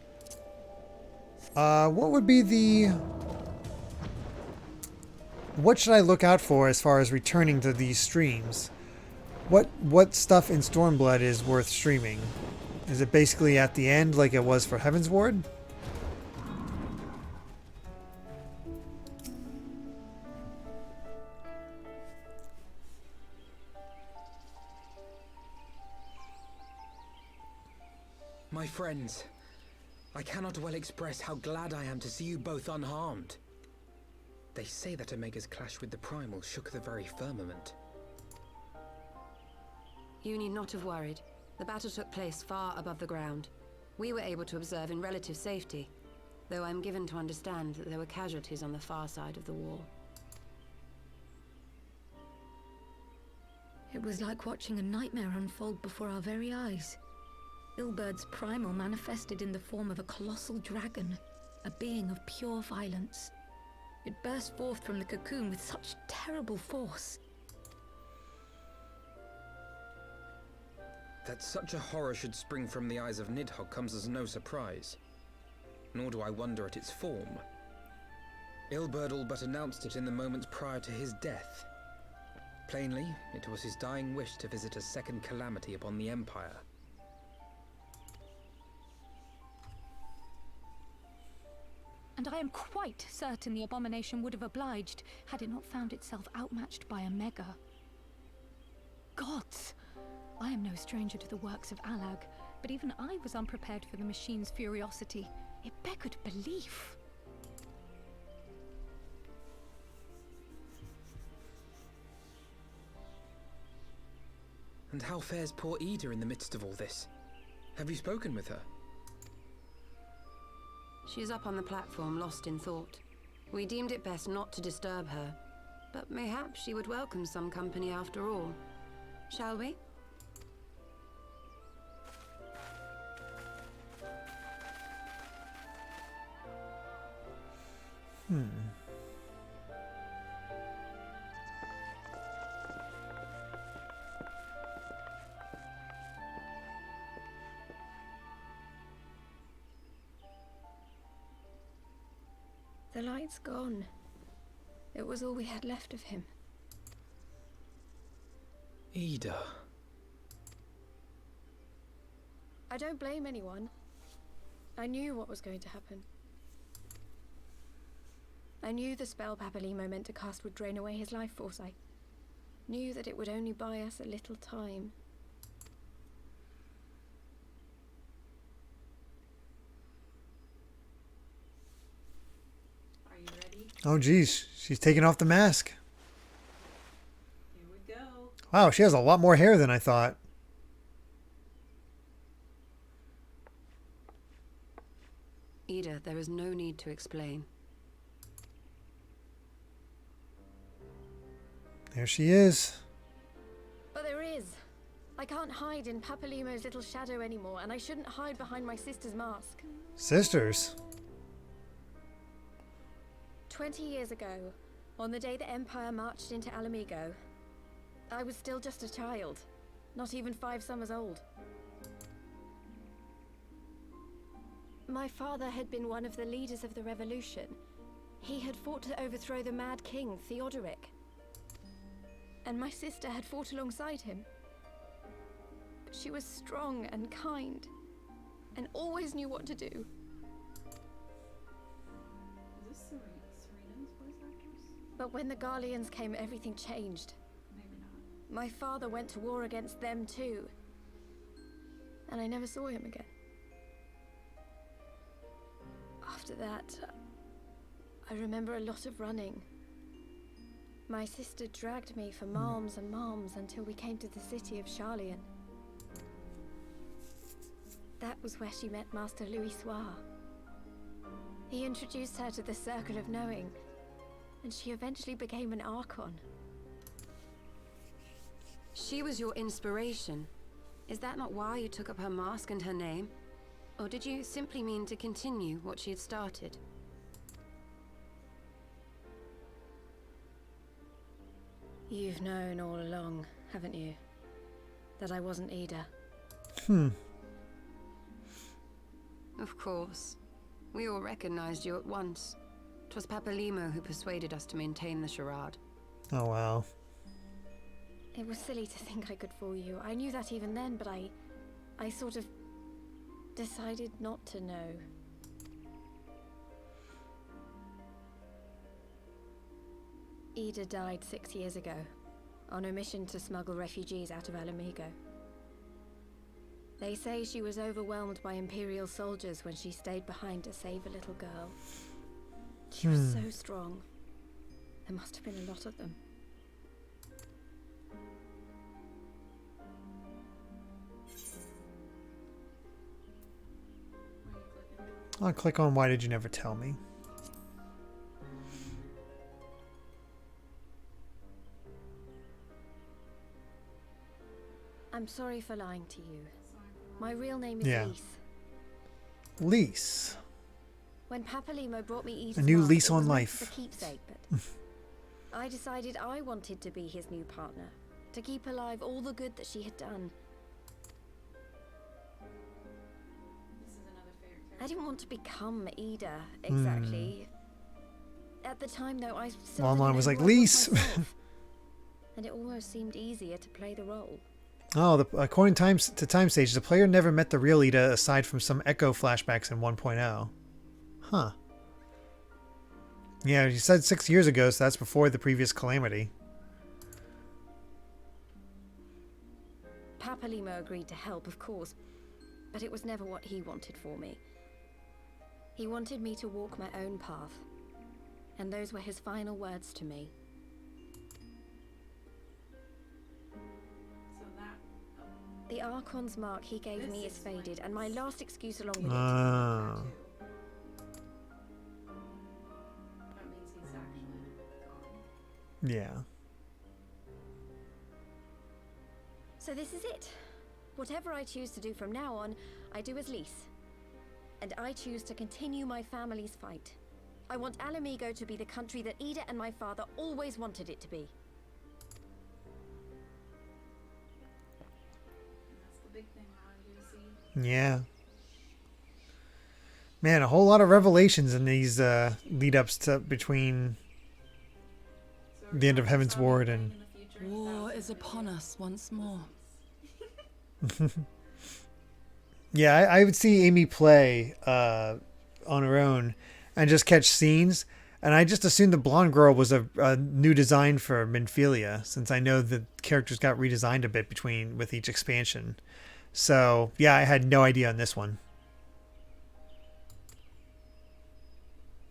what would be the... What should I look out for as far as returning to these streams? What stuff in Stormblood is worth streaming? Is it basically at the end like it was for Heavensward? My friends, I cannot well express how glad I am to see you both unharmed. They say that Omega's clash with the Primal shook the very firmament. You need not have worried. The battle took place far above the ground. We were able to observe in relative safety, though I'm given to understand that there were casualties on the far side of the wall. It was like watching a nightmare unfold before our very eyes. Ilberd's primal manifested in the form of a colossal dragon, a being of pure violence. It burst forth from the cocoon with such terrible force. That such a horror should spring from the eyes of Nidhogg comes as no surprise. Nor do I wonder at its form. Ilberd all but announced it in the moments prior to his death. Plainly, it was his dying wish to visit a second calamity upon the Empire. And I am quite certain the abomination would have obliged had it not found itself outmatched by a mega. Gods! I am no stranger to the works of Alag, but even I was unprepared for the machine's furiosity. It beggared belief. And how fares poor Ida in the midst of all this? Have you spoken with her? She's up on the platform, lost in thought. We deemed it best not to disturb her, but mayhaps she would welcome some company after all. Shall we? The light's gone. It was all we had left of him. Ida. I don't blame anyone. I knew what was going to happen. I knew the spell Papalimo meant to cast would drain away his life force. I knew that it would only buy us a little time. Are you ready? Oh, geez. She's taking off the mask. Here we go. Wow, she has a lot more hair than I thought. Ida, there is no need to explain. There she is. But there is. I can't hide in Papalimo's little shadow anymore, and I shouldn't hide behind my sister's mask. Sisters. 20 years ago, on the day the Empire marched into Alamigo, I was still just a child, not even 5 summers old. My father had been one of the leaders of the revolution. He had fought to overthrow the Mad King, Theodoric. And my sister had fought alongside him. But she was strong and kind, and always knew what to do. Is this Serena's voice actress? But when the Garleans came, everything changed. Maybe not. My father went to war against them too. And I never saw him again. After that, I remember a lot of running. My sister dragged me for malms and malms until we came to the city of Charlian. That was where she met Master Louis Soir. He introduced her to the Circle of Knowing, and she eventually became an Archon. She was your inspiration. Is that not why you took up her mask and her name? Or did you simply mean to continue what she had started? You've known all along, haven't you? That I wasn't Ida. Of course. We all recognized you at once. 'Twas Papalimo who persuaded us to maintain the charade. Oh, wow. It was silly to think I could fool you. I knew that even then, but I sort of decided not to know. Ida died 6 years ago, on a mission to smuggle refugees out of Alamigo. They say she was overwhelmed by Imperial soldiers when she stayed behind to save a little girl. She was so strong. There must have been a lot of them. I'll click on why did you never tell me. I'm sorry for lying to you. My real name is Lise. Lise. When Papalimo brought me Eve's A new mask, lease it was on meant life. as a keepsake, but I decided I wanted to be his new partner, to keep alive all the good that she had done. I didn't want to become Ida, exactly. At the time, though, I still Mom didn't was know like, who I was Lise. myself. And it almost seemed easier to play the role. Oh, according to Time Stage, the player never met the real Ida aside from some echo flashbacks in 1.0. Huh. Yeah, you said 6 years ago, so that's before the previous calamity. Papalimo agreed to help, of course, but it was never what he wanted for me. He wanted me to walk my own path, and those were his final words to me. The Archon's mark he gave me is faded, and my last excuse along with it. Ah. That means he's actually gone. Yeah. So this is it. Whatever I choose to do from now on, I do as Lise. And I choose to continue my family's fight. I want Alamigo to be the country that Ida and my father always wanted it to be. Yeah. Man, a whole lot of revelations in these lead-ups to between the end of Heaven's Ward and... War is upon us once more. Yeah, I would see Amy play on her own and just catch scenes, and I just assumed the blonde girl was a new design for Minfilia, since I know the characters got redesigned a bit with each expansion. So, yeah, I had no idea on this one.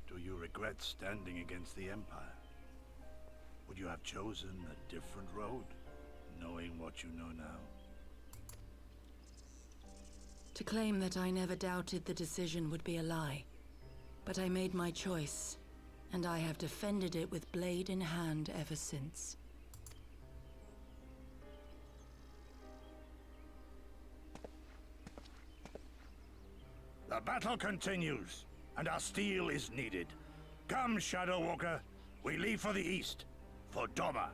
Do you regret standing against the Empire? Would you have chosen a different road, knowing what you know now? To claim that I never doubted the decision would be a lie. But I made my choice, and I have defended it with blade in hand ever since. The battle continues, and our steel is needed. Come, Shadow Walker, we leave for the east, for Doma.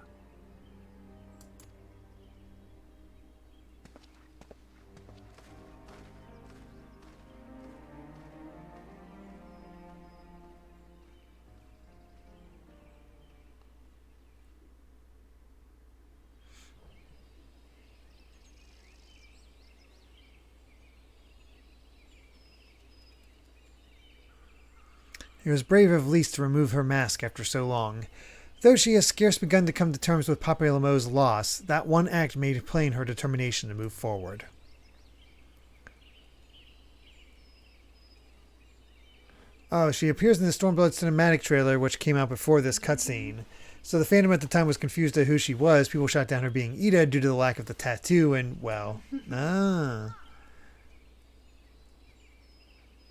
It was brave of Lise to remove her mask after so long. Though she has scarce begun to come to terms with Papalimo's loss, that one act made plain her determination to move forward. Oh, she appears in the Stormblood cinematic trailer, which came out before this cutscene. So the fandom at the time was confused as to who she was. People shot down her being Ida due to the lack of the tattoo, and, well,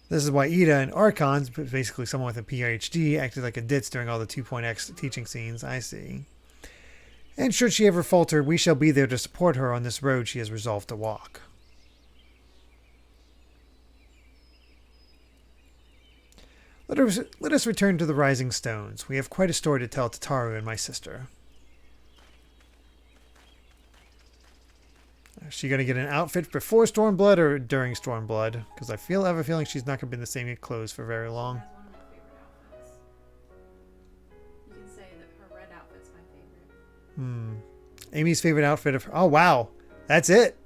This is why Ida and Archons, basically someone with a PhD, acted like a ditz during all the 2.x teaching scenes. I see. And should she ever falter, we shall be there to support her on this road she has resolved to walk. Let us return to the Rising Stones. We have quite a story to tell Tataru and my sister. Is she going to get an outfit before Stormblood or during Stormblood? Because I have a feeling she's not going to be in the same clothes for very long. You can say that her red outfit's my favorite. Amy's favorite outfit of... Oh, wow. That's it.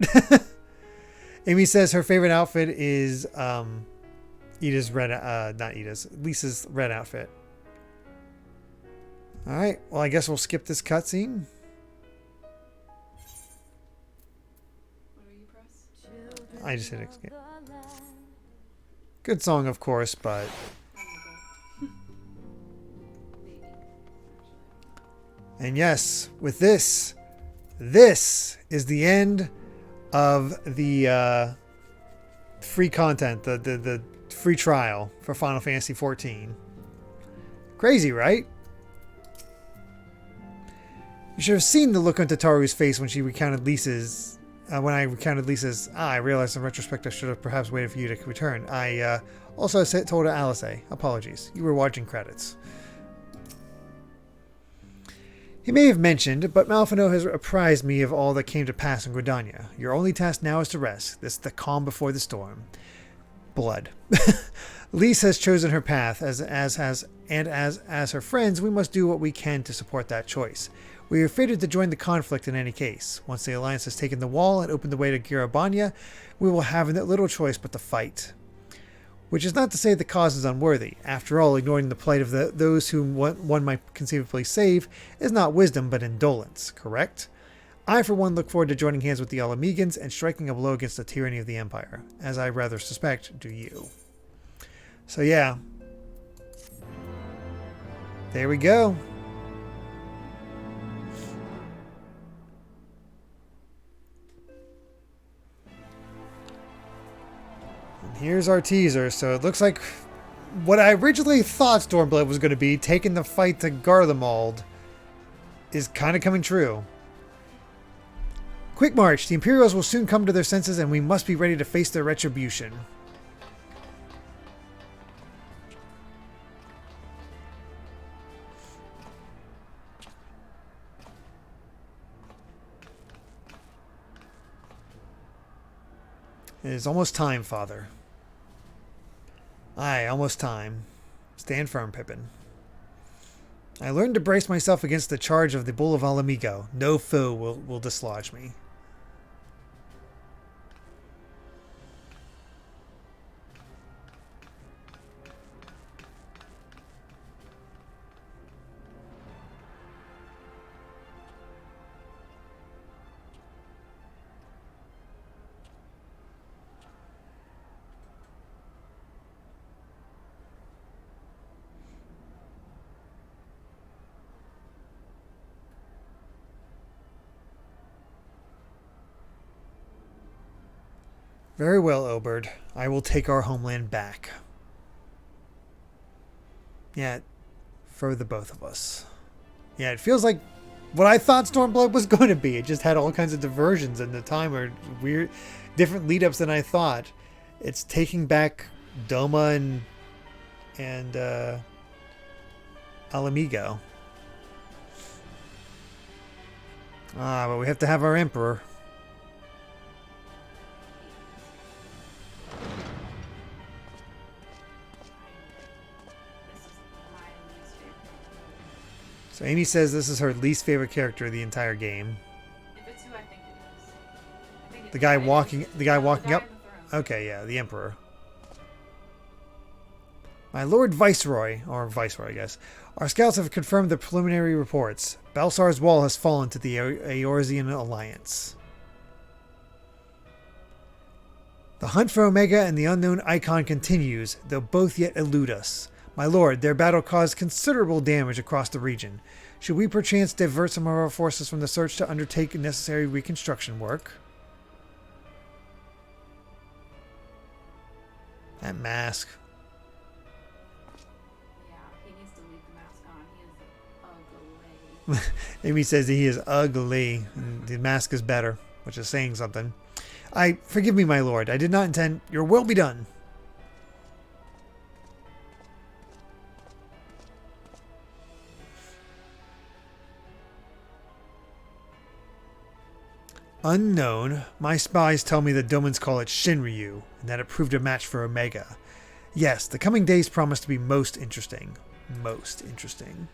Amy says her favorite outfit is Ida's red... not Ida's. Lisa's red outfit. Alright. Well, I guess we'll skip this cutscene. I just hit escape. Good song, of course, but... And yes, with this is the end of the free content, the free trial for Final Fantasy XIV. Crazy, right? You should have seen the look on Tataru's face when she recounted Lisa's. When I recounted Lisa's, I realized in retrospect I should have perhaps waited for you to return. I also told her Alice, apologies. You were watching credits. He may have mentioned, but Malfino has apprised me of all that came to pass in Gridania. Your only task now is to rest. This is the calm before the storm. Blood. Lise has chosen her path, as her friends, we must do what we can to support that choice. We are fated to join the conflict in any case. Once the Alliance has taken the wall and opened the way to Garabania, we will have little choice but to fight. Which is not to say the cause is unworthy. After all, ignoring the plight of those whom one might conceivably save is not wisdom but indolence, correct? I, for one, look forward to joining hands with the Alamegans and striking a blow against the tyranny of the Empire. As I rather suspect, do you. So yeah. There we go. Here's our teaser. So it looks like what I originally thought Stormblood was going to be, taking the fight to Garlemald, is kind of coming true. Quick march. The Imperials will soon come to their senses and we must be ready to face their retribution. It is almost time, Father. Aye, almost time. Stand firm, Pippin. I learned to brace myself against the charge of the Bull of Alamigo. No foe will dislodge me. Very well, Oberd. I will take our homeland back. Yeah, for the both of us. Yeah, it feels like what I thought Stormblood was going to be. It just had all kinds of diversions in the time, or weird, different lead-ups than I thought. It's taking back Doma and Alamigo. Ah, but we have to have our Emperor. So Amy says this is her least favorite character of the entire game. If it's who I think it is. I think The guy walking up? Okay, yeah, the Emperor. My Lord Viceroy, or Viceroy, I guess. Our scouts have confirmed the preliminary reports. Balsar's wall has fallen to the Eorzean Alliance. The hunt for Omega and the unknown Icon continues, though both yet elude us. My lord, their battle caused considerable damage across the region. Should we perchance divert some of our forces from the search to undertake necessary reconstruction work? That mask. Yeah, he needs to leave the mask on. He is ugly. Amy says that he is ugly, and the mask is better, which is saying something. Forgive me, my lord. I did not intend. Your will be done. Unknown. My spies tell me the Domans call it Shinryu, and that it proved a match for Omega. Yes, the coming days promise to be most interesting. Most interesting.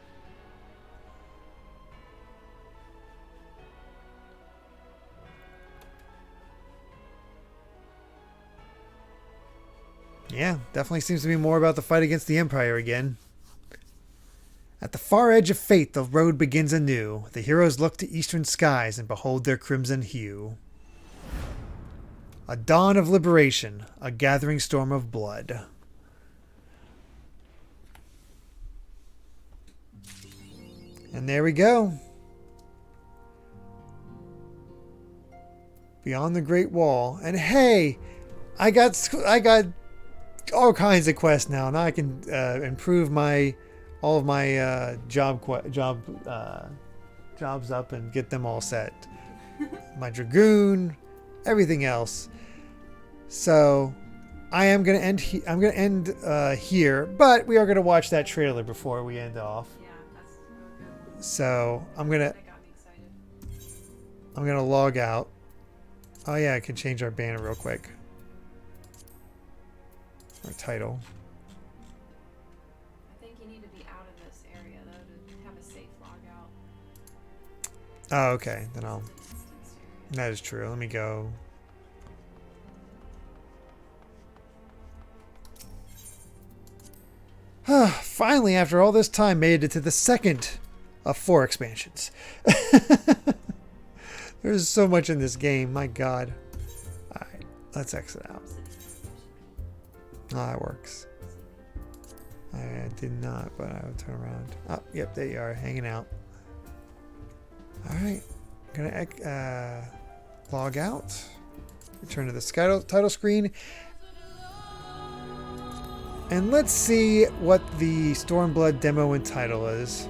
Yeah, definitely seems to be more about the fight against the Empire again. At the far edge of fate, the road begins anew. The heroes look to eastern skies and behold their crimson hue. A dawn of liberation, a gathering storm of blood. And there we go. Beyond the Great Wall. And hey, I got all kinds of quests now. Now I can improve all of my jobs up and get them all set. My Dragoon, everything else. So I am gonna end. I'm gonna end here, but we are gonna watch that trailer before we end off. Yeah, that's good. So I'm gonna log out. Oh yeah, I can change our banner real quick. Our title. I think you need to be out of this area though to have a safe logout. Oh, okay. Then I'll. That is true. Let me go. Finally, after all this time, made it to the second of 4 expansions. There's so much in this game. My God. All right, let's exit out. Oh, that works. I did not, but I will turn around. Oh, yep, there you are, hanging out. All right, I'm gonna log out. Return to the title screen. And let's see what the Stormblood demo and title is.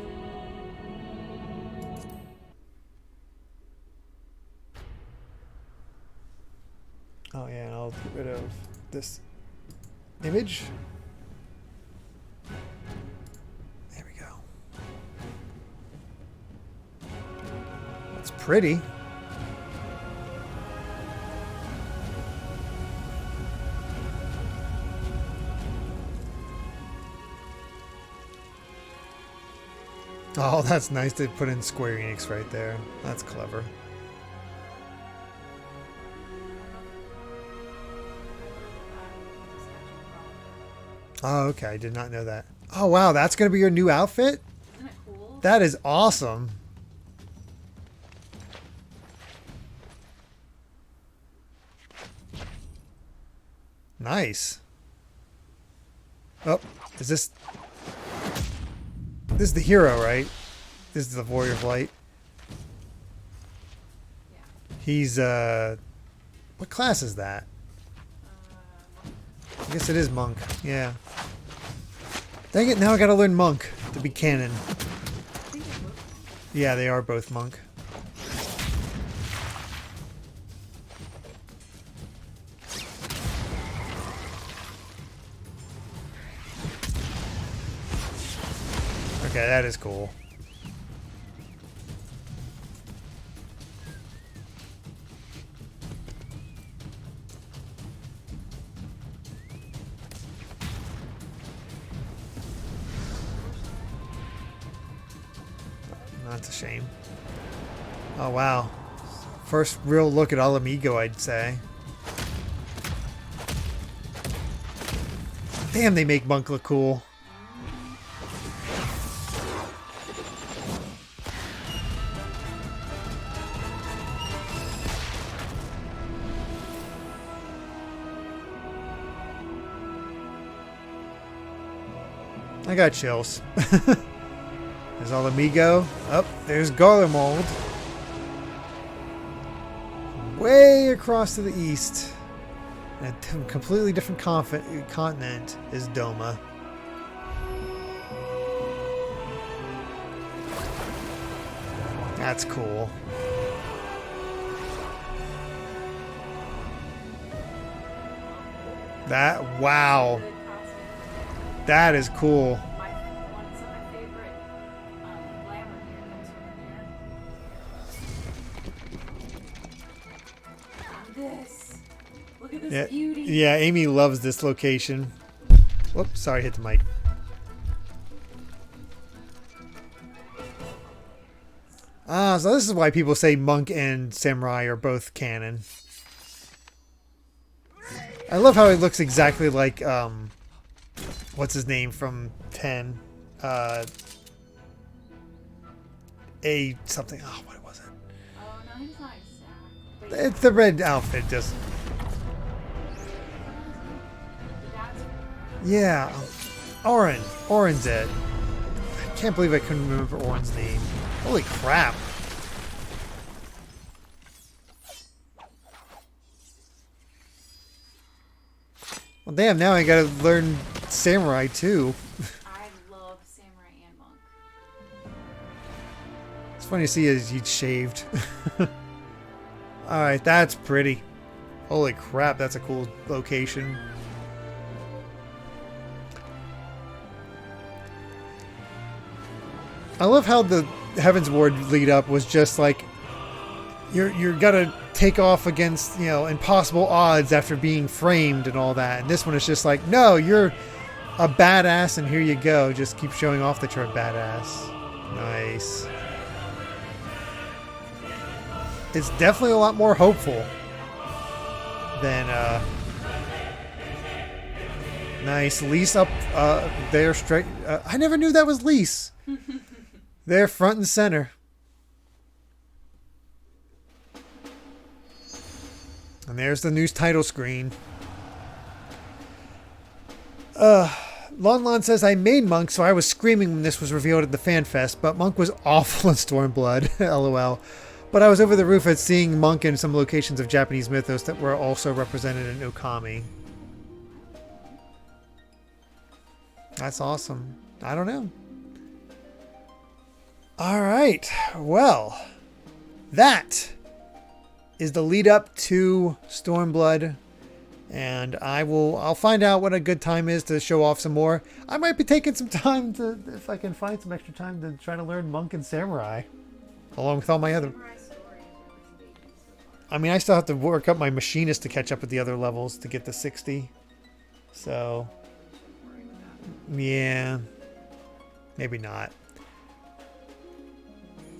Oh yeah, and I'll get rid of this image. There we go. That's pretty. Oh, that's nice to put in Square Enix right there. That's clever. Oh, okay. I did not know that. Oh, wow. That's going to be your new outfit? Isn't it cool? That is awesome. Nice. Oh, is this... This is the hero, right? This is the Warrior of Light. Yeah. He's, what class is that? I guess it is Monk. Yeah. Dang it, now I gotta learn Monk to be canon. Yeah, they are both Monk. Okay, that is cool. That's a shame. Oh, wow. First real look at Alamigo, I'd say. Damn, they make Monk look cool. I got chills. There's Alamigo. Up, there's Garlemald. Way across to the east, in a completely different continent, is Doma. That's cool. Wow. That is cool. Some of my favorite glamour gear comes from there. This. Look at this beauty. Yeah, Amy loves this location. Whoops, sorry, hit the mic. Ah, so this is why people say Monk and Samurai are both canon. I love how it looks exactly like, what's his name from 10? A something. Oh, what was it? Oh, no, he's not exactly. It's the red outfit, just. Yeah. Oren. Oren's it. I can't believe I couldn't remember Oren's name. Holy crap. Well, damn, now I gotta learn Samurai too. I love Samurai and Monk. It's funny to see as he's shaved. Alright, that's pretty. Holy crap, that's a cool location. I love how the Heaven's Ward lead up was just like you're gonna take off against, you know, impossible odds after being framed and all that. And this one is just like, no, you're a badass and here you go. Just keep showing off that you're a badass. Nice. It's definitely a lot more hopeful than nice. Lise up there straight. I never knew that was Lise. There front and center. And there's the news title screen. Lon Lon says, I made Monk, so I was screaming when this was revealed at the fan fest, but Monk was awful in Stormblood. LOL. But I was over the roof at seeing Monk in some locations of Japanese mythos that were also represented in Okami. That's awesome. I don't know. Alright. Well, that is the lead up to Stormblood. And I'll find out what a good time is to show off some more. I might be taking some time to, if I can find some extra time, to try to learn Monk and Samurai. Along with all my other... I mean, I still have to work up my machinist to catch up with the other levels to get to 60. So, yeah, maybe not.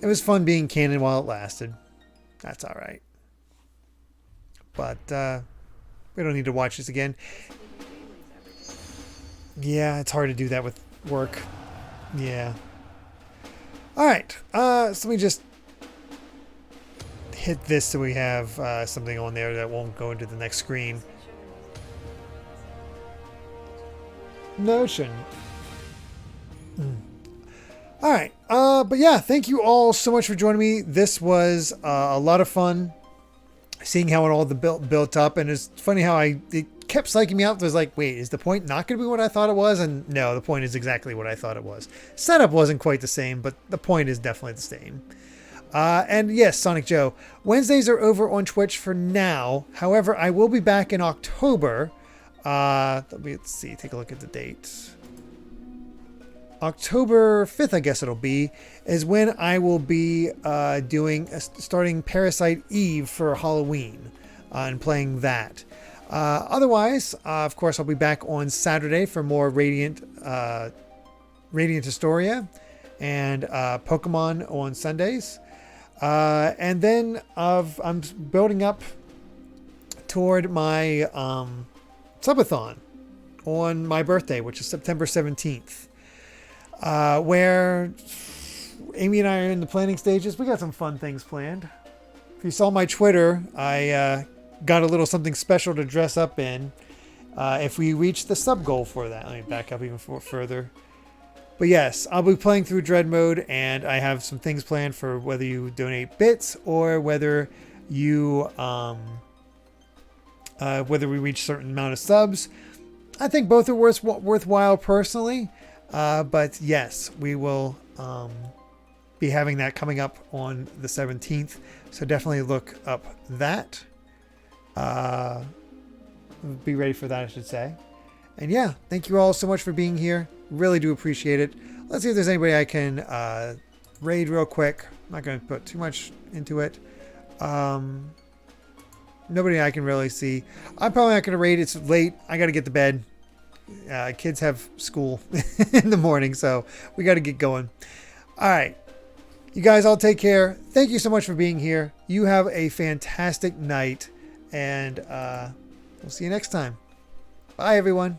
It was fun being canon while it lasted. That's all right. But we don't need to watch this again. Yeah, it's hard to do that with work. Yeah. All right. So let me just hit this so we have something on there that won't go into the next screen. Notion. All right. But yeah, thank you all so much for joining me. This was a lot of fun seeing how it all built up. And it's funny how it kept psyching me out. I was like, wait, is the point not going to be what I thought it was? And no, the point is exactly what I thought it was. Setup wasn't quite the same, but the point is definitely the same. And yes, Sonic Joe, Wednesdays are over on Twitch for now. However, I will be back in October. Let's see, take a look at the date. October 5th, I guess it'll be, is when I will be starting Parasite Eve for Halloween and playing that. Otherwise, of course, I'll be back on Saturday for more Radiant Historia and Pokemon on Sundays. And then I'm building up toward my subathon on my birthday, which is September 17th, where Amy and I are in the planning stages. We got some fun things planned. If you saw my Twitter, I got a little something special to dress up in if we reach the sub goal for that. Let me back up even further. But yes, I'll be playing through Dread Mode, and I have some things planned for whether you donate bits or whether you whether we reach a certain amount of subs. I think both are worthwhile personally. But yes, we will be having that coming up on the 17th. So definitely look up that. Be ready for that, I should say. And yeah, thank you all so much for being here. Really do appreciate it. Let's see if there's anybody I can raid real quick. I'm not going to put too much into it. Nobody I can really see. I'm probably not going to raid. It's late. I got to get to bed. Kids have school in the morning, so we got to get going. All right. You guys all take care. Thank you so much for being here. You have a fantastic night, and we'll see you next time. Bye, everyone.